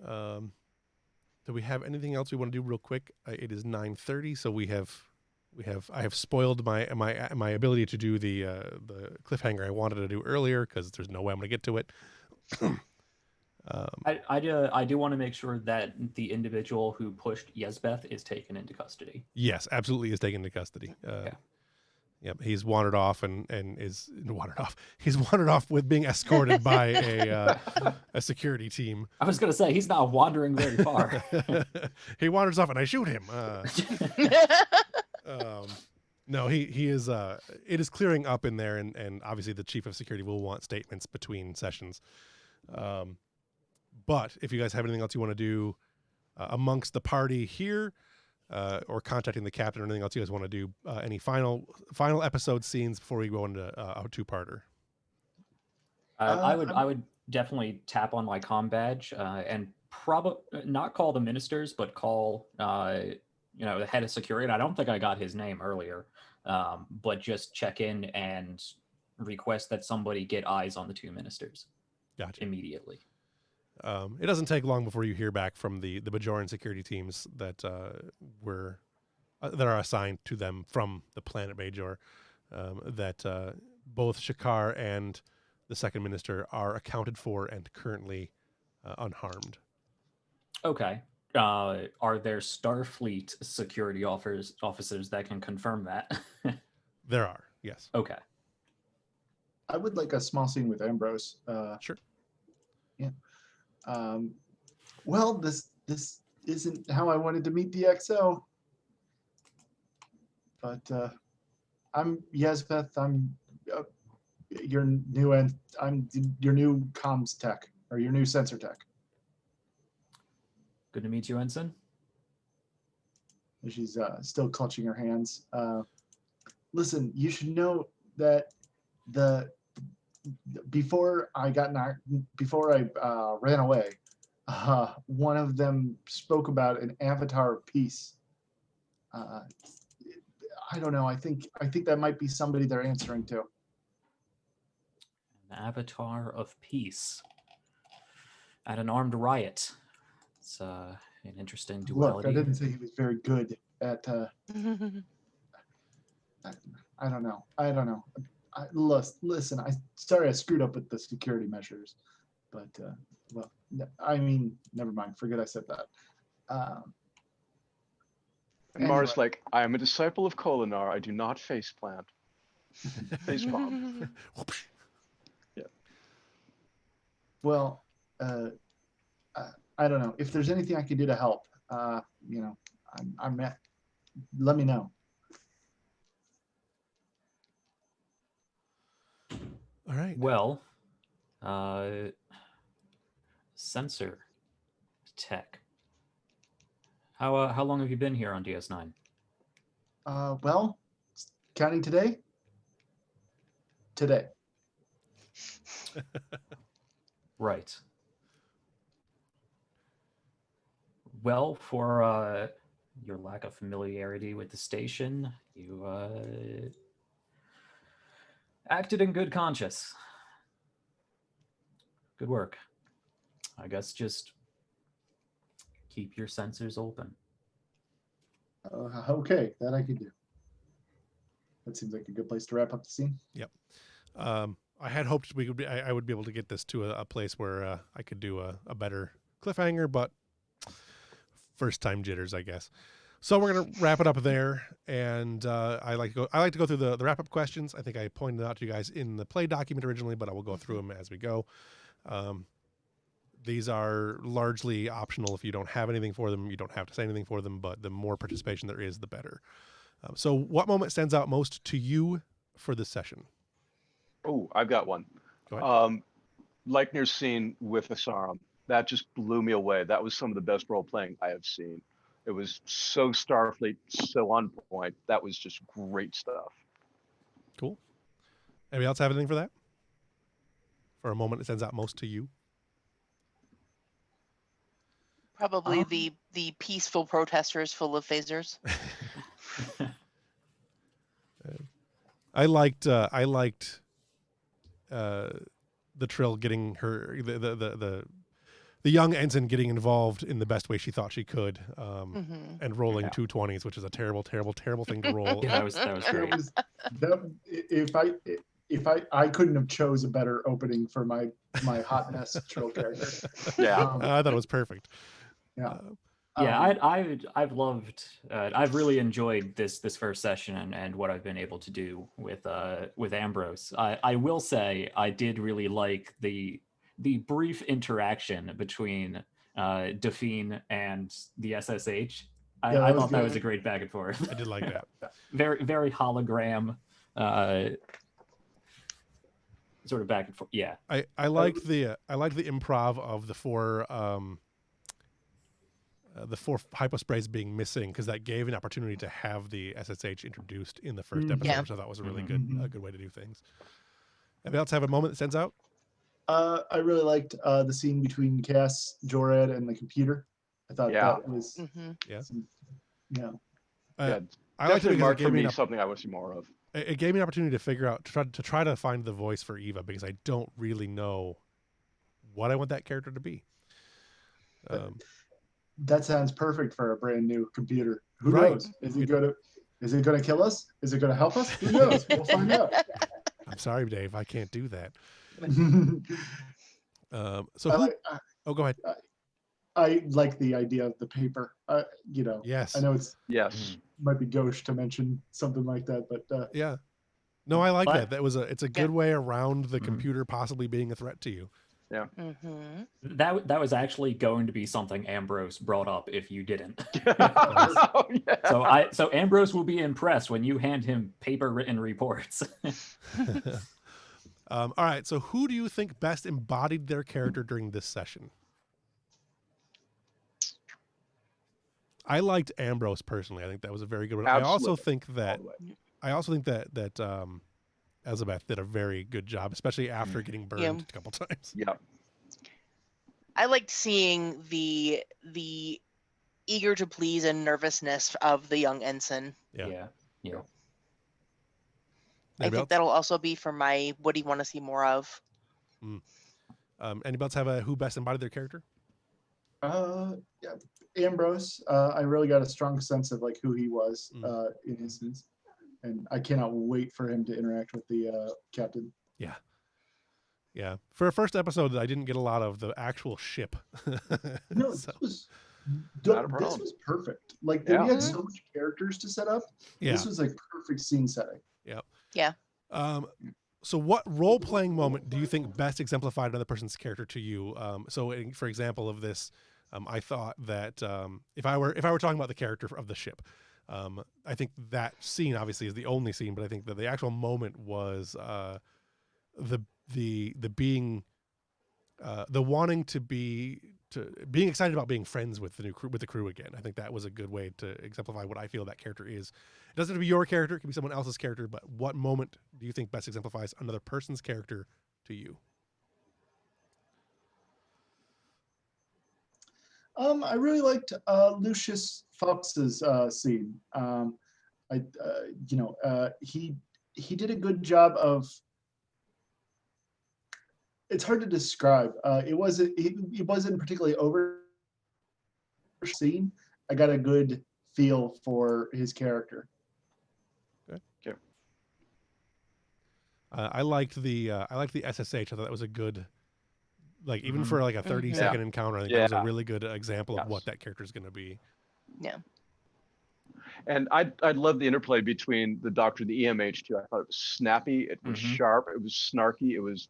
Do we have anything else we want to do real quick? It is 9:30, so I have spoiled my ability to do the cliffhanger I wanted to do earlier, because there's no way I'm going to get to it. I do want to make sure that the individual who pushed Yesbeth is taken into custody. Yes, absolutely is taken into custody. Okay. Yep, he's wandered off and is wandered off. He's wandered off with being escorted by a security team. I was going to say, he's not wandering very far. He wanders off and I shoot him. No, he is. It is clearing up in there, and obviously the chief of security will want statements between sessions. But if you guys have anything else you want to do amongst the party here, or contacting the captain or anything else you guys want to do, any final episode scenes before we go into a two-parter? I would definitely tap on my comm badge and probably not call the ministers, but call the head of security. And I don't think I got his name earlier, but just check in and request that somebody get eyes on the two ministers. Gotcha. Immediately. It doesn't take long before you hear back from the Bajorain security teams that that are assigned to them from the planet Bajor, that both Shakar and the second minister are accounted for and currently unharmed. Okay. Are there Starfleet security officers that can confirm that? There are, yes. Okay. I would like a small scene with Ambrose. Sure. Yeah. Well, this isn't how I wanted to meet the XO. But I'm Yesbeth. I'm your new I'm your new comms tech, or your new sensor tech. Good to meet you, Ensign. She's still clutching her hands. Listen, you should know that before I ran away, one of them spoke about an avatar of peace. And I don't know. I think that might be somebody they're answering to. An avatar of peace at an armed riot. It's an interesting Look, I duality. didn't say he was very good at. I don't know. Listen. Sorry, I screwed up with the security measures, but well, I mean, never mind. Forget I said that. And Mars Anyway. like, I am a disciple of Kolinar. I do not faceplant. Facepalm. Well, I don't know if there's anything I can do to help. Let me know. All right. Well, sensor tech. How long have you been here on DS9? Well, counting today. Today. Right. Well, for your lack of familiarity with the station, you acted in good conscience. Good work. I guess just keep your sensors open. Okay, that I can do. That seems like a good place to wrap up the scene. Yep. I had hoped I would be able to get this to a place where I could do a better cliffhanger, but first time jitters, I guess. So we're gonna wrap it up there, and I like to go through the wrap up questions. I think I pointed out to you guys in the play document originally, but I will go through them as we go. These are largely optional. If you don't have anything for them, you don't have to say anything for them, but the more participation there is, the better. So what moment stands out most to you for this session? Oh, I've got one. Go ahead. Leichner's scene with Asarum. That just blew me away. That was some of the best role playing I have seen. It was so Starfleet, so on point. That was just great stuff. Cool. Anybody else have anything for that? For a moment that stands out most to you? Probably the peaceful protesters full of phasers. I liked the Trill getting her the young ensign getting involved in the best way she thought she could, and rolling 220s, which is a terrible thing to roll. Yeah, that was great. If I couldn't have chose a better opening for my hot mess Trill character. Yeah, I thought it was perfect. Yeah. Yeah, I've loved. I've really enjoyed this first session and what I've been able to do with Ambrose. I will say I did really like the brief interaction between Delphine and the SSH. I thought that was a great back and forth. I did like that. Very hologram, sort of back and forth. Yeah, I liked the improv of the four hyposprays being missing, because that gave an opportunity to have the SSH introduced in the first episode, which I thought was a really good way to do things. Anybody else have a moment that stands out? I really liked the scene between Cass, Jorad, and the computer. I thought that was I liked it because it gave me something I want to see more of. It gave me an opportunity to figure out to try to find the voice for Eva, because I don't really know what I want that character to be. That sounds perfect for a brand new computer. Who knows? Is it gonna kill us? Is it gonna help us? Who knows? We'll find out. I'm sorry, Dave, I can't do that. Go ahead. I like the idea of the paper. Yes. I know it's yes might be gauche to mention something like that, but yeah. No, I like that. It's a good way around the computer possibly being a threat to you. Yeah. That was actually going to be something Ambrose brought up if you didn't. So Ambrose will be impressed when you hand him paper written reports. All right. So who do you think best embodied their character during this session? I liked Ambrose personally. I think that was a very good one. Absolutely. I also think that Elizabeth did a very good job, especially after getting burned a couple times. Yeah. I liked seeing the eager to please and nervousness of the young ensign. Yeah. I think that'll also be for my what do you want to see more of? Anybody else have a who best embodied their character? Yeah, Ambrose. I really got a strong sense of like who he was in instance, and I cannot wait for him to interact with the captain. Yeah. Yeah. For a first episode, I didn't get a lot of the actual ship. No, So, this Not a problem. was perfect. Like Yeah. we had so much characters to set up. yeah. This was like perfect scene setting. Yeah. So what role-playing moment do you think best exemplified another person's character to you? For example of this, I thought that if I were talking about the character of the ship, I think that scene obviously is the only scene, but I think that the actual moment was the being the wanting to being excited about being friends with the crew again. I think that was a good way to exemplify what I feel that character is. It doesn't have to be your character; it can be someone else's character. But what moment do you think best exemplifies another person's character to you? I really liked Lucius Fox's scene. He did a good job of. It's hard to describe. It wasn't particularly over scene. I got a good feel for his character. Okay. I liked the SSH. I thought that was a good, like even for like a 30-second encounter. I think that was a really good example of what that character is going to be. Yeah. And I love the interplay between the Doctor and the EMH too. I thought it was snappy, it was sharp, it was snarky, it was.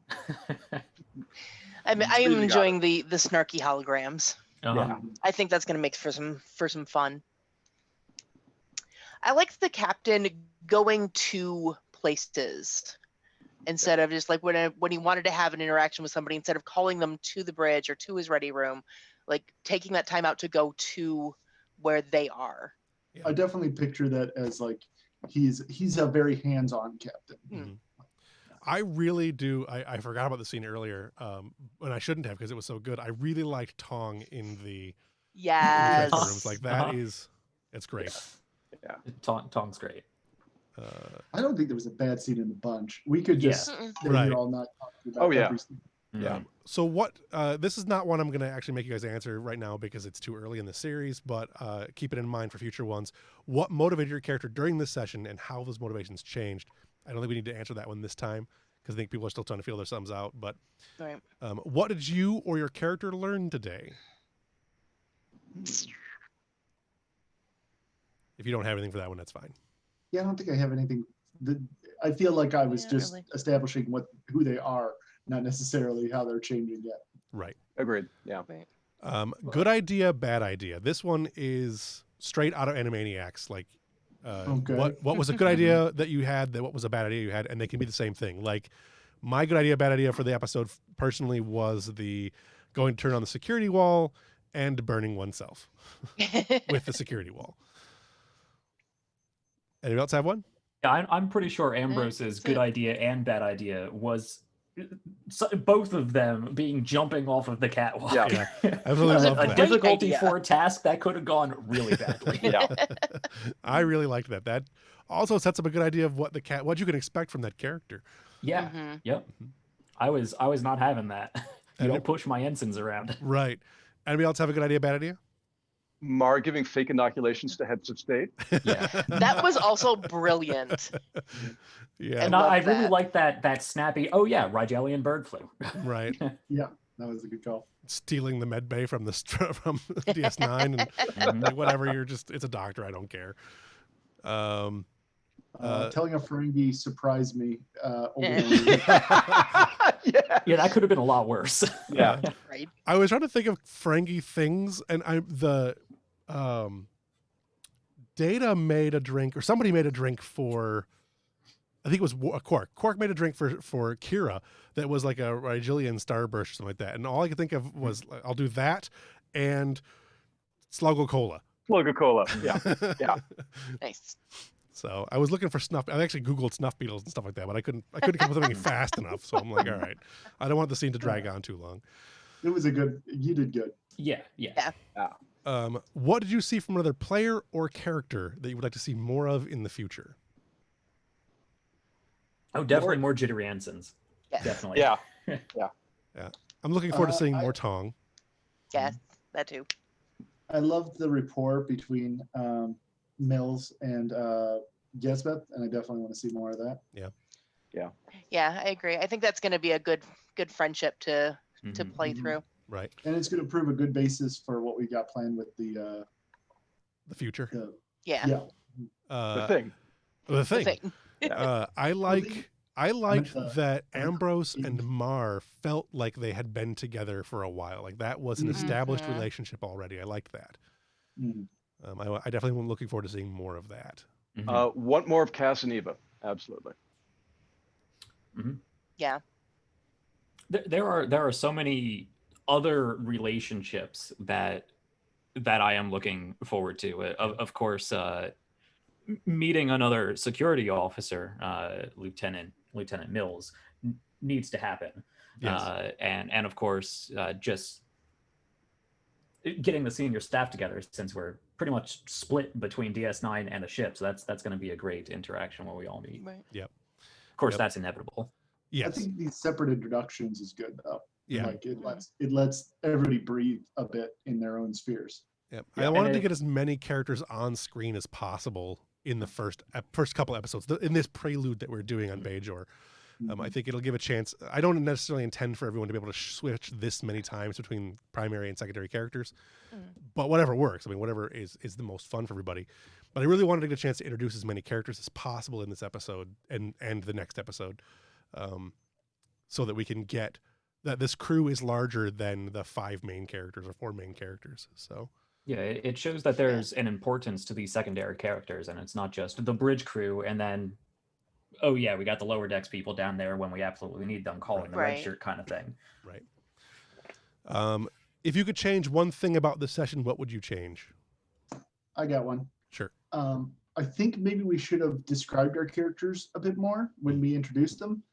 I am Really enjoying the snarky holograms. Yeah. I think that's going to make for some fun. I liked the captain going to places instead of just like when he wanted to have an interaction with somebody, instead of calling them to the bridge or to his ready room, like taking that time out to go to where they are. Yeah. I definitely picture that as like he's a very hands-on captain. Mm-hmm. I really do. I forgot about the scene earlier, and I shouldn't have because it was so good. I really liked Tong in the transfer rooms. Like that it's great. Yeah, Tong's great. I don't think there was a bad scene in the bunch. We could just sit here all night talking about every scene. Yeah. So what? This is not one I'm going to actually make you guys answer right now because it's too early in the series. But keep it in mind for future ones. What motivated your character during this session, and how those motivations changed? I don't think we need to answer that one this time because I think people are still trying to feel their thumbs out. But what did you or your character learn today? If you don't have anything for that one, that's fine. Yeah, I don't think I have anything. I feel like I was just establishing who they are, not necessarily how they're changing yet. Right. Agreed. Yeah. Right. Good idea, bad idea. This one is straight out of Animaniacs. Like, what was a good idea that you had? What was a bad idea you had? And they can be the same thing. Like, my good idea, bad idea for the episode personally was the going to turn on the security wall and burning oneself with the security wall. Anyone else have one? Yeah, I'm pretty sure Ambrose's good idea and bad idea was both of them being jumping off of the catwalk. Yeah. I really love a that. difficulty for a task that could have gone really badly. Yeah. I really liked that. That also sets up a good idea of what you can expect from that character. Yeah. Yep. I was not having that. You don't push my ensigns around. Right. Anybody else have a good idea, bad idea? Mar giving fake inoculations to heads of state. Yeah. That was also brilliant. Yeah. And I really like that snappy, Rigelian bird flu. Right. Yeah, that was a good call. Stealing the med bay from DS9 and like, whatever, it's a doctor, I don't care. Telling a Ferengi surprised me. Yeah, that could have been a lot worse. Yeah. Right. I was trying to think of Ferengi things, and Data made a drink, or somebody made a drink for, I think it was Quark. Quark made a drink for Kira that was like a Rigelian starburst or something like that. And all I could think of was, I'll do that and Sluggo Cola. Sluggo Cola. Yeah. Yeah. Nice. So I was looking for snuff. I actually Googled snuff beetles and stuff like that, but I couldn't come up with something fast enough. So I'm like, all right, I don't want the scene to drag on too long. It was you did good. Yeah. What did you see from another player or character that you would like to see more of in the future? Oh, definitely more jittery ensigns. Yes. Definitely. Yeah. I'm looking forward to seeing I- more Tong. Yeah, that too. I love the rapport between Mills and Gesbeth, and I definitely want to see more of that. Yeah, I agree. I think that's going to be a good friendship to Mhm. play Mhm. through. Right. And it's going to prove a good basis for what we got planned with The future. Yeah. yeah. The thing. The The thing. thing. I liked the- that I meant Ambrose the- and Mar felt like they had been together for a while. Like that was an Mhm. established Mhm. relationship already. I liked that. Mhm. I definitely am looking forward to seeing more of that. Mhm. Want more of Cass and Eva. Absolutely. Yeah. There are so many other relationships that I am looking forward to. Of course, meeting another security officer, Lieutenant Mills, needs to happen. Yes. And of course, just getting the senior staff together, since we're pretty much split between DS9 and the ship. So that's going to be a great interaction when we all meet. Right. Of course, Yep. that's inevitable. I Yes. think these separate introductions is good though. Yeah. Like it lets everybody breathe a bit in their own spheres. Yep. Yeah, I wanted and to it- get as many characters on screen as possible in the first couple episodes, in this prelude that we're doing on Bajor. I think it'll give a chance. I don't necessarily intend for everyone to be able to switch this many times between primary and secondary characters, but whatever works. I mean, whatever is the most fun for everybody. But I really wanted to get a chance to introduce as many characters as possible in this episode and the next episode, so that we can get that this crew is larger than the 5 main characters or 4 main characters. So Yeah, it shows that there's an importance to these secondary characters, and it's not just the bridge crew and then, oh yeah, we got the lower decks people down there when we absolutely need them, calling the red Right. shirt kind of thing. right. If you could change one thing about this session, what would you change? I got one. Sure. I think maybe we should have described our characters a bit more when we introduced them,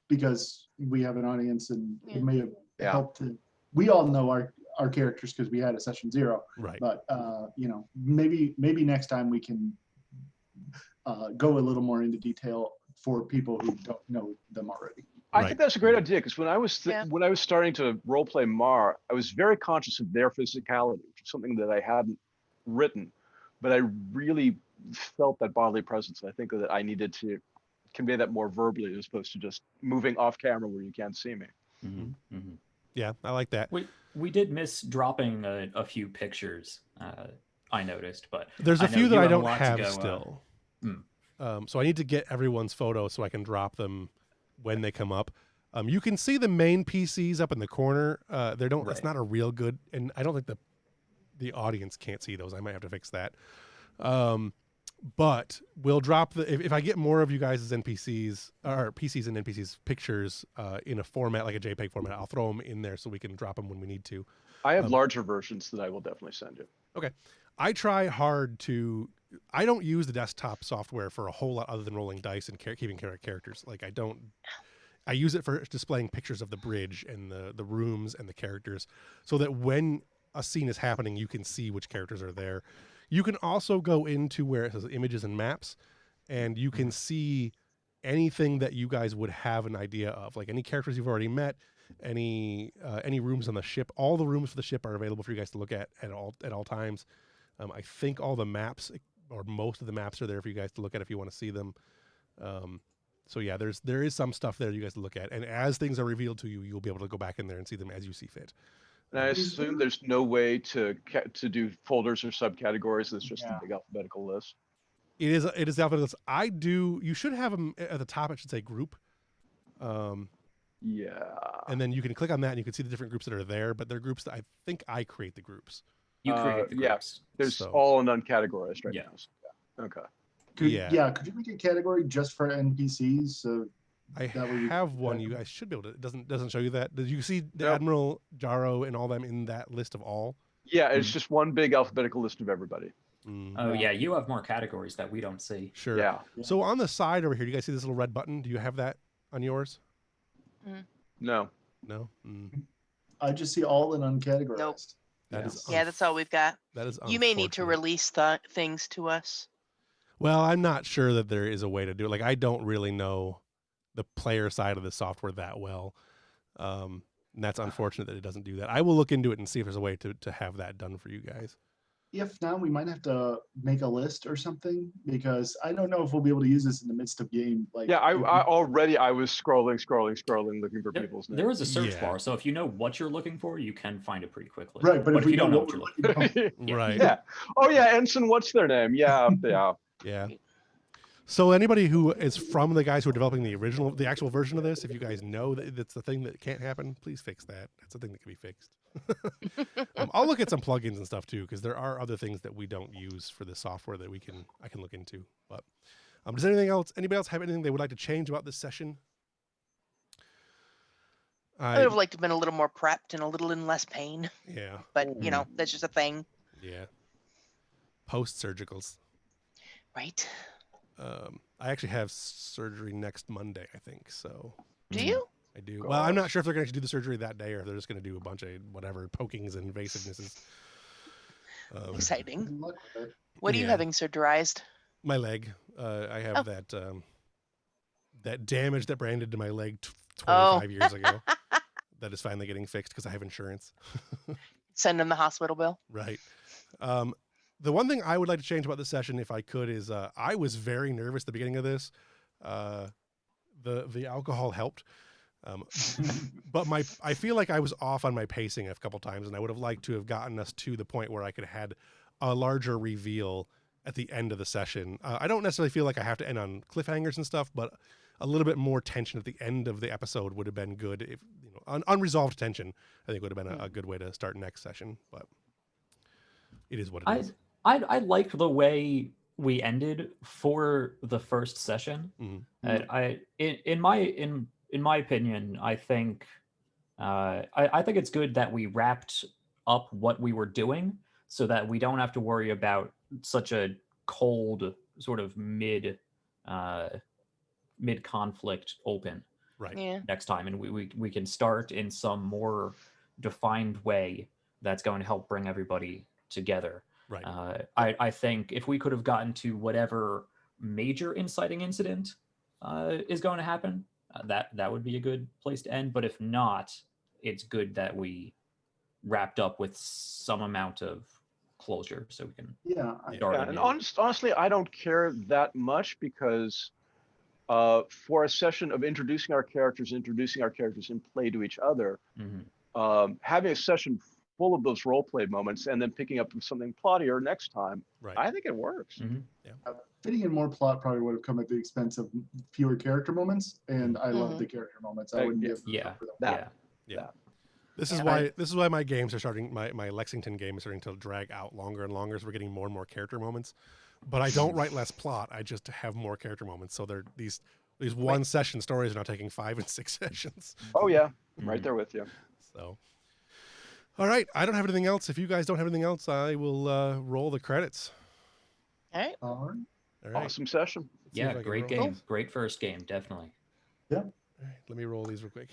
because we have an audience and Yeah. it may have Yeah. helped to. We all know our characters because we had a session 0, Right. but maybe next time we can go a little more into detail for people who don't know them already. I Right. think that's a great idea because when I was Yeah. when I was starting to role play Mar, I was very conscious of their physicality, which is something that I hadn't written, but I really felt that bodily presence. I think that I needed to convey that more verbally as opposed to just moving off camera where you can't see me. Yeah, I like that. We did miss dropping a few pictures, I noticed, but There's I a know few you that I have a don't lot to have go, still. hmm. So I need to get everyone's photos so I can drop them when they come up. You can see the main PCs up in the corner. They don't. It's Right. not a real good, and I don't think the audience can't see those. I might have to fix that. But we'll drop if I get more of you guys as NPCs or PCs and NPCs pictures in a format like a JPEG format, I'll throw them in there so we can drop them when we need to. I have larger versions that I will definitely send you. Okay. I try hard to. I don't use the desktop software for a whole lot other than rolling dice and keeping characters. Like I don't. I use it for displaying pictures of the bridge and the rooms and the characters, so that when a scene is happening, you can see which characters are there. You can also go into where it says images and maps, and you can see anything that you guys would have an idea of, like any characters you've already met, any rooms on the ship. All the rooms for the ship are available for you guys to look at all times. I think all the maps or most of the maps are there for you guys to look at if you want to see them. So yeah, there is some stuff there you guys to look at, and as things are revealed to you, you'll be able to go back in there and see them as you see fit. And I assume there's no way to do folders or subcategories. It's just Yeah. a big alphabetical list. It is alphabetical. You should have them at the top. It should say group. Yeah. And then you can click on that and you can see the different groups that are there, but they're groups that I think I create the groups. You create the yeah. groups. There's So- all uncategorized right Yeah. now. So, yeah. Okay. Could, Yeah. Could you make a category just for NPCs? So I That would be have one. better. You guys should be able to. It doesn't show you that. Did you see the Nope. Admiral, Jaro, and all them in that list of all? Yeah, it's just one big alphabetical list of everybody. Oh yeah, you have more categories that we don't see. Sure. Yeah. So on the side over here, do you guys see this little red button? Do you have that on yours? No. No. I just see all in uncategorized. Nope. That Yeah. is Yeah, that's all we've got. That is. You may need to unfortunate. release things to us. Well, I'm not sure that there is a way to do it. Like, I don't really know the player side of the software that well. And that's unfortunate that it doesn't do that. I will look into it and see if there's a way to have that done for you guys. If not, we might have to make a list or something, because I don't know if we'll be able to use this in the midst of game. Like, Yeah, I if we- already I was scrolling, looking for There, people's there names. is a search Yeah. bar, so if you know what you're looking for, you can find it pretty quickly. Right, but if we you don't know what we're you're looking looking for, Yeah. Right. Yeah. Oh yeah, Ensign. What's their name? Yeah, yeah. Yeah. So anybody who is from the guys who are developing the actual version of this, if you guys know that that's the thing that can't happen, please fix that. That's the thing that can be fixed. I'll look at some plugins and stuff too, because there are other things that we don't use for the software that I can look into. But does anybody else have anything they would like to change about this session? I would have liked to have been a little more prepped and a little in less pain, Yeah. but you know, that's just a thing. Yeah. Post-surgicals. Right. I actually have surgery next Monday, I think. So Do you? I do. Well, I'm not sure if they're going to do the surgery that day or if they're just going to do a bunch of whatever pokings and invasivenesses. Exciting. good luck with it. What are you yeah. having surgerized? My leg. I have that damage that Brandon did to my leg 25 years ago. That is finally getting fixed because I have insurance. Send them the hospital bill. Right. The one thing I would like to change about this session, if I could, is I was very nervous at the beginning of this. The alcohol helped. But I feel like I was off on my pacing a couple times, and I would have liked to have gotten us to the point where I could have had a larger reveal at the end of the session. I don't necessarily feel like I have to end on cliffhangers and stuff, but a little bit more tension at the end of the episode would have been good. If unresolved tension, I think would have been a good way to start next session. But it is what it is. I liked the way we ended for the first session. Mm-hmm. In my opinion, I think I think it's good that we wrapped up what we were doing so that we don't have to worry about such a cold sort of mid conflict open Right. Yeah. next time, and we can start in some more defined way that's going to help bring everybody together. Right. I think if we could have gotten to whatever major inciting incident is going to happen, that would be a good place to end. But if not, it's good that we wrapped up with some amount of closure so we can start Yeah, anew. and honestly, I don't care that much because for a session of introducing our characters in play to each other, having a session full of those role play moments and then picking up something plottier next time, Right. I think it works. Fitting in more plot probably would have come at the expense of fewer character moments, and I love the character moments. I wouldn't give Yeah. up for them. Yeah. This is why my games are starting. My Lexington game is starting to drag out longer and longer. So we're getting more and more character moments. But I don't write less plot. I just have more character moments. So they're these one session stories are now taking 5 and 6 sessions. Oh yeah, I'm right there with you. So, all right. I don't have anything else. If you guys don't have anything else, I will roll the credits. All right. All right. Awesome session. See if I Yeah, can great roll game. these. Great first game, definitely. Yeah. All right. Let me roll these real quick.